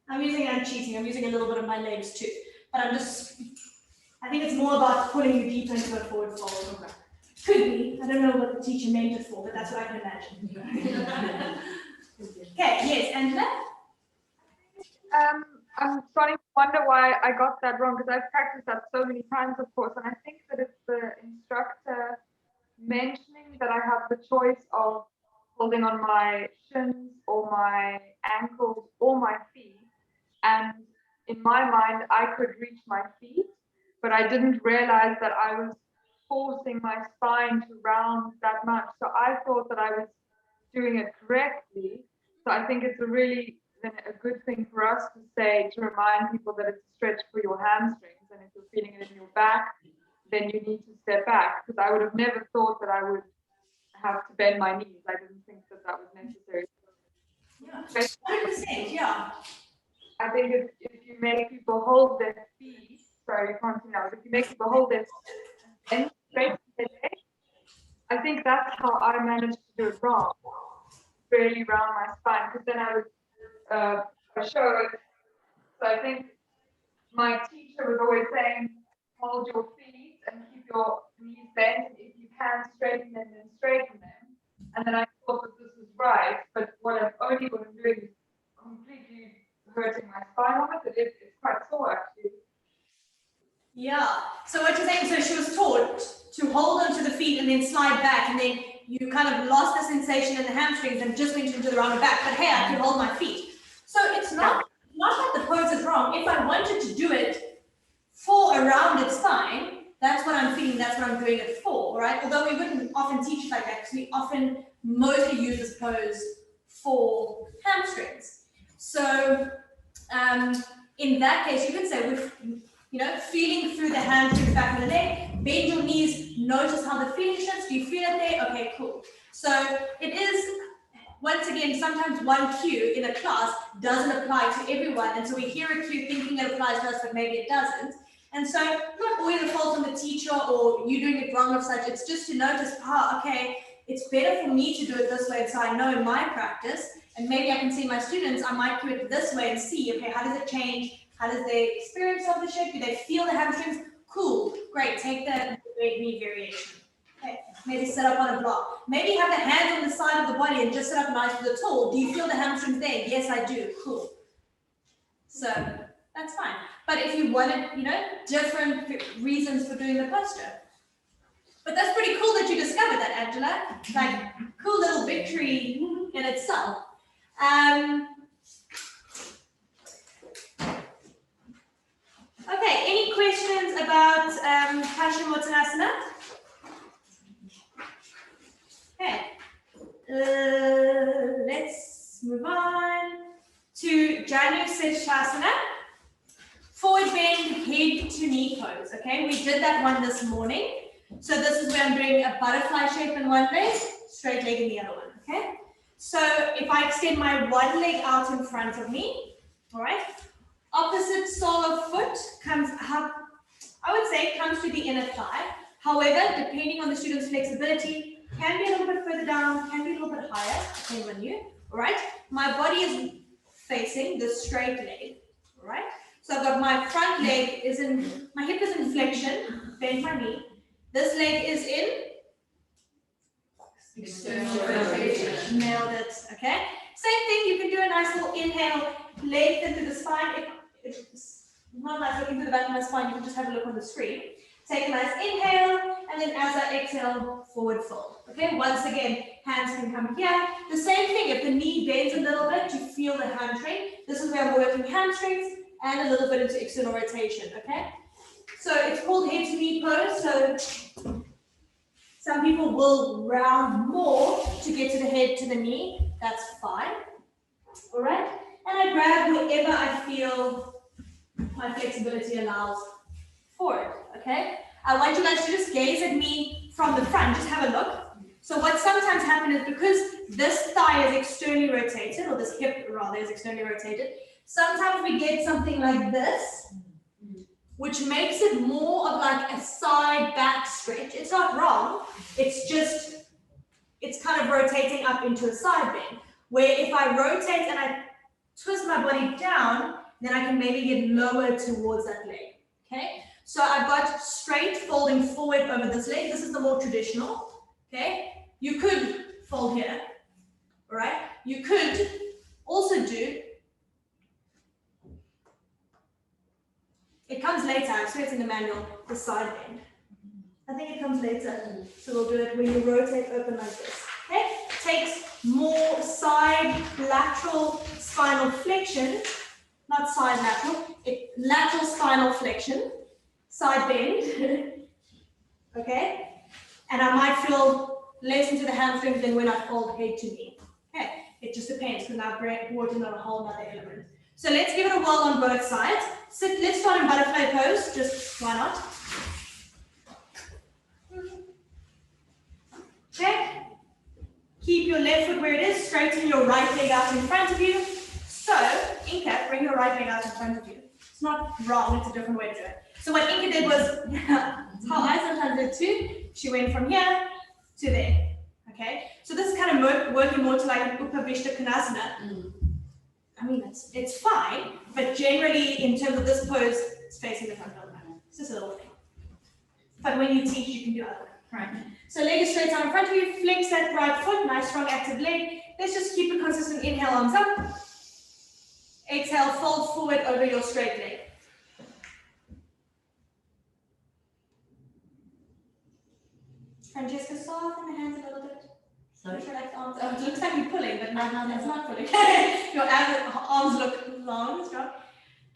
I'm cheating, I'm using a little bit of my legs too. But I think it's more about pulling you deeper into a forward fold. Okay. Could be, I don't know what the teacher meant it for, but that's what I can imagine. Okay, yes, Angela? I'm starting to wonder why I got that wrong because I've practiced that so many times, of course, and I think that it's the instructor mentioning that I have the choice of holding on my shins or my ankles or my feet, and in my mind I could reach my feet, but I didn't realize that I was forcing my spine to round that much. So I thought that I was doing it correctly. So I think it's a good thing for us to say, to remind people that it's a stretch for your hamstrings, and if you're feeling it in your back, then you need to step back, because I would have never thought that I would have to bend my knees. I didn't think that was necessary. Yeah, 100%, yeah. I think if you make people hold their feet, sorry, you can't see now, but if you make people hold their feet and straighten their legs, I think that's how I managed to do it wrong. Really round my spine, because then I would show it. So I think my teacher was always saying, hold your feet and keep your knees bent. If you can straighten them, then straighten them. And then I thought that this was right, but what I'm doing is completely hurting my spine on it. It's quite sore actually. Yeah. So what you're saying, so she was taught to hold onto the feet and then slide back, and then you kind of lost the sensation in the hamstrings and just went into the rounded back, but hey, I can hold my feet. So it's not that the pose is wrong. If I wanted to do it for a rounded spine, that's what I'm feeling, that's what I'm doing it for, right? Although we wouldn't often teach it like that, because we often mostly use this pose for hamstrings. So in that case, you could say, with, you know, feeling through the hamstrings, back of the leg, bend your knees, notice how the feeling shifts. Do you feel it there? Okay, cool. So it is, once again, sometimes one cue in a class doesn't apply to everyone. And so we hear a cue thinking it applies to us, but maybe it doesn't. And so not always a fault on the teacher or you doing it wrong or such. It's just to notice, okay, it's better for me to do it this way, so I know in my practice, and maybe I can see my students, I might do it this way and see, okay, how does it change? How does the experience of the shape? Do they feel the hamstrings? Cool, great, take the knee variation. Okay, maybe sit up on a block. Maybe have the hands on the side of the body and just sit up nice with a tool. Do you feel the hamstrings there? Yes, I do, cool. So that's fine. But if you wanted, you know, different reasons for doing the posture. But that's pretty cool that you discovered that, Angela. Like, cool little victory in itself. Okay, any questions about Paschimottanasana? Okay, let's move on to Janu Siddhasana. Forward bend, head to knee pose. Okay, we did that one this morning. So this is where I'm doing a butterfly shape in one leg, straight leg in the other one. Okay, so if I extend my one leg out in front of me, all right, opposite sole of foot comes up, I would say comes to the inner thigh. However, depending on the student's flexibility, can be a little bit further down, can be a little bit higher, depending on you. All right, my body is facing the straight leg. All right. So I've got my front leg is in, my hip is in flexion, bend my knee. This leg is in external rotation. Nailed it, okay? Same thing, you can do a nice little inhale, lengthen through the spine. It's not nice looking through the back of my spine, you can just have a look on the screen. Take a nice inhale, and then as I exhale, forward fold. Okay, once again, hands can come here. The same thing, if the knee bends a little bit, you feel the hamstring. This is where I'm working hamstrings and a little bit into external rotation, okay? So it's called head to knee pose. So some people will round more to get to the head to the knee. That's fine. All right. And I grab wherever I feel my flexibility allows for it. Okay. I want you guys to just gaze at me from the front. Just have a look. So what sometimes happens is because this thigh is externally rotated, or this hip rather is externally rotated, sometimes we get something like this, which makes it more of like a side back stretch. It's not wrong. It's just, it's kind of rotating up into a side bend, where if I rotate and I twist my body down, then I can maybe get lower towards that leg, okay? So I've got straight folding forward over this leg. This is the more traditional, okay? You could fold here, all right? You could also do, it comes later, I expect in the manual, the side bend. I think it comes later, so we'll do it when you rotate open like this, okay? Takes more side lateral spinal flexion, not side lateral, lateral spinal flexion, side bend, okay? And I might feel less into the hamstrings than when I fold head to knee, okay? It just depends, because I've brought in on a whole other element. So let's give it a whirl on both sides. Sit, let's start in butterfly pose, just why not? Okay. Keep your left foot where it is, straighten your right leg out in front of you. So, Inka, bring your right leg out in front of you. It's not wrong, it's a different way to do it. So what Inka did was, it's how I sometimes did too. She went from here to there, okay? So this is kind of working more to like an Upavishta Konasana. I mean, it's fine, but generally in terms of this pose, it's facing the front of the mat. It's just a little thing. But when you teach, you can do other, right? So leg is straight out in front of you, flex that right foot, nice strong active leg. Let's just keep a consistent inhale, arms up. Exhale, fold forward over your straight leg. Francesca, soften the hands a little bit. Sorry? Arms. Oh, it looks like you're pulling, but no, that's not pulling. Your arms look long, strong.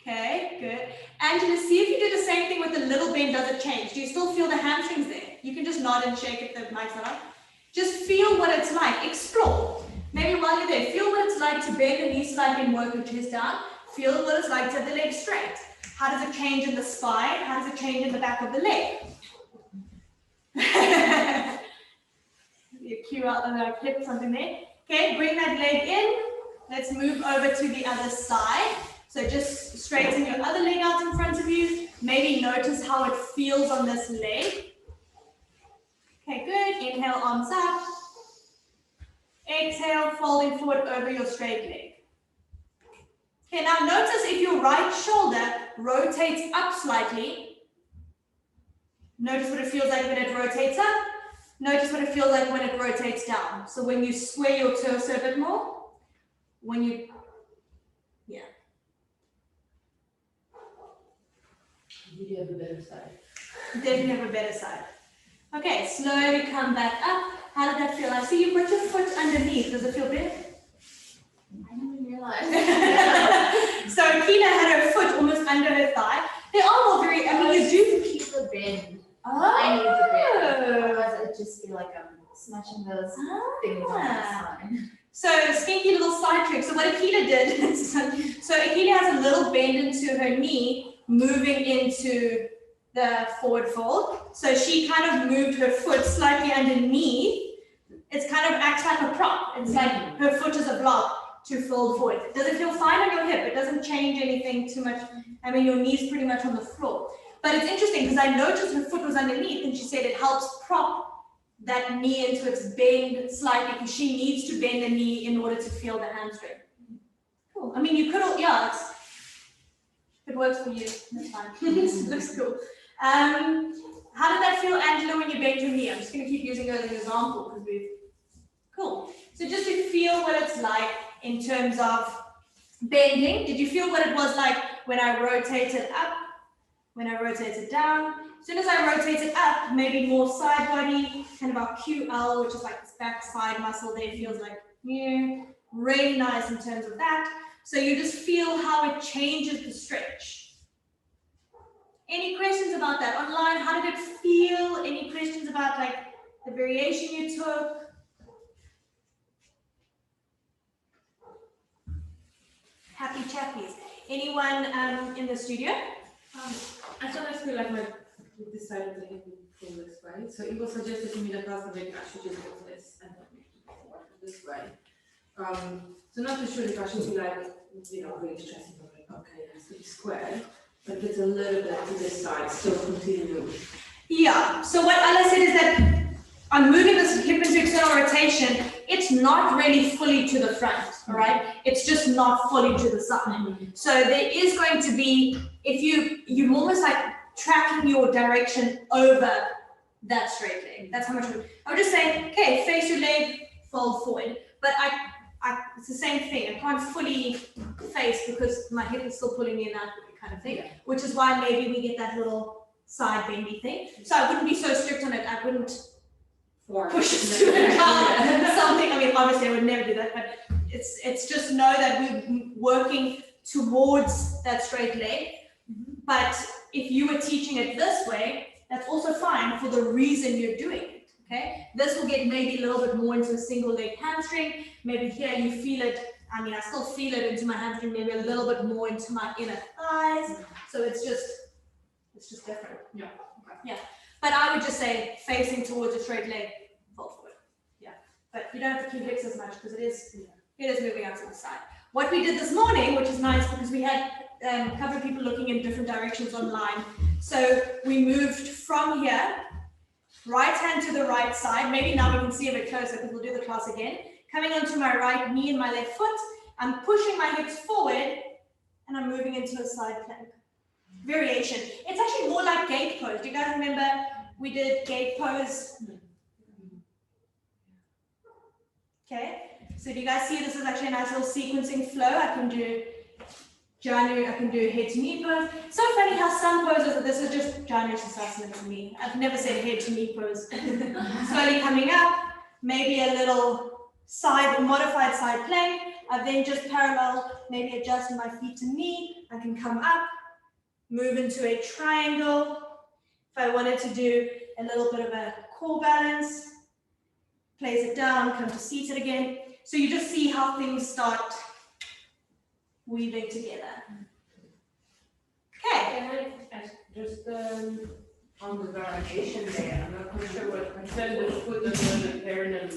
Okay, good. Angela, see if you do the same thing with the little bend, does it change? Do you still feel the hamstrings there? You can just nod and shake if the mic's not on. Just feel what it's like, explore. Maybe while you're there, feel what it's like to bend the knees slightly and work your chest down. Feel what it's like to have the legs straight. How does it change in the spine? How does it change in the back of the leg? You cue out and I clip something there. Okay, bring that leg in. Let's move over to the other side. So just straighten your other leg out in front of you. Maybe notice how it feels on this leg. Okay, good. Inhale, arms up. Exhale, folding forward over your straight leg. Okay, now notice if your right shoulder rotates up slightly. Notice what it feels like when it rotates up. Notice what it feels like when it rotates down. So when you square your torso a bit more, when you, yeah. You have a better side. Definitely have a better side. Okay, slowly come back up. How did that feel? I see you put your foot underneath. Does it feel better? I didn't realize. So Akina had her foot almost under her thigh. They are all very, I mean, you do keep the bend. Oh. I need the bend. Otherwise, I just feel like I'm smashing those things on my side. So stinky little side trick. So what Akila did, so Akila has a little bend into her knee, moving into the forward fold. So she kind of moved her foot slightly underneath. It's kind of acts like a prop. It's like her foot is a block to fold forward. Does it feel fine on your hip? It doesn't change anything too much. I mean, your knee's pretty much on the floor. But it's interesting because I noticed her foot was underneath and she said it helps prop that knee into its bend slightly because she needs to bend the knee in order to feel the hamstring. Cool. I mean, you could all, yeah, if it works for you, that's fine. It looks cool. How did that feel, Angela, when you bent your knee? I'm just going to keep using her as an example because we've, cool. So just to feel what it's like in terms of bending. Did you feel what it was like when I rotated up, when I rotated down? As soon as I rotated up, maybe more side body, kind of our QL, which is like this back side muscle there, feels like new, really nice in terms of that. So you just feel how it changes the stretch. Any questions about that? Online, how did it feel? Any questions about like the variation you took? Happy chappies. Anyone in the studio? I sometimes feel like my decided to hit me this way. So it was suggested to me that last week I should just go this and then forward this way. So not too sure if I should be like, you know, really stressing over it. Okay, it has to be square. But if it's a little bit to this side, still continue. Yeah, so what Ella said is that I'm moving this hip into external rotation. It's not really fully to the front, all right? It's just not fully to the side. So there is going to be, if you're almost like tracking your direction over that straight leg. That's how much I would just say, okay, face your leg, fold forward. But it's the same thing. I can't fully face because my hip is still pulling me in that kind of thing, which is why maybe we get that little side bendy thing. So I wouldn't be so strict on it. I wouldn't push it to the ground. Something. I mean, obviously, I would never do that. But it's just know that we're working towards that straight leg. But if you were teaching it this way, that's also fine for the reason you're doing it. Okay, this will get maybe a little bit more into a single leg hamstring. Maybe here you feel it. I mean, I still feel it into my hamstring, maybe a little bit more into my inner thighs. So it's just different. Yeah. Okay. Yeah. But I would just say facing towards a straight leg, fold forward. Yeah. But you don't have to keep hips as much because it is moving out to the side. What we did this morning, which is nice because we had a couple of people looking in different directions online. So we moved from here, right hand to the right side. Maybe now we can see a bit closer because we'll do the class again. Coming onto my right knee and my left foot, I'm pushing my hips forward and I'm moving into a side plank. Variation. It's actually more like gate pose. Do you guys remember we did gate pose? Okay. So do you guys see this is actually a nice little sequencing flow? I can do Janu, I can do head to knee pose. So funny how some poses, this is just Janu Shasana to me. I've never said head to knee pose. Slowly coming up, maybe a little modified side plank. I've then just parallel, maybe adjusting my feet to knee. I can come up, move into a triangle. If I wanted to do a little bit of a core balance, place it down, come to seated again. So you just see how things start weaving together. Okay. Can I ask just on the variation there? I'm not quite sure what percent of foot under the perineum.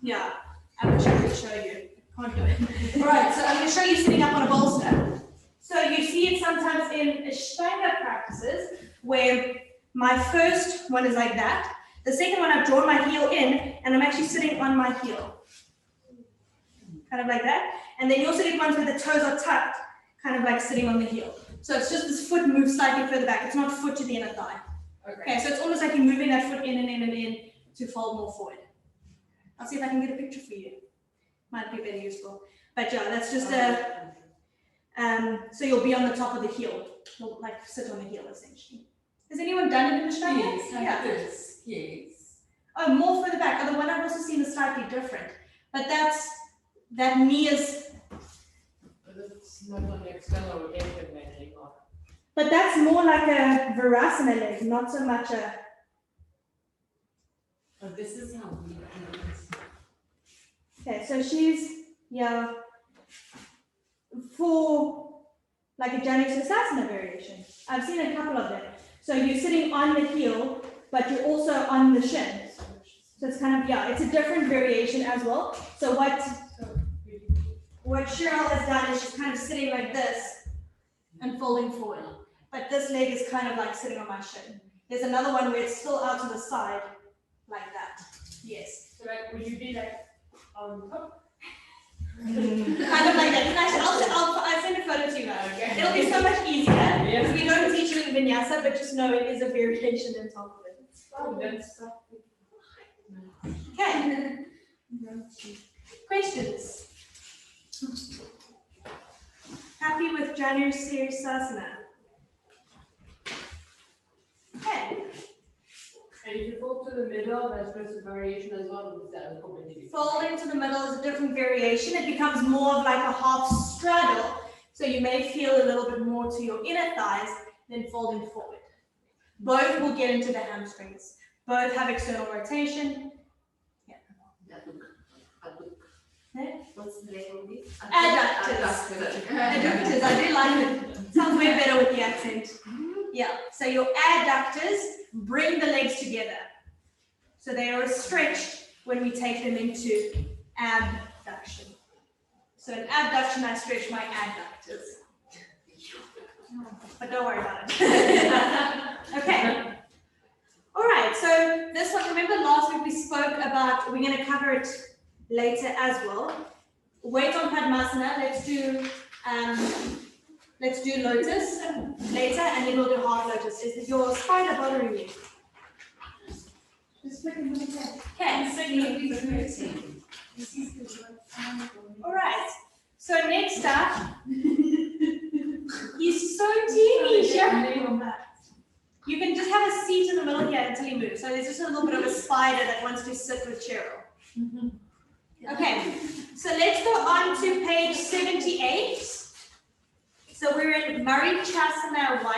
Yeah, I wish I could show you. Can't do it. All right, so I'm going to show you sitting up on a bolster. So you see it sometimes in Ashtanga practices where my first one is like that. The second one, I've drawn my heel in and I'm actually sitting on my heel. Kind of like that. And then you also get ones where the toes are tucked, kind of like sitting on the heel. So it's just this foot moves slightly further back. It's not foot to the inner thigh. Okay, so it's almost like you're moving that foot in and in and in to fold more forward. I'll see if I can get a picture for you. Might be very useful. But yeah, that's just so you'll be on the top of the heel. You'll like sit on the heel essentially. Has anyone done it in Ashtanga? Yes, like this, yes. Oh, more further back. Oh, the one I've also seen is slightly different. But that knee is. It's not on the external rotation anymore. But that's more like a Virasana leg, not so much a. Oh, this is how we do it. Okay, so she's, yeah, for like a Dandasana variation. I've seen a couple of them. So you're sitting on the heel, but you're also on the shin. So it's kind of, yeah, it's a different variation as well. So what Cheryl has done is she's kind of sitting like this and folding forward. But this leg is kind of like sitting on my shin. There's another one where it's still out to the side, like that. Yes. So like, would you be like on top? Kind of like that. I'll send a photo to you guys. Okay. It'll be so much easier because we don't teach you in vinyasa, but just know it is a variation in top of it. Oh, that's Okay. Questions? Happy with Janu Sirsasana? Okay. And if you fold to the middle, that's just a variation as well. With that completely. Folding to the middle is a different variation. It becomes more of like a half straddle. So you may feel a little bit more to your inner thighs than folding forward. Both will get into the hamstrings. Both have external rotation. Yeah. What's the name of this? Adductors. Adductors. I do like it. Sounds way better with the accent. Yeah. So your adductors bring the legs together. So they are stretched when we take them into abduction. So in abduction, I stretch my adductors. But don't worry about it. Okay. All right. So this one, remember last week we spoke about, we're going to cover it later as well. Wait on Padmasana. Let's do lotus later, and then we'll do half lotus. Is your spider bothering you? Just looking at it. Okay. All right. So next up, he's so teeny. You can just have a seat in the middle here until he moves. So there's just a little bit of a spider that wants to sit with Cheryl. Okay, so let's go on to page 78. So we're in Marichasana 1.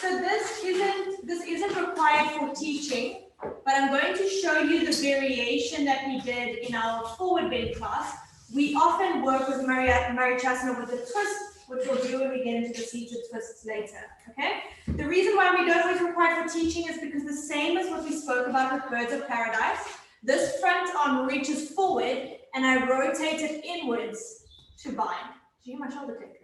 So this isn't required for teaching, but I'm going to show you the variation that we did in our forward bend class. We often work with Marichasana with a twist, which we'll do when we get into the seated twists later, okay? The reason why we don't always require for teaching is because the same as what we spoke about with Birds of Paradise, this front arm reaches forward and I rotate it inwards to bind. Do you hear my shoulder click?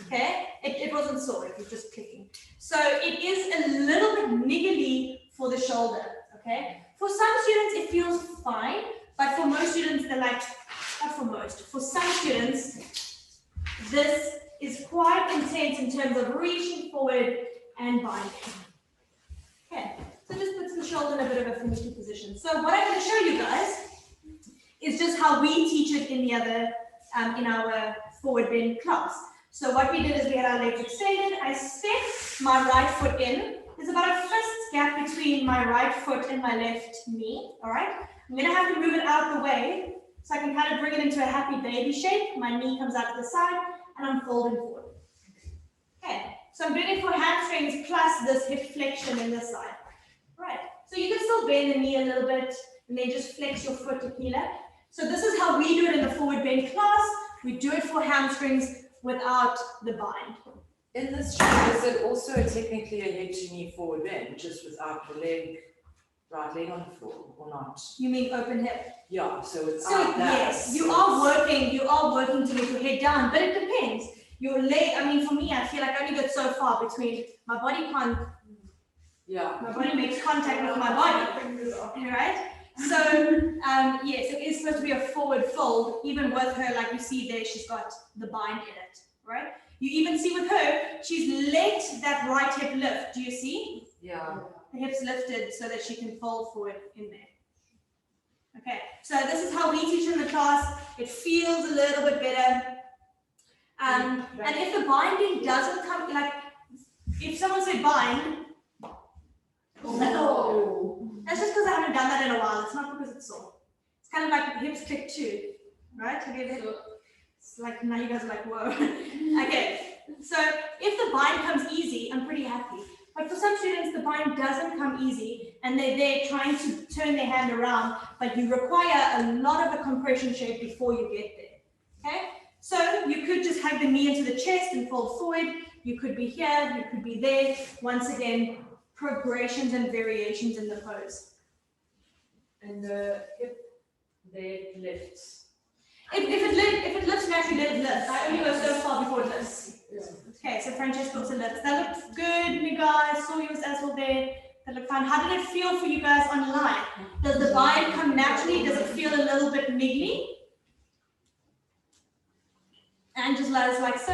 Okay, it wasn't sore, it was just clicking. So it is a little bit niggly for the shoulder, okay? For some students, it feels fine, but for most students, they're like, not for most, for some students, this is quite intense in terms of reaching forward and binding. Okay, so just puts the shoulder in a bit of a finicky position. So what I'm going to show you guys is just how we teach it in the other, in our forward bend class. So what we did is we had our legs extended. I stepped my right foot in there's about a fist gap between my right foot and my left knee, all right? I'm gonna have to move it out the way so I can kind of bring it into a happy baby shape. My knee comes out to the side and I'm folding forward. Okay, so I'm doing it for hamstrings plus this hip flexion in this side. Right, so you can still bend the knee a little bit and then just flex your foot to peel it. So this is how we do it in the forward bend class. We do it for hamstrings without the bind. In this shape, is it also technically a head to knee forward bend, just without the leg, right leg on the floor, or not? You mean open hip? Yeah, so it's So out that. yes, you are working to get your head down, but it depends. Your leg, I mean, for me, I feel like I only get so far between my body my body makes contact with my body, right? So yes, it is supposed to be a forward fold. Even with her, like you see there, she's got the bind in it, right? You even see with her, she's let that right hip lift. Do you see? Yeah. The hips lifted so that she can fold forward in there. Okay, so this is how we teach in the class. It feels a little bit better. And if the binding doesn't come, like if someone say bind, that's just because I haven't done that in a while. It's not because it's sore. It's kind of like the hips click too, right? Have you ever? It's like now you guys are like, whoa. Okay, so if the bind comes easy, I'm pretty happy. But for some students, the bind doesn't come easy and they're there trying to turn their hand around, but you require a lot of a compression shape before you get there, okay? So you could just hug the knee into the chest and fold forward. You could be here, you could be there. Once again, progressions and variations in the pose. And the hip, they lifts. If it lifts naturally, let it lift. I only go so far before it lifts. Okay, so Francesca also lifts. That looks good, you guys. Saw yours as well there. That looked fine. How did it feel for you guys online? Does the bind come naturally? Does it feel a little bit niggly? Angela's like so.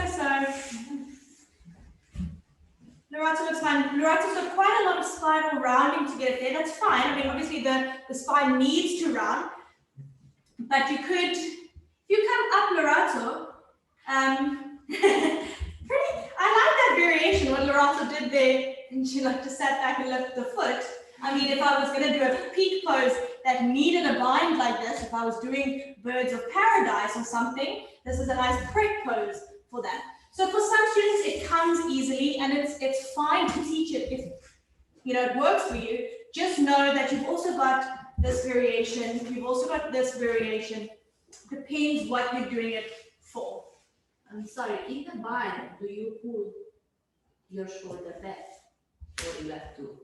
Loretta looks fine. Loretta's got quite a lot of spinal rounding to get it there. That's fine. I mean, obviously the spine needs to round, but you could, if you come up, Loretta, I like that variation, what Loretta did there, and she like just sat back and lifted the foot. I mean, if I was going to do a peak pose that needed a bind like this, if I was doing Birds of Paradise or something, this is a nice prep pose for that. So for some students, it comes easily, and it's fine to teach it if it works for you. Just know that you've also got this variation, you've also got this variation. Depends what you're doing it for. I'm sorry, in the bind, do you pull your shoulder back, or you have to?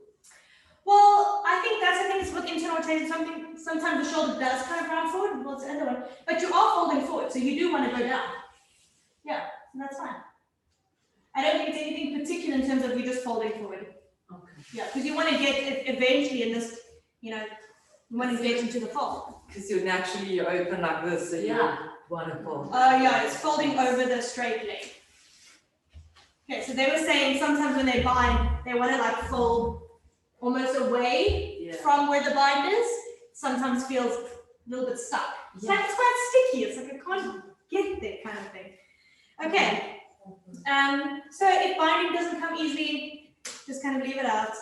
Well, I think that's the thing is with internal rotation, sometimes the shoulder does kind of round forward, well, it's the other one, but you are folding forward, so you do want to go down. Yeah, and that's fine. I don't think it's anything particular in terms of you just folding forward. Okay. Yeah, because you want to get it eventually in this, you want to get into the fold. Because you're naturally open like this, so you want to fold. Oh yeah, it's folding over the straight leg. Okay, so they were saying sometimes when they bind, they want to like fold almost away from where the bind is. Sometimes feels a little bit stuck. It's like it's quite sticky. It's like I can't get there kind of thing. Okay. So if binding doesn't come easily, just kind of leave it out.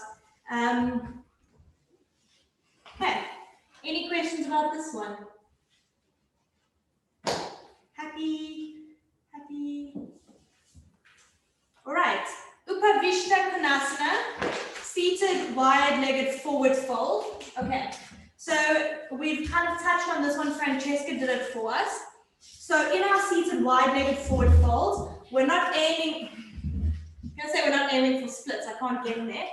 Okay. Any questions about this one? Happy? All right. Upavishta Konasana, seated wide-legged forward fold. Okay. So we've kind of touched on this one. Francesca did it for us. So in our seated wide-legged forward fold, we're not aiming. I'm gonna say we're not aiming for splits. I can't get in there.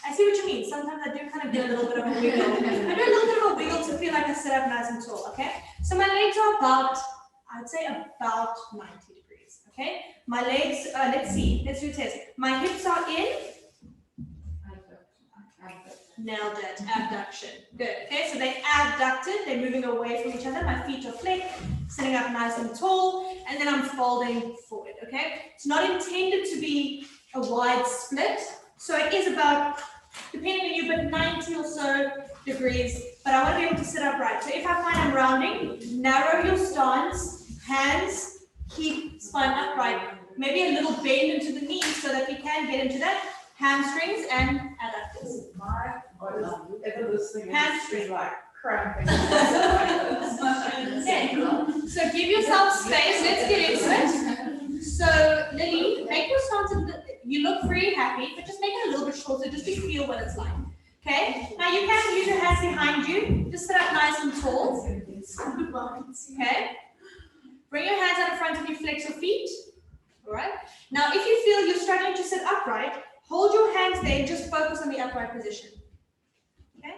I see what you mean. Sometimes I do kind of do a little bit of a wiggle. I do a little bit of a wiggle to feel like I sit up nice and tall. Okay. So my legs are about, I'd say about 90 degrees. Okay. My legs. Let's see. Let's do a test. My hips are in. Nailed it. Abduction. Good. Okay, so they're abducted. They're moving away from each other. My feet are flicked, sitting up nice and tall, and then I'm folding forward. Okay, it's not intended to be a wide split, so it is about, depending on you, but 90 or so degrees. But I want to be able to sit upright. So if I find I'm rounding, narrow your stance, hands, keep spine upright. Maybe a little bend into the knees so that we can get into that hamstrings and adductors. My God, ever listening Hamstring. is like cramping. Okay. So give yourself space. Let's get into it. So Lily, make your stance. You look very happy, but just make it a little bit shorter, just to feel what it's like. Okay. Now you can use your hands behind you. Just sit up nice and tall. Okay. Bring your hands out in front of you. Flex your feet. All right. Now, if you feel you're struggling to sit upright, hold your hands there and just focus on the upright position. Okay?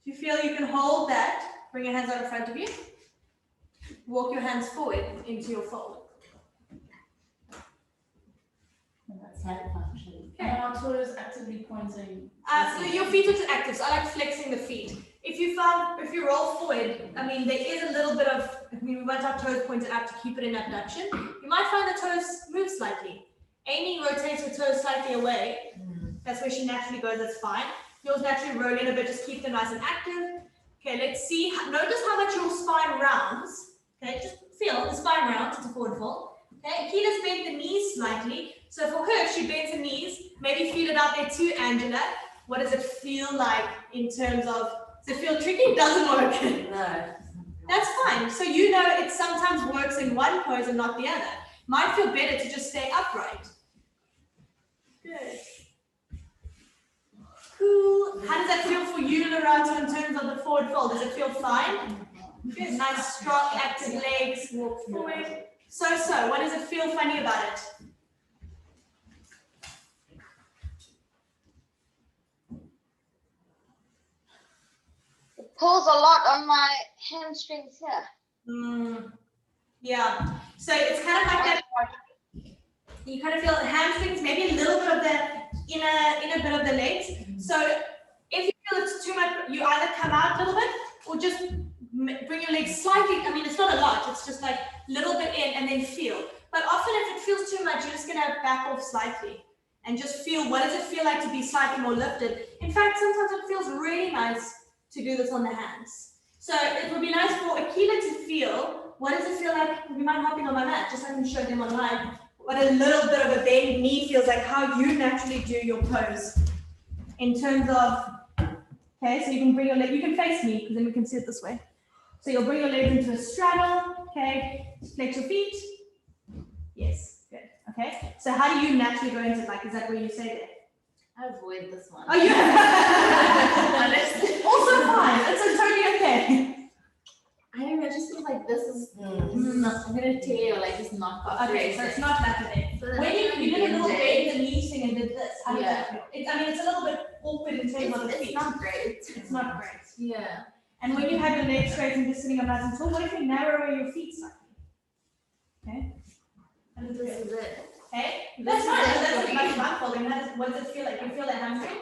If you feel you can hold that, bring your hands out in front of you. Walk your hands forward into your fold. That's hand function. Okay. And our toes actively pointing. So your feet are active, so I like flexing the feet. If you roll forward, I mean, there is a little bit of, we want our toes pointed up to keep it in abduction. You might find the toes move slightly. Amy rotates her toes slightly away. That's where she naturally goes, that's fine. Yours naturally roll in a bit, just keep them nice and active. Okay, let's see. Notice how much your spine rounds. Okay, just feel the spine rounds, it's a forward fold. Okay, Akila's bent the knees slightly. So for her, if she bends the knees, maybe feel it out there too, Angela. What does it feel like in terms of, does it feel tricky? It doesn't work. No. That's fine. So you know it sometimes works in one pose and not the other. Might feel better to just stay upright. Good. Cool. How does that feel for you, Lorato, in terms of the forward fold? Does it feel fine? Good. Nice, strong, active legs. Walk forward. So. What does it feel funny about it? Pulls a lot on my hamstrings here. Yeah. So it's kind of like that. You kind of feel the hamstrings, maybe a little bit of the inner bit of the legs. So if you feel it's too much, you either come out a little bit or just bring your legs slightly. I mean, it's not a lot. It's just like a little bit in and then feel. But often if it feels too much, you're just going to back off slightly and just feel, what does it feel like to be slightly more lifted? In fact, sometimes it feels really nice to do this on the hands. So it would be nice for Akila to feel, what does it feel like? Would you mind hopping on my mat, just so I can show them online what a little bit of a bent knee feels like, how you naturally do your pose. In terms of, okay, so you can bring your leg, you can face me, because then we can see it this way. So you'll bring your legs into a straddle, okay, flex your feet. Yes, good, okay. So how do you naturally go into it, like, is that where you say that? I avoid this one. Oh, you also fine. It's totally okay. I don't know, I just feel like this is not, I'm gonna tear, like it's not Okay, so it's not that today. So when you did a little bend the knee thing and did this, how does that feel? I mean, it's a little bit awkward in terms of the feet. It's not great. It's not great. Yeah. And when you have your legs straight and just sitting up nice and tall, what if you narrow your feet slightly? Okay. And This is it. Okay. That's fine. That's like my folding. What does it feel like? You feel the hamstrings?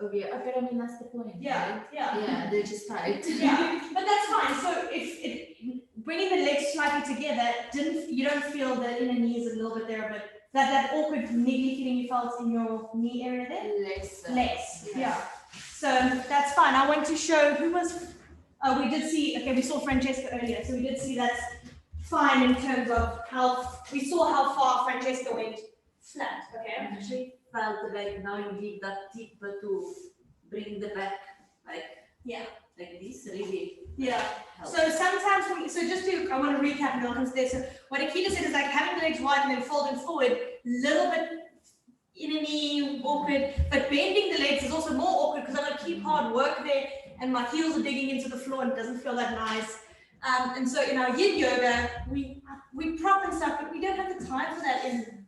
Okay, but I mean that's the point. Yeah, right? yeah. Yeah, they're just tight. Yeah, but that's fine. So if bringing the legs slightly together, you don't feel the inner knees a little bit there, but that awkward niggly feeling you felt in your knee area there? Less. Yeah. So that's fine. I want to show who was, we did see, okay, we saw Francesca earlier. So we did see that's fine in terms of we saw how far Francesca went flat. Okay. I actually felt like now you need that tip to bring the back like this really. Yeah. Helps. So sometimes I want to recap and I'll come to this. So what Akila said is like having the legs wide and then folding forward, little bit inner knee awkward, but bending the legs is also more awkward because I'm going to keep hard work there and my heels are digging into the floor and it doesn't feel that nice. And so in our yin yoga, we prop and stuff, but we don't have the time for that in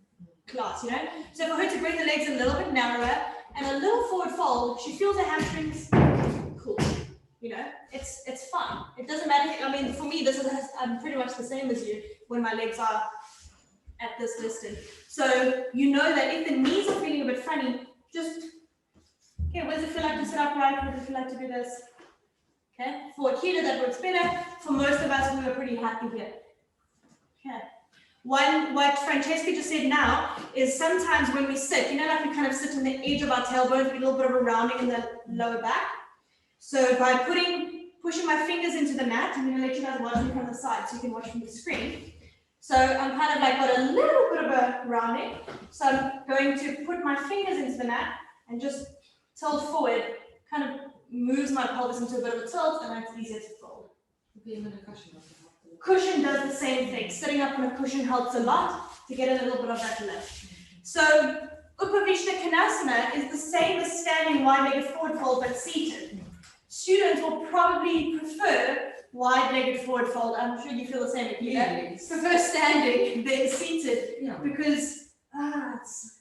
class, you know? So for her to bring the legs a little bit narrower and a little forward fold, she feels her hamstrings cool. You know, it's fun. It doesn't matter. I mean, for me, I'm pretty much the same as you when my legs are at this distance. So you know that if the knees are feeling a bit funny, just, okay, what does it feel like to sit upright? What does it feel like to do this? Okay, for Akila that works better. For most of us, we were pretty happy here. Okay. What Francesca just said now is sometimes when we sit, you know, like we kind of sit on the edge of our tailbone, with a little bit of a rounding in the lower back. So by pushing my fingers into the mat, I'm going to let you guys watch me from the side so you can watch from the screen. So I'm kind of like got a little bit of a rounding. So I'm going to put my fingers into the mat and just tilt forward, kind of moves my pelvis into a bit of a tilt, and it's easier to fold. Cushion does the same thing. Sitting up on a cushion helps a lot to get a little bit of that lift. So Konasana is the same as standing wide-legged forward fold but seated. Students will probably prefer wide-legged forward fold. I'm sure you feel the same. You prefer standing than seated because it's,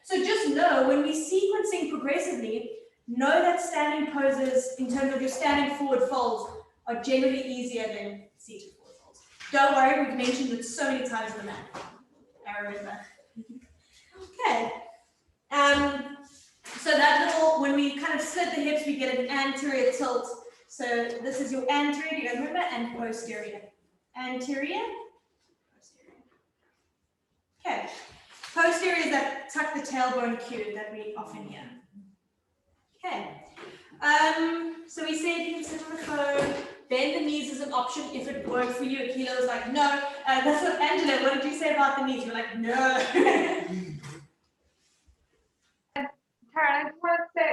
So just know when we're sequencing progressively, know that standing poses in terms of your standing forward folds are generally easier than seated forward folds. Don't worry, we've mentioned it so many times in the mat. I remember. Okay. So that little, when we kind of split the hips, we get an anterior tilt. So this is your anterior, do you guys remember? And posterior. Anterior, posterior. Okay. Posterior is that tuck the tailbone cue that we often hear. Okay. So we said you can sit on the phone, bend the knees is an option if it worked for you. Akila was like, no. That's what Angela, what did you say about the knees? You're like, no. Karen, I just want to say,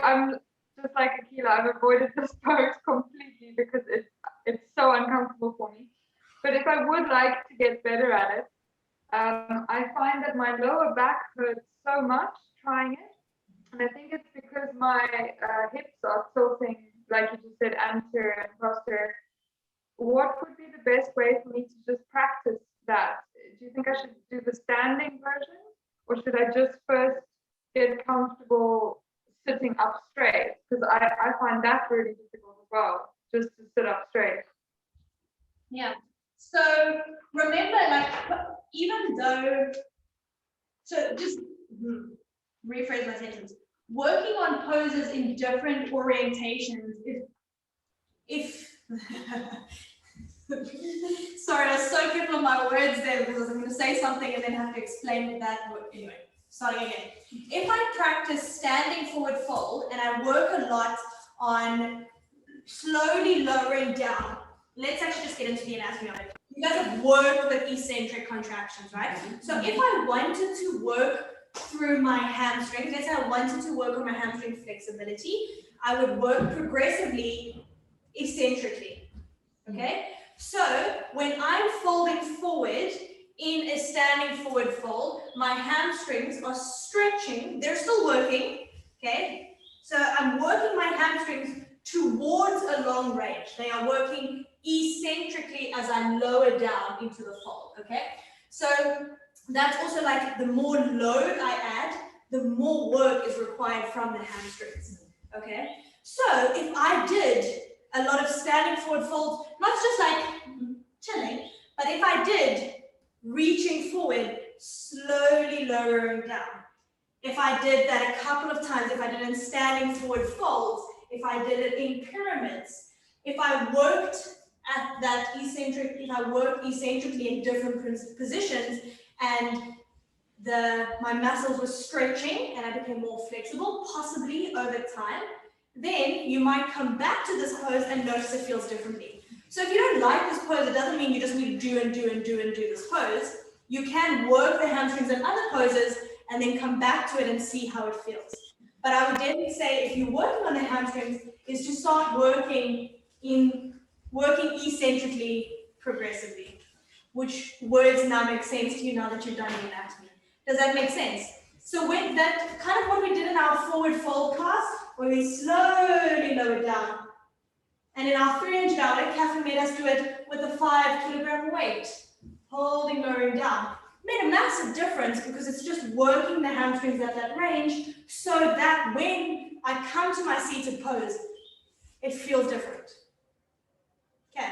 I'm just like Akila, I've avoided this pose completely because it's so uncomfortable for me. But if I would like to get better at it, I find that my lower back hurts so much trying it. And I think it's because my hips are tilting, like you just said, anterior and posterior. What would be the best way for me to just practice that? Do you think I should do the standing version? Or should I just first get comfortable sitting up straight? Because I find that really difficult as well, just to sit up straight. Yeah. So remember, like, even though, so just rephrase my sentence. Working on poses in different orientations, if sorry, I was so careful of my words there because I'm going to say something and then have to explain that. Anyway, starting again. If I practice standing forward fold and I work a lot on slowly lowering down, let's actually just get into the anatomy of it. You guys have worked with eccentric contractions, right? So if I wanted to work through my hamstrings, let's say I wanted to work on my hamstring flexibility, I would work progressively eccentrically, okay? So when I'm folding forward in a standing forward fold, my hamstrings are stretching, they're still working, okay? So I'm working my hamstrings towards a long range. They are working eccentrically as I lower down into the fold, okay? So that's also like the more load I add, the more work is required from the hamstrings, okay? So if I did a lot of standing forward folds, not just like chilling, but if I did reaching forward, slowly lowering down, if I did that a couple of times, if I did it in standing forward folds, if I did it in pyramids, if I worked at that eccentric, if I worked eccentrically in different positions and my muscles were stretching and I became more flexible, possibly over time, then you might come back to this pose and notice it feels differently. So if you don't like this pose, it doesn't mean you just need to do and do and do and do this pose. You can work the hamstrings and other poses and then come back to it and see how it feels. But I would definitely say if you're working on the hamstrings, is to start working eccentrically progressively, which words now make sense to you now that you've done the anatomy. Does that make sense? So with that, kind of what we did in our forward fold class, where we slowly lower down. And in our 300 hour, Catherine made us do it with a 5 kilogram weight, holding, lowering down. Made a massive difference because it's just working the hamstrings at that range so that when I come to my seated pose, it feels different. Okay.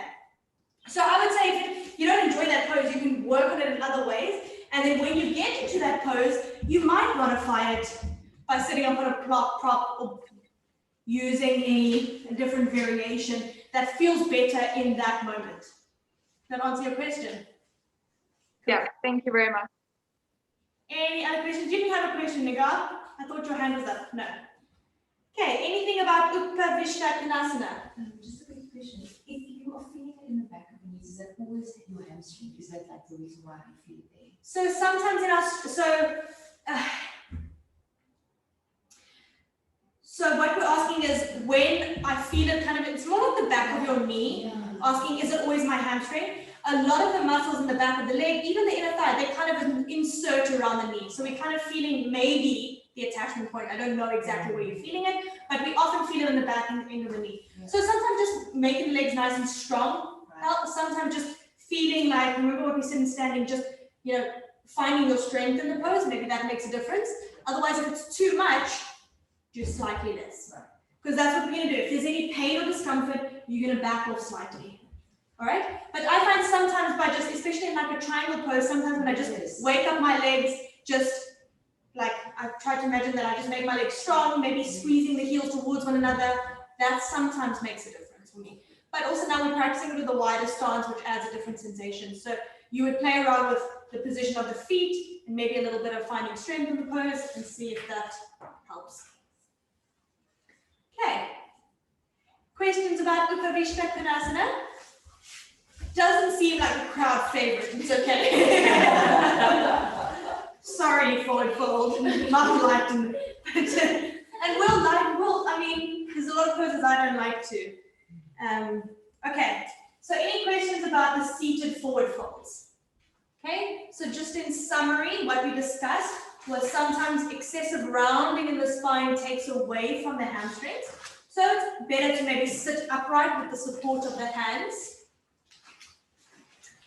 So I would say if you don't enjoy that pose, you can work on it in other ways. And then when you get into that pose, you might modify it by sitting up on a prop or using a different variation that feels better in that moment. Does that answer your question? Yeah, thank you very much. Any other questions? Did you have a question, Nigar? I thought your hand was up. No. Okay, anything about Konasana? Just a quick question. If you are feeling it in the back of the knees, is that always your hamstring? Is that like the reason why you feel it there? So sometimes in our, so what we're asking is when I feel it kind of, it's more like the back of your knee, asking is it always my hamstring? A lot of the muscles in the back of the leg, even the inner thigh, they kind of insert around the knee. So we're kind of feeling maybe the attachment point. I don't know exactly where you're feeling it, but we often feel it in the back and end of the knee. So sometimes just making the legs nice and strong helps. Sometimes just feeling like, remember what we said in standing, just, you know, finding your strength in the pose, maybe that makes a difference. Otherwise, if it's too much, do slightly less. Because that's what we're going to do. If there's any pain or discomfort, you're going to back off slightly. All right? But I find sometimes by just, especially in like a triangle pose, sometimes when I just wake up my legs, just like I've tried to imagine that I just make my legs strong, maybe squeezing the heels towards one another, that sometimes makes a difference for me. But also now we're practicing with the wider stance, which adds a different sensation. So you would play around with the position of the feet and maybe a little bit of finding strength in the pose and see if that helps. Okay. Questions about Upavishta Konasana? Doesn't seem like a crowd favorite. It's okay. Sorry, forward fold. Not liked, and I mean, there's a lot of poses I don't like too. Okay. So any questions about the seated forward folds? Okay. So just in summary, what we discussed was sometimes excessive rounding in the spine takes away from the hamstrings. So it's better to maybe sit upright with the support of the hands,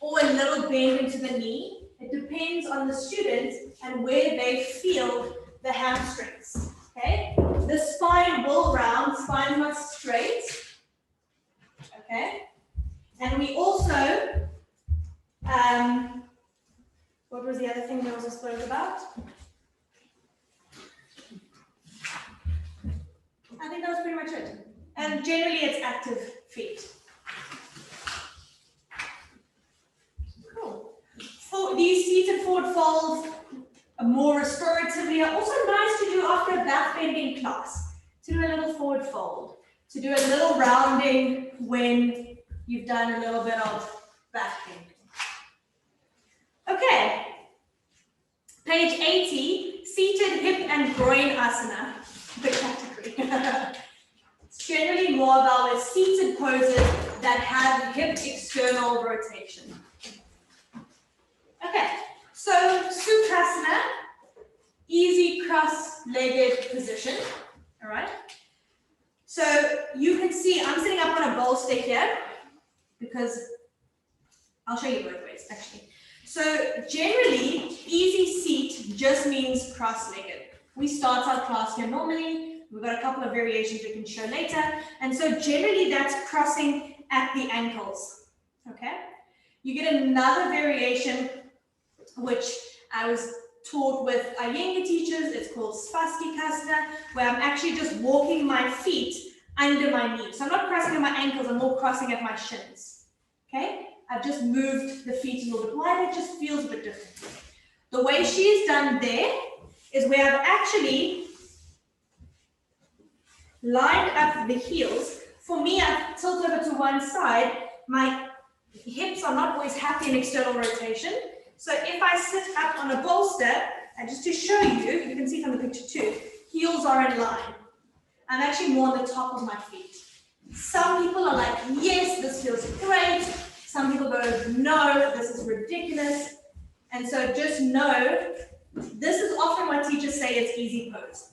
or a little bend into the knee. It depends on the student and where they feel the hamstrings. Okay, the spine will round, spine not straight. Okay, and we also, what was the other thing we also spoke about? I think that was pretty much it. And generally it's active feet. Cool. For these seated forward folds, more restoratively, are also nice to do after a back bending class. To do a little forward fold. To do a little rounding when you've done a little bit of back bending. Okay. Page 80, seated hip and groin asana. The category. It's generally more about the seated poses that have hip external rotation. Okay, so Sukhasana, easy cross-legged position. All right. So you can see I'm sitting up on a bowl stick here because I'll show you both ways actually. So generally, easy seat just means cross-legged. We start our class here normally. We've got a couple of variations we can show later. And so generally that's crossing at the ankles, okay? You get another variation, which I was taught with Iyengar teachers. It's called Svastikasana, where I'm actually just walking my feet under my knees. So I'm not crossing at my ankles, I'm more crossing at my shins, okay? I've just moved the feet a little bit wider. It just feels a bit different. The way she's done there is where I've actually lined up the heels. For me, I've tilted over to one side. My hips are not always happy in external rotation. So if I sit up on a bolster, and just to show you, you can see from the picture too, heels are in line. I'm actually more on the top of my feet. Some people are like, yes, this feels great. Some people go, no, this is ridiculous. And so just know, this is often what teachers say it's easy pose.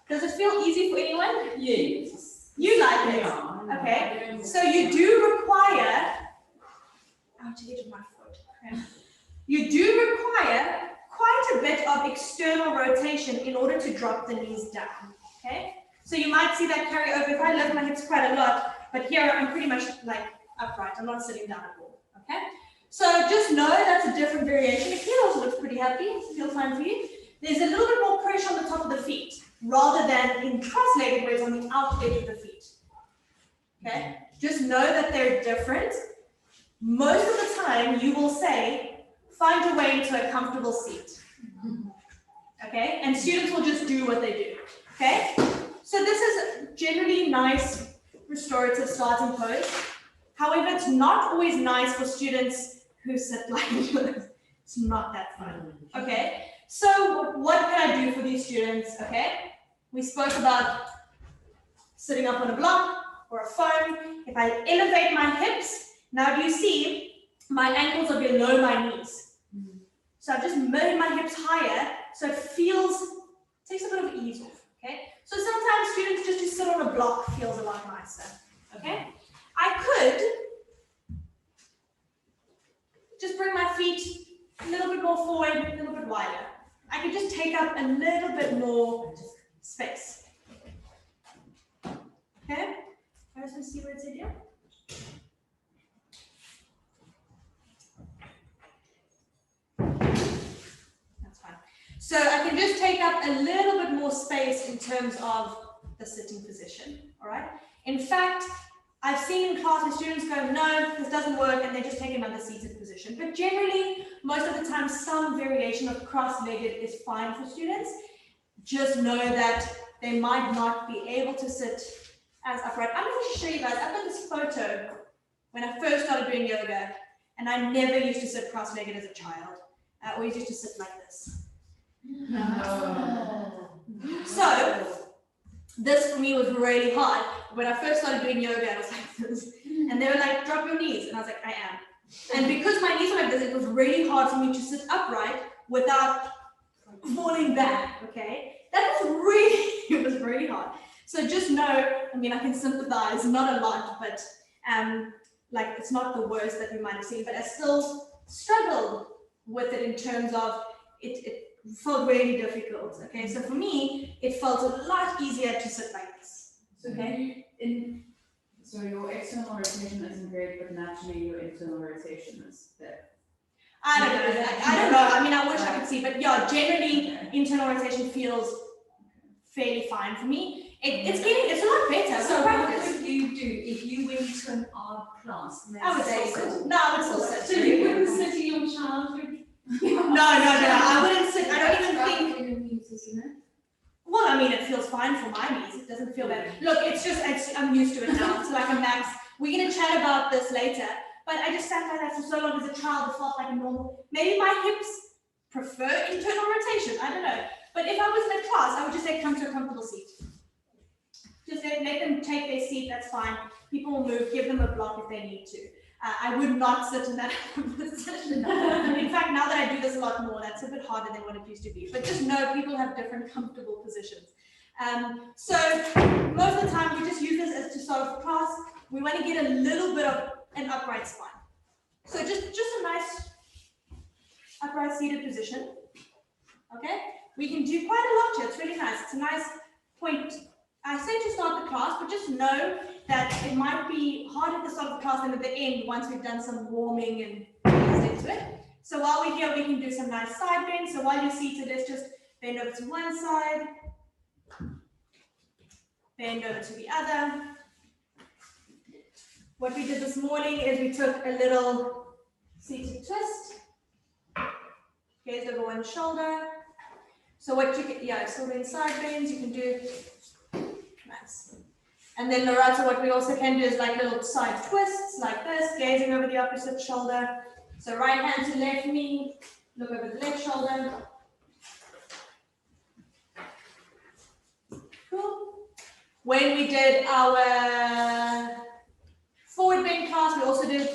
Does it feel easy for anyone? Yes. You like it? Yeah. Okay. So you do require, ouch, the edge of my foot. Okay. You do require quite a bit of external rotation in order to drop the knees down. Okay. So you might see that carry over. If I lift my hips quite a lot, but here I'm pretty much like upright. I'm not sitting down at all. Okay. So just know that's a different variation. If you also looks pretty happy, feel fine for you. There's a little bit more pressure on the top of the feet rather than in cross-legged where it's on the out edge of the feet. Okay, just know that they're different. Most of the time you will say, find your way into a comfortable seat. Okay, and students will just do what they do. Okay, so this is generally nice restorative starting pose. However, it's not always nice for students who sit like this. It's not that fun. Okay, so what can I do for these students? Okay, we spoke about sitting up on a block or a foam. If I elevate my hips, now do you see my ankles are below my knees? So I've just made my hips higher, so it takes a bit of ease off. Okay, so sometimes students just to sit on a block feels a lot nicer. Okay, I could just bring my feet a little bit more forward, a little bit wider. I could just take up a little bit more space. Okay, I just want to see where it's in here. That's fine. So I can just take up a little bit more space in terms of the sitting position. All right. In fact, I've seen in class where students go, no, this doesn't work, and they just take another seated position. But generally, most of the time, some variation of cross-legged is fine for students. Just know that they might not be able to sit as upright. I'm going to show you guys, I've got this photo when I first started doing yoga, and I never used to sit cross-legged as a child. I always used to sit like this. So, this for me was really hard. When I first started doing yoga, I was like this. And they were like, drop your knees. And I was like, I am. And because my knees were like this, it was really hard for me to sit upright without falling back, okay? That was really, it was really hard. So just know, I mean, I can sympathize, not a lot, but like it's not the worst that we might have seen, but I still struggled with it in terms of it felt really difficult, okay? So for me, it felt a lot easier to sit like this. So so your external rotation isn't great, but naturally your internal rotation is there. I don't know. I mean, I wish I could see, but yeah, generally internal rotation feels fairly fine for me. It's a lot better. So what would you do if you went to an art class? I would still sit. No, I would still sit. So you wouldn't sit in your childhood? No, I wouldn't sit. I don't even think. Well, I mean, it feels fine for my knees. It doesn't feel bad. Look, I'm used to it now. It's like a max. We're going to chat about this later. But I just sat like that for so long as a child. It felt like a normal. Maybe my hips prefer internal rotation. I don't know. But if I was in a class, I would just say, come to a comfortable seat. Just let them take their seat. That's fine. People will move. Give them a block if they need to. I would not sit in that position. In fact, now that I do this a lot more, that's a bit harder than what it used to be. But just know people have different comfortable positions. So most of the time, we just use this as to start off class. We want to get a little bit of an upright spine. So just a nice upright seated position. Okay, we can do quite a lot here. It's really nice. It's a nice point. I say to start the class, but just know that it might be hard at the start of the class and at the end once we've done some warming and eased into it. So while we're here, we can do some nice side bends. So while you're seated, let's just bend over to one side, bend over to the other. What we did this morning is we took a little seated twist, gaze over one shoulder. So what you can, so in side bends, you can do nice. And then Loretta, what we also can do is like little side twists like this, gazing over the opposite shoulder. So right hand to left knee, look over the left shoulder. Cool. When we did our forward bend class, we also did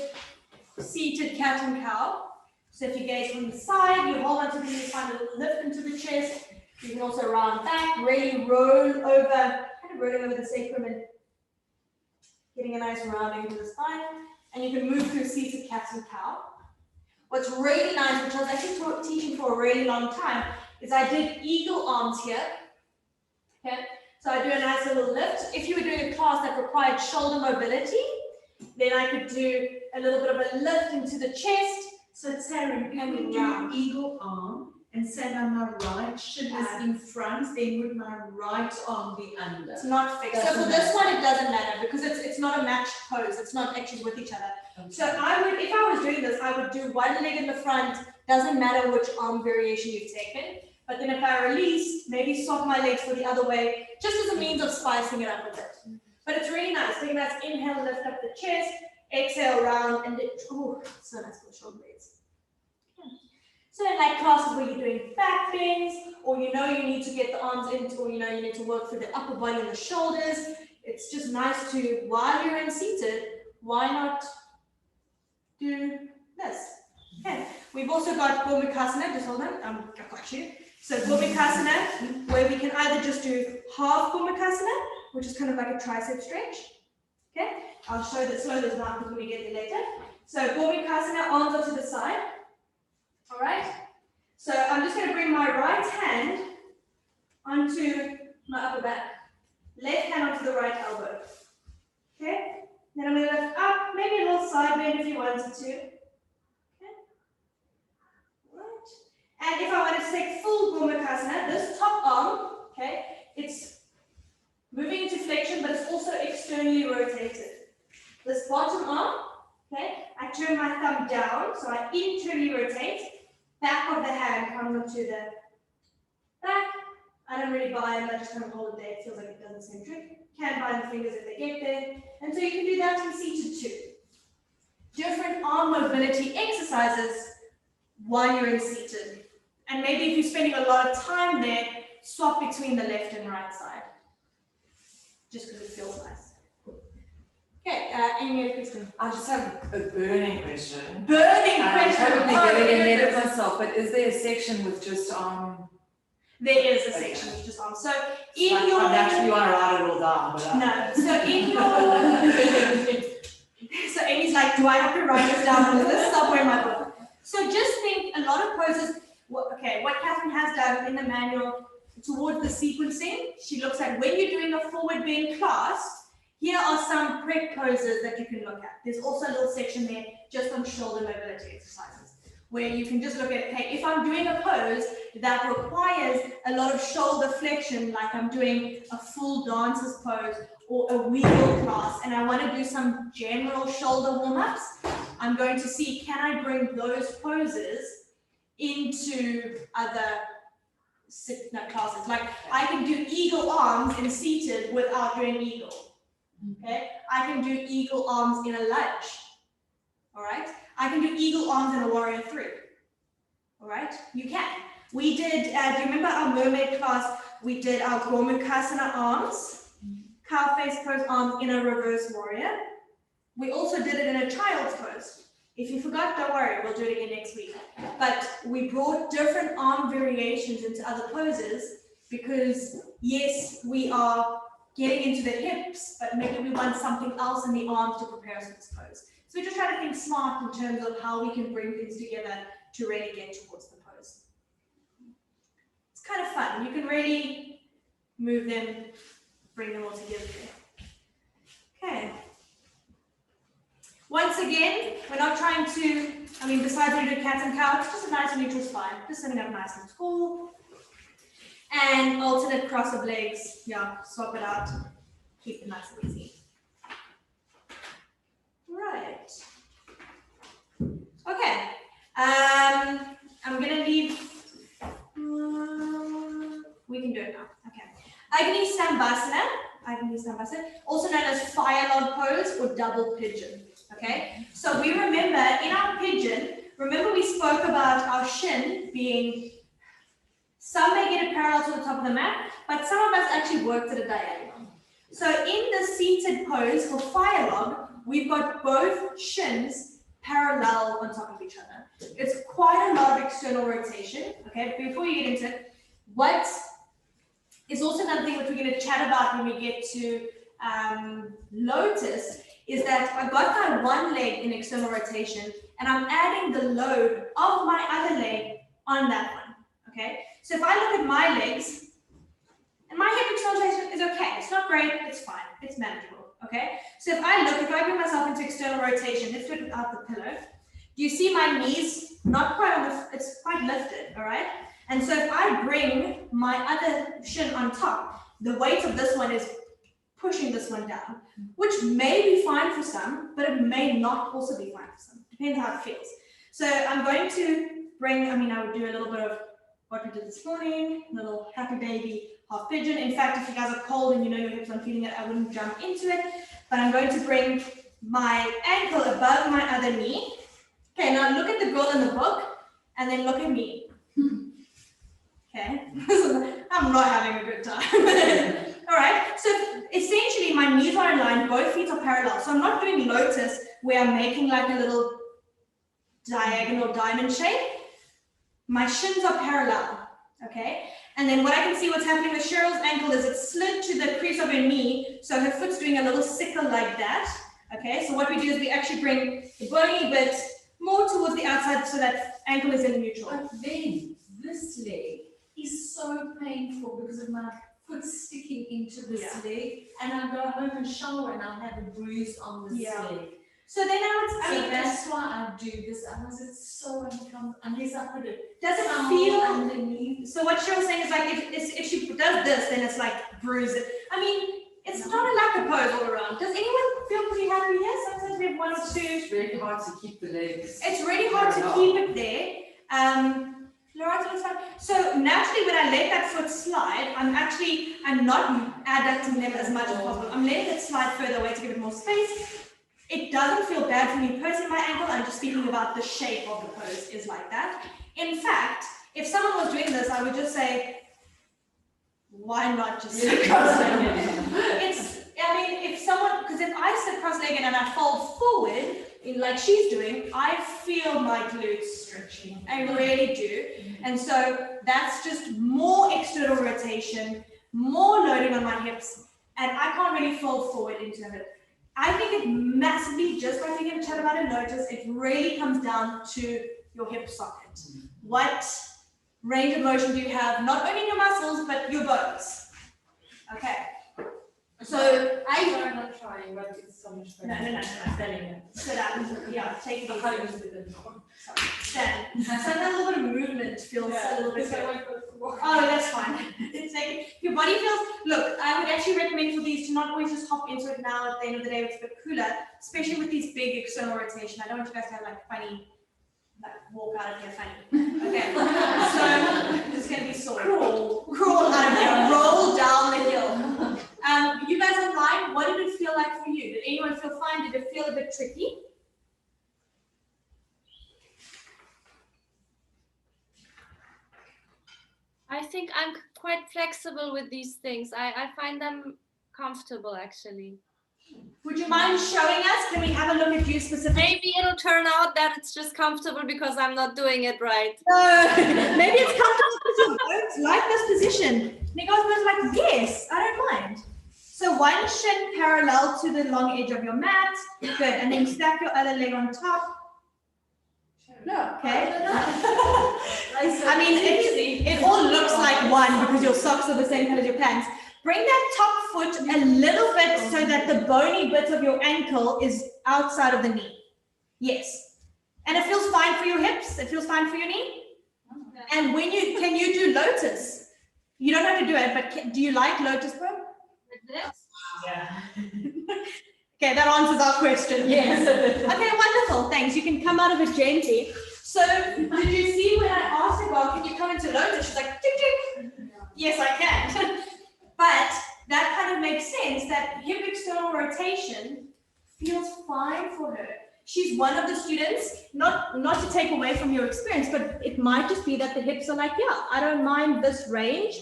seated cat and cow. So if you gaze from the side, you hold onto the knees, find a little lift into the chest. You can also round back, really roll over, kind of rolling over the sacrum and getting a nice rounding to the spine. And you can move through seated cat and cow. What's really nice, which I was actually teaching for a really long time, is I did eagle arms here. Okay, so I do a nice little lift. If you were doing a class that required shoulder mobility, then I could do a little bit of a lift into the chest. So Sarah, if we do eagle arm and say on my right shoulder in front, then would my right arm be under? It's not fixed. So for this one, it doesn't matter because it's not a matched pose. It's not actually with each other. Okay. So I would, if I was doing this, I would do one leg in the front. Doesn't matter which arm variation you've taken. But then if I release, maybe swap my legs for the other way, just as a means of spicing it up a bit. But it's really nice. Take a nice inhale, lift up the chest. exhale round, and oh, so nice for the shoulder blades. So in like classes where you're doing back bends, or you know you need to get the arms into, or you know you need to work through the upper body and the shoulders, it's just nice to, while you're in seated, why not do this? Okay, we've also got Bhumikasana, just hold on, I've got you. So Bhumikasana, where we can either just do half Bhumikasana, which is kind of like a tricep stretch. Okay, I'll show this, slow this down because when we get there later. So Bhumikasana, arms are to the side. All right, so I'm just going to bring my right hand onto my upper back, left hand onto the right elbow. Okay, then I'm going to lift up, maybe a little side bend if you wanted to. Okay, right. And if I want to take full Bhumikasana, this top arm, okay, it's moving into flexion, but it's also externally rotated. This bottom arm, okay, I turn my thumb down, so I internally rotate. Back of the hand comes up to the back. I don't really bind, I just kind of hold it there. It feels like it does the same trick. Can bind the fingers if they get there. And so you can do that in seated too. Different arm mobility exercises while you're in seated. And maybe if you're spending a lot of time there, swap between the left and right side. Just because it feels nice. Okay, any other question? I just have a burning question. Burning question. I'm probably getting ahead of myself, but is there a section with just There is a section with just arms. So in your I naturally want to write it all down, but no. So in your so Amy's like, do I have to write this down? This is somewhere in my book. So just think a lot of poses. What Catherine has done in the manual towards the sequencing, she looks at when you're doing a forward bend class. Here are some prep poses that you can look at. There's also a little section there just on shoulder mobility exercises, where you can just look at, hey, if I'm doing a pose that requires a lot of shoulder flexion, like I'm doing a full dancer's pose or a wheel class, and I want to do some general shoulder warm-ups, I'm going to see, can I bring those poses into other classes? Like I can do eagle arms in seated without doing eagle. Okay, I can do eagle arms in a lunge. All right, I can do eagle arms in a warrior 3. All right, you can. We did, do you remember our mermaid class? We did our Bhumikasana arms, cow face pose arms in a reverse warrior. We also did it in a child's pose. If you forgot, don't worry, we'll do it again next week. But we brought different arm variations into other poses because, yes, we are getting into the hips, but maybe we want something else in the arms to prepare us for this pose. So we just try to think smart in terms of how we can bring things together to really get towards the pose. It's kind of fun. You can really move them, bring them all together. Okay. Once again, we're not trying to, besides when we do cats and cows, it's just a nice neutral spine, just sitting up nice and tall. And alternate cross of legs, swap it out, keep it nice and easy. Right. Okay. I'm gonna leave. We can do it now. Okay. Agni Sambhasana, also known as fire log pose or double pigeon. Okay. So we remember in our pigeon, we spoke about our shin being. Some may get it parallel to the top of the mat, but some of us actually worked at a diagonal. So in the seated pose for fire log, we've got both shins parallel on top of each other. It's quite a lot of external rotation. Okay, before you get into it, what is also another thing which we're going to chat about when we get to lotus is that I've got my one leg in external rotation and I'm adding the load of my other leg on that one. Okay. So if I look at my legs, and my hip external rotation is okay, it's not great, it's fine, it's manageable, okay? So if I bring myself into external rotation, let's do it without the pillow. Do you see my knees, not quite on the, it's quite lifted, all right? And so if I bring my other shin on top, the weight of this one is pushing this one down, which may be fine for some, but it may not also be fine for some, depends how it feels. So I'm going to bring, I would do a little bit of what we did this morning, little happy baby, half pigeon. In fact, if you guys are cold and you know your hips aren't feeling it, I wouldn't jump into it, but I'm going to bring my ankle above my other knee. Okay, now look at the girl in the book and then look at me. Okay, I'm not having a good time. All right, so essentially my knees are in line, both feet are parallel. So I'm not doing lotus where I'm making like a little diagonal diamond shape. My shins are parallel, okay? And then what I can see what's happening with Cheryl's ankle is it's slid to the crease of her knee, so her foot's doing a little sickle like that, okay? So what we do is we actually bring the bony bit more towards the outside so that ankle is in neutral. But then this leg is so painful because of my foot sticking into this leg, and I go home and shower and I'll have a bruise on this leg. So then I mean, that's why I do this, otherwise it's so uncomfortable, unless I put it does it feel underneath. So what Cheryl's saying is like if she does this, then it's like bruise it. I mean, it's not a lack of pose all around. Does anyone feel pretty happy here? Sometimes we have one or two. It's really hard to keep the legs. It's really hard to keep it there. Loretta, it's fine. So naturally when I let that foot slide, I'm not adducting them as much as possible. I'm letting it slide further away to give it more space. It doesn't feel bad for me posing my ankle. I'm just speaking about the shape of the pose is like that. In fact, if someone was doing this, I would just say, why not just sit cross-legged? Because if I sit cross-legged and I fold forward, like she's doing, I feel my glutes stretching. I really do. And so that's just more external rotation, more loading on my hips, and I can't really fold forward into it. I think it massively, just by thinking a chat about a lotus, it really comes down to your hip socket. What range of motion do you have, not only in your muscles, but your bones? Okay. So I'm not trying, but it's so much better. No. Sit down. Yeah, take it easy. Stand. Sometimes a little bit of movement feels a little bit good. Oh, that's fine. It's like your body feels. Look, I would actually recommend for these to not always just hop into it now. At the end of the day, it's a bit cooler, especially with these big external rotation. I don't want you guys to have like funny, like walk out of here funny. Okay, so it's gonna be sore. Crawl out of here. Roll down the hill. You guys online, what did it feel like for you? Did anyone feel fine? Did it feel a bit tricky? I think I'm quite flexible with these things. I find them comfortable, actually. Would you mind showing us? Can we have a look at you specifically? Maybe it'll turn out that it's just comfortable because I'm not doing it right. No, maybe it's comfortable because you don't like this position. Nico's was like, yes, I don't mind. So one shin parallel to the long edge of your mat. Good. And then stack your other leg on top. No. Okay. I mean, it all looks like one because your socks are the same color as your pants. Bring that top foot a little bit so that the bony bit of your ankle is outside of the knee. Yes. And it feels fine for your hips. It feels fine for your knee. And can you do lotus? You don't have to do it, but do you like lotus, bro? This? Yeah. Okay, that answers our question. Yes. Okay, wonderful. Thanks. You can come out of it gently. So, did you see when I asked her, well, can you come into lotus? She's like, tick, tick. Yes, I can. But that kind of makes sense that hip external rotation feels fine for her. She's one of the students, not to take away from your experience, but it might just be that the hips are like, yeah, I don't mind this range.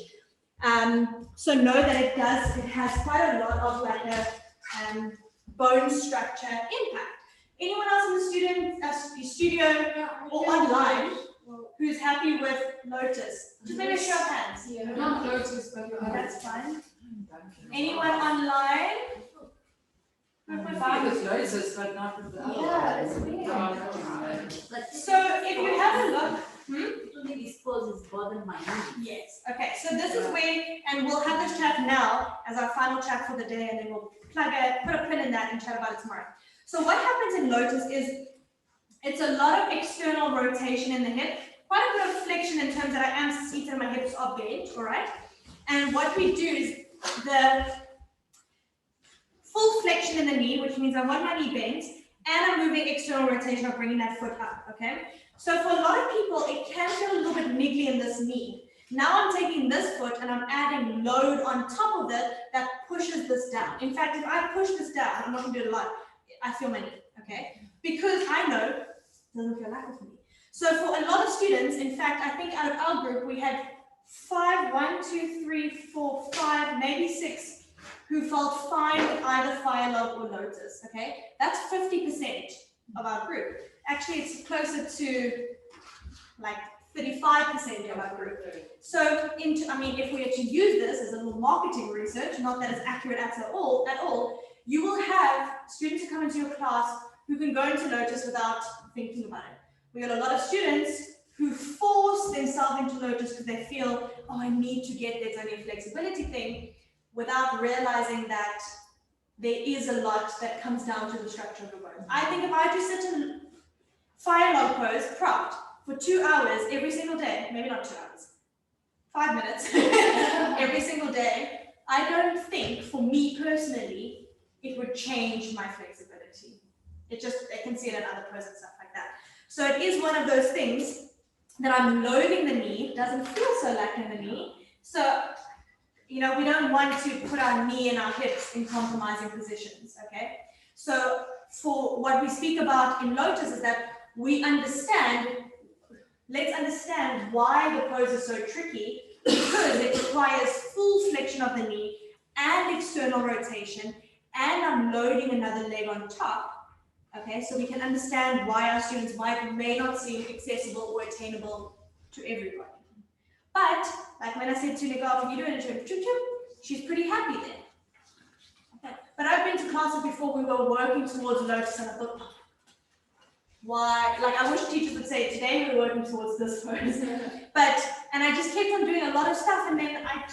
So know that it has quite a lot of like a bone structure impact. Anyone else in the studio or online who's happy with lotus? Just maybe show of hands. Yeah, not lotus, but that's fine. Anyone online? I'm fine with lotus, but not with the other. Yeah, it's weird. So if you have a look, these poses bother my knee. Yes. Okay. So this is where, and we'll have this chat now as our final chat for the day, and then we'll put a pin in that and chat about it tomorrow. So what happens in lotus is it's a lot of external rotation in the hip, quite a bit of flexion in terms that I am seated and my hips are bent, all right? And what we do is the full flexion in the knee, which means I want my knee bent, and I'm moving external rotation of bringing that foot up, okay? So for a lot of people, it can feel a little bit niggly in this knee. Now I'm taking this foot and I'm adding load on top of it that pushes this down. In fact, if I push this down, I'm not going to do it a lot, I feel my knee, okay? Because I know it doesn't feel like it for me. So for a lot of students, in fact, I think out of our group, we had 5, maybe 6 who felt fine with either Fire Log or Lotus, okay? That's 50% of our group. Actually, it's closer to like 35% of our group. So, if we were to use this as a little marketing research, not that it's accurate at all, you will have students who come into your class who can go into Lotus without thinking about it. We got a lot of students who force themselves into Lotus because they feel, oh, I need to get there, it's only a flexibility thing, without realizing that there is a lot that comes down to the structure of the bones. I think if I had to sit in Fire Log pose, propped, for 2 hours every single day, maybe not 2 hours, 5 minutes every single day, I don't think, for me personally, it would change my flexibility. I can see it in other poses and stuff like that. So it is one of those things that I'm loading the knee, doesn't feel so like in the knee. So, we don't want to put our knee and our hips in compromising positions, okay? So for what we speak about in Lotus is that let's understand why the pose is so tricky, because it requires full flexion of the knee and external rotation, and I'm loading another leg on top. Okay, so we can understand why our students may not seem accessible or attainable to everybody. But, like when I said to Nicole, if you do it, she's pretty happy there. Okay. But I've been to classes before we were working towards Lotus, and I thought, why? Like, I wish teachers would say, today we're working towards this pose. And I just kept on doing a lot of stuff, and then I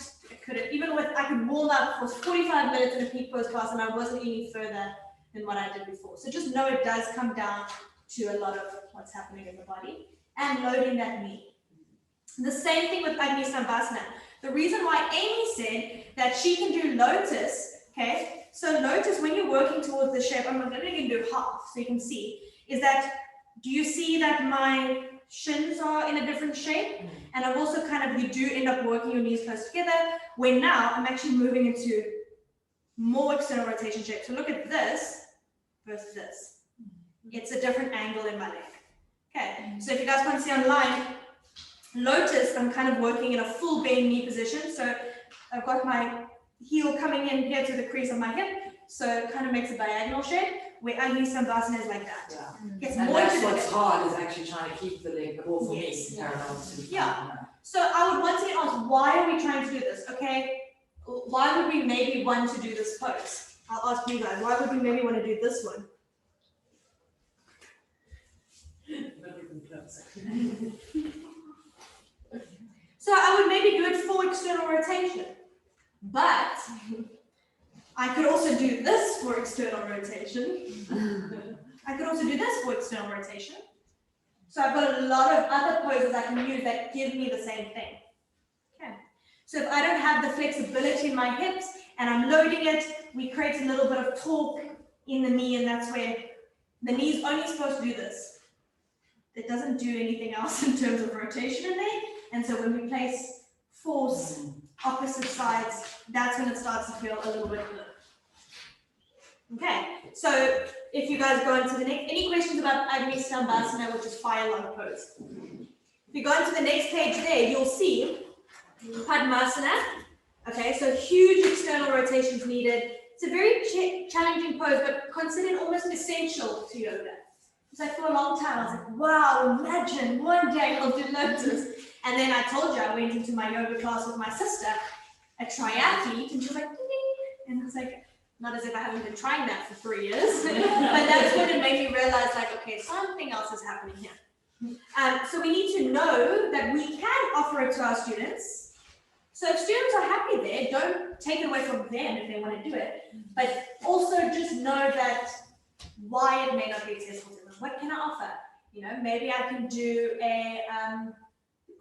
couldn't, I could warm up for 45 minutes in a peak pose class, and I wasn't any further than what I did before. So just know it does come down to a lot of what's happening in the body and loading that knee. The same thing with Dandasana. The reason why Amy said that she can do Lotus, okay? So Lotus, when you're working towards the shape, I'm only going to do half so you can see, is that, do you see that my shins are in a different shape? And I've also you do end up working your knees close together, where now I'm actually moving into more external rotation shape. So look at this versus this. It's a different angle in my leg. Okay, so if you guys can't see online, Lotus, I'm working in a full bend knee position. So I've got my heel coming in here to the crease of my hip. So it makes a diagonal shape, where Dandasana is like that. Yeah. And that's what's hard, is actually trying to keep the leg, for me, parallel to the So I would once again ask, why are we trying to do this? Okay, why would we maybe want to do this pose? I'll ask you guys, why would we maybe want to do this one? So I would maybe do it for external rotation, but I could also do this for external rotation. I could also do this for external rotation. So I've got a lot of other poses I can use that give me the same thing. Okay. So if I don't have the flexibility in my hips and I'm loading it, we create a little bit of torque in the knee, and that's where the knee is only supposed to do this. It doesn't do anything else in terms of rotation in there. And so when we place force opposite sides, that's when it starts to feel a little bit good. Okay, so if you guys go into the next, any questions about Dandasana, which is Fire Log pose? If you go into the next page there, you'll see Padmasana. Okay, so huge external rotations needed. It's a very challenging pose, but considered almost essential to yoga. It's like for a long time, I was like, wow, imagine one day I'll do Lotus. And then I told you I went into my yoga class with my sister, a triathlete, and she was like, ding, and it's like, not as if I haven't been trying that for 3 years, but that's when it made me realize, like, okay, something else is happening here. So we need to know that we can offer it to our students. So if students are happy there, don't take it away from them if they want to do it, but also just know that why it may not be accessible to them. What can I offer? Maybe I can do a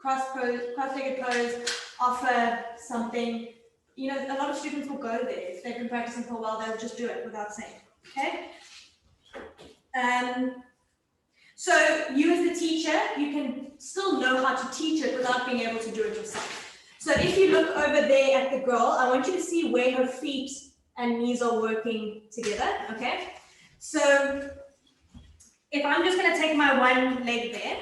cross-legged pose, offer something. A lot of students will go there. If they've been practicing for a while, they'll just do it without saying, okay? So you as the teacher, you can still know how to teach it without being able to do it yourself. So if you look over there at the girl, I want you to see where her feet and knees are working together, okay? So if I'm just going to take my one leg there,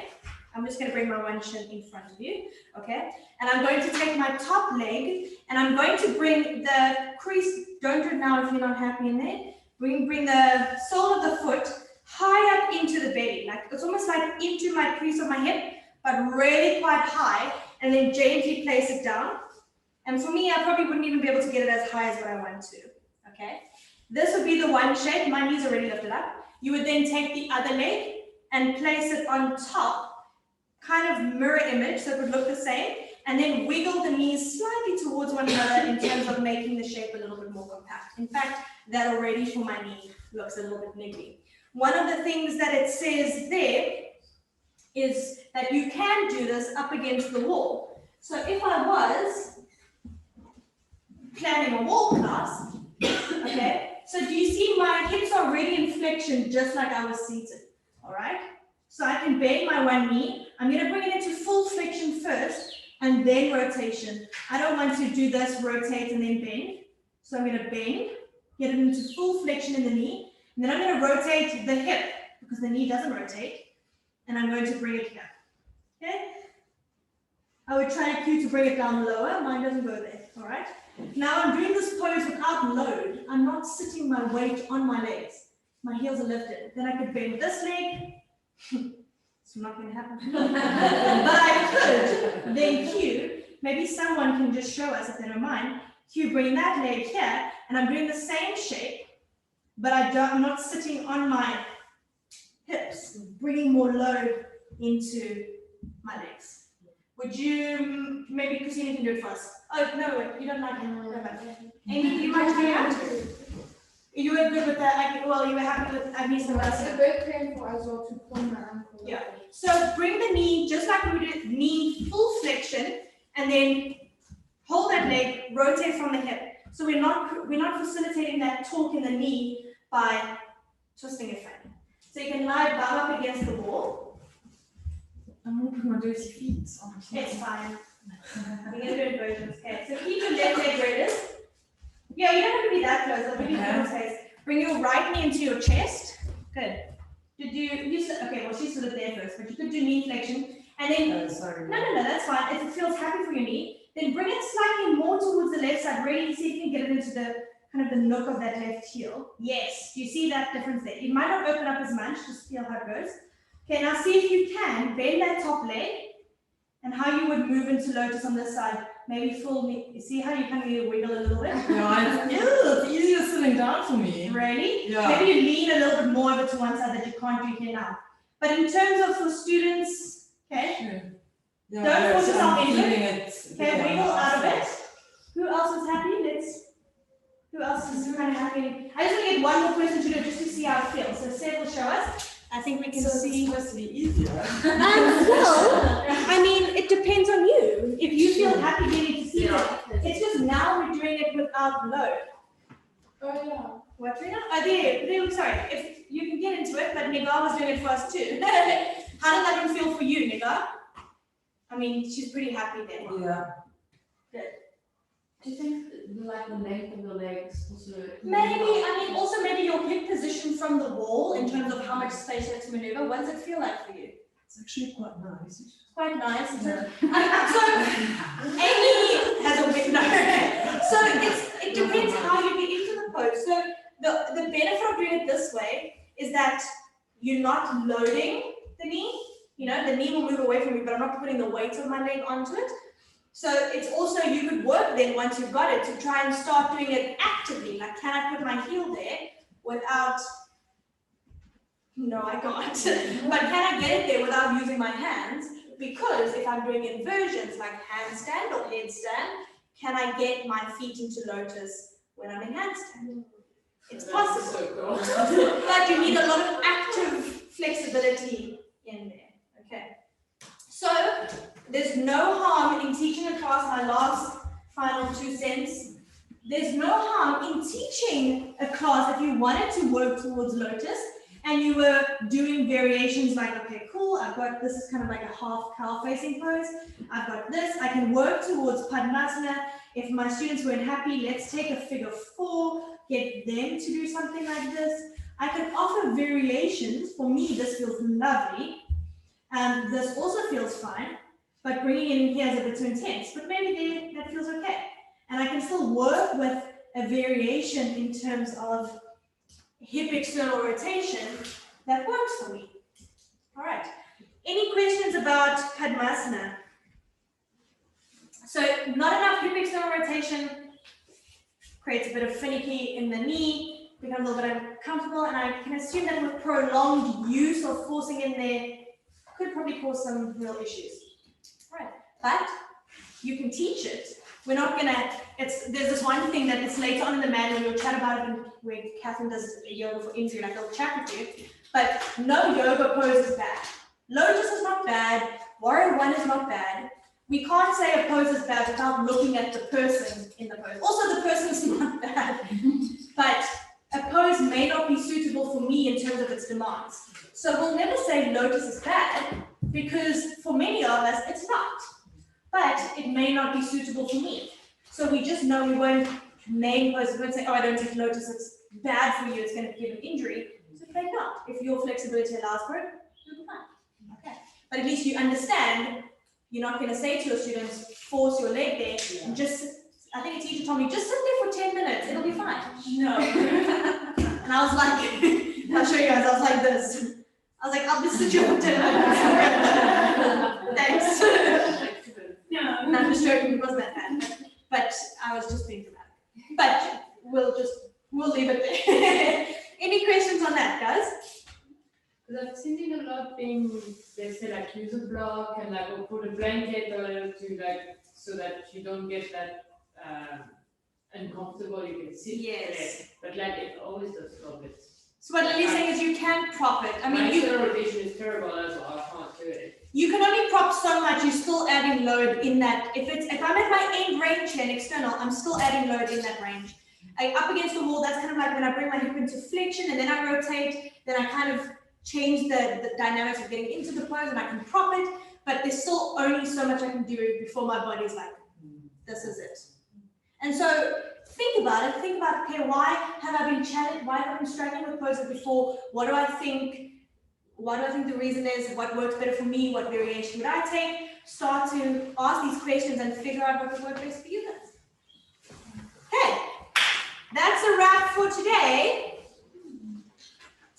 I'm just going to bring my one shin in front of you, okay? And I'm going to take my top leg and I'm going to bring the crease, don't do it now if you're not happy in there, bring the sole of the foot high up into the belly, like it's almost like into my crease of my hip, but really quite high, and then gently place it down. And for me, I probably wouldn't even be able to get it as high as what I want to, okay? This would be the one shape, my knee's already lifted up. You would then take the other leg and place it on top, kind of mirror image, so it would look the same, and then wiggle the knees slightly towards one another in terms of making the shape a little bit more compact. In fact, that already for my knee looks a little bit niggly. One of the things that it says there is that you can do this up against the wall. So if I was planning a wall class, okay, so do you see my hips are already in flexion just like I was seated, all right? So I can bend my one knee. I'm going to bring it into full flexion first and then rotation. I don't want to do this, rotate, and then bend. So I'm going to bend, get it into full flexion in the knee, and then I'm going to rotate the hip because the knee doesn't rotate, and I'm going to bring it here. Okay? I would try and cue to bring it down lower. Mine doesn't go there. All right? Now I'm doing this pose without load. I'm not sitting my weight on my legs. My heels are lifted. Then I could bend this leg. It's not going to happen. But I could then cue. Maybe someone can just show us if they don't mind. Cue, bring that leg here, and I'm doing the same shape, but I'm not sitting on my hips, bringing more load into my legs. Would you, maybe Christina can do it first. Oh, no, wait, you don't like it. No, Amy, you might do it. You were good with that, well, you were happy with Agnes and It's a bit painful as well to pull my ankle. Yeah. So bring the knee, just like we did, knee full flexion, and then hold that leg, rotate from the hip. So we're not facilitating that torque in the knee by twisting it funny. So you can lie bum up against the wall. I'm going to do his feet. It's fine. We're going to do it versions. Okay. So keep your left leg raised. Yeah, you don't have to be that close. I'll give you the space. Bring your right knee into your chest. Good. Okay, well, she stood it there first, but you could do knee flexion. And then, sorry. No, that's fine. If it feels happy for your knee, then bring it slightly more towards the left side. Really see if you can get it into the kind of the nook of that left heel. Yes, you see that difference there. It might not open up as much, just feel how it goes. Okay, now see if you can bend that top leg and how you would move into lotus on this side. Maybe full knee. You see how you kind of wiggle a little bit? Yeah, it's easier sitting down for me. Really? Yeah. Maybe you lean a little bit more over to one side that you can't do here now. But in terms of for students, okay? Yeah, Don't force yourself into it. Okay, Yeah, wiggle out of it. Who else is happy? Who else is kind of happy? I just want to get one more person to do it just to see how it feels. So Seth will show us. I think we can see. It's supposed to be easier. Well, I mean, it depends on you. If you feel happy getting to see it, it's just now we're doing it without load. Oh yeah. What, Rina? Oh, there, sorry. If you can get into it, but Nigar was doing it for us too. How did that one feel for you, Nigar? I mean, she's pretty happy there. Yeah. Good. Do you think like the length of the legs also? Maybe, I mean, also maybe your hip position from the wall in terms of how much space you have to maneuver. What does it feel like for you? It's actually quite nice. Quite nice, isn't it? So, Amy has a window. So it depends how you get into the pose. So the benefit of doing it this way is that you're not loading the knee. You know, the knee will move away from you, but I'm not putting the weight of my leg onto it. So it's also, you could work then once you've got it to try and start doing it actively. Like, can I put my heel there without, no, I can't. But can I get it there without using my hands? Because if I'm doing inversions like handstand or headstand, can I get my feet into lotus when I'm in handstand? It's possible. So cool. But you need a lot of active flexibility in there. Okay. So there's no harm in teaching a class, my last final 2 cents. There's no harm in teaching a class if you wanted to work towards lotus and you were doing variations like, okay, cool, I've got this is kind of like a half cow facing pose. I've got this, I can work towards Padmasana. If my students weren't happy, let's take a figure 4, get them to do something like this. I can offer variations. For me, this feels lovely. This also feels fine, but bringing it in here is a bit too intense, but maybe there, that feels okay. And I can still work with a variation in terms of hip external rotation that works for me. All right. Any questions about Padmasana? So not enough hip external rotation creates a bit of finicky in the knee, becomes a little bit uncomfortable, and I can assume that with prolonged use of forcing in there could probably cause some real issues. All right, but you can teach it. We're not gonna, there's this one thing that is later on in the manual, we'll chat about it when Catherine does yoga for injury, like I'll chat with you, but no yoga pose is bad. Lotus is not bad, Warrior One is not bad. We can't say a pose is bad without looking at the person in the pose. Also, the person is not bad, but a pose may not be suitable for me in terms of its demands. So we'll never say Lotus is bad, because for many of us, it's not. But it may not be suitable for me. So we just know we won't name poses, we won't say, oh, I don't take Lotus, it's bad for you, it's going to give an injury. So play not. If your flexibility allows for it, you'll be fine. Okay. But at least you understand, you're not going to say to your students, force your leg there, and just, I think a teacher told me, just sit there for 10 minutes, it'll be fine. No. And I was like, I'll show you guys, I was like this. I was like, I'll just sit you for 10 minutes. Thanks. No, I'm just joking, it wasn't that bad. But I was just being dramatic. But we'll leave it there. Any questions on that, guys? Because I've seen it a lot being, they say like use a block and like or put a blanket or to like, so that you don't get that uncomfortable, you can sit there. But like it always does feel a bit. So what Lily's saying is you can prop it. I mean, my rotation is terrible as well, I can't do it. You can only prop so much, you're still adding load in that. If I'm at my end range here and external, I'm still adding load in that range. Up against the wall, that's kind of like when I bring my hip into flexion and then I rotate, then I kind of change the dynamics of getting into the pose and I can prop it, but there's still only so much I can do before my body's like, this is it. And so think about it, okay, why have I been challenged, why have I been struggling with poses before, what do I think the reason is, what works better for me, what variation would I take, start to ask these questions and figure out what would work best for you guys. Okay, that's a wrap for today.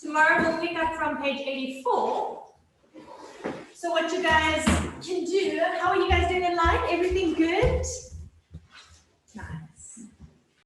Tomorrow we'll pick up from page 84. So what you guys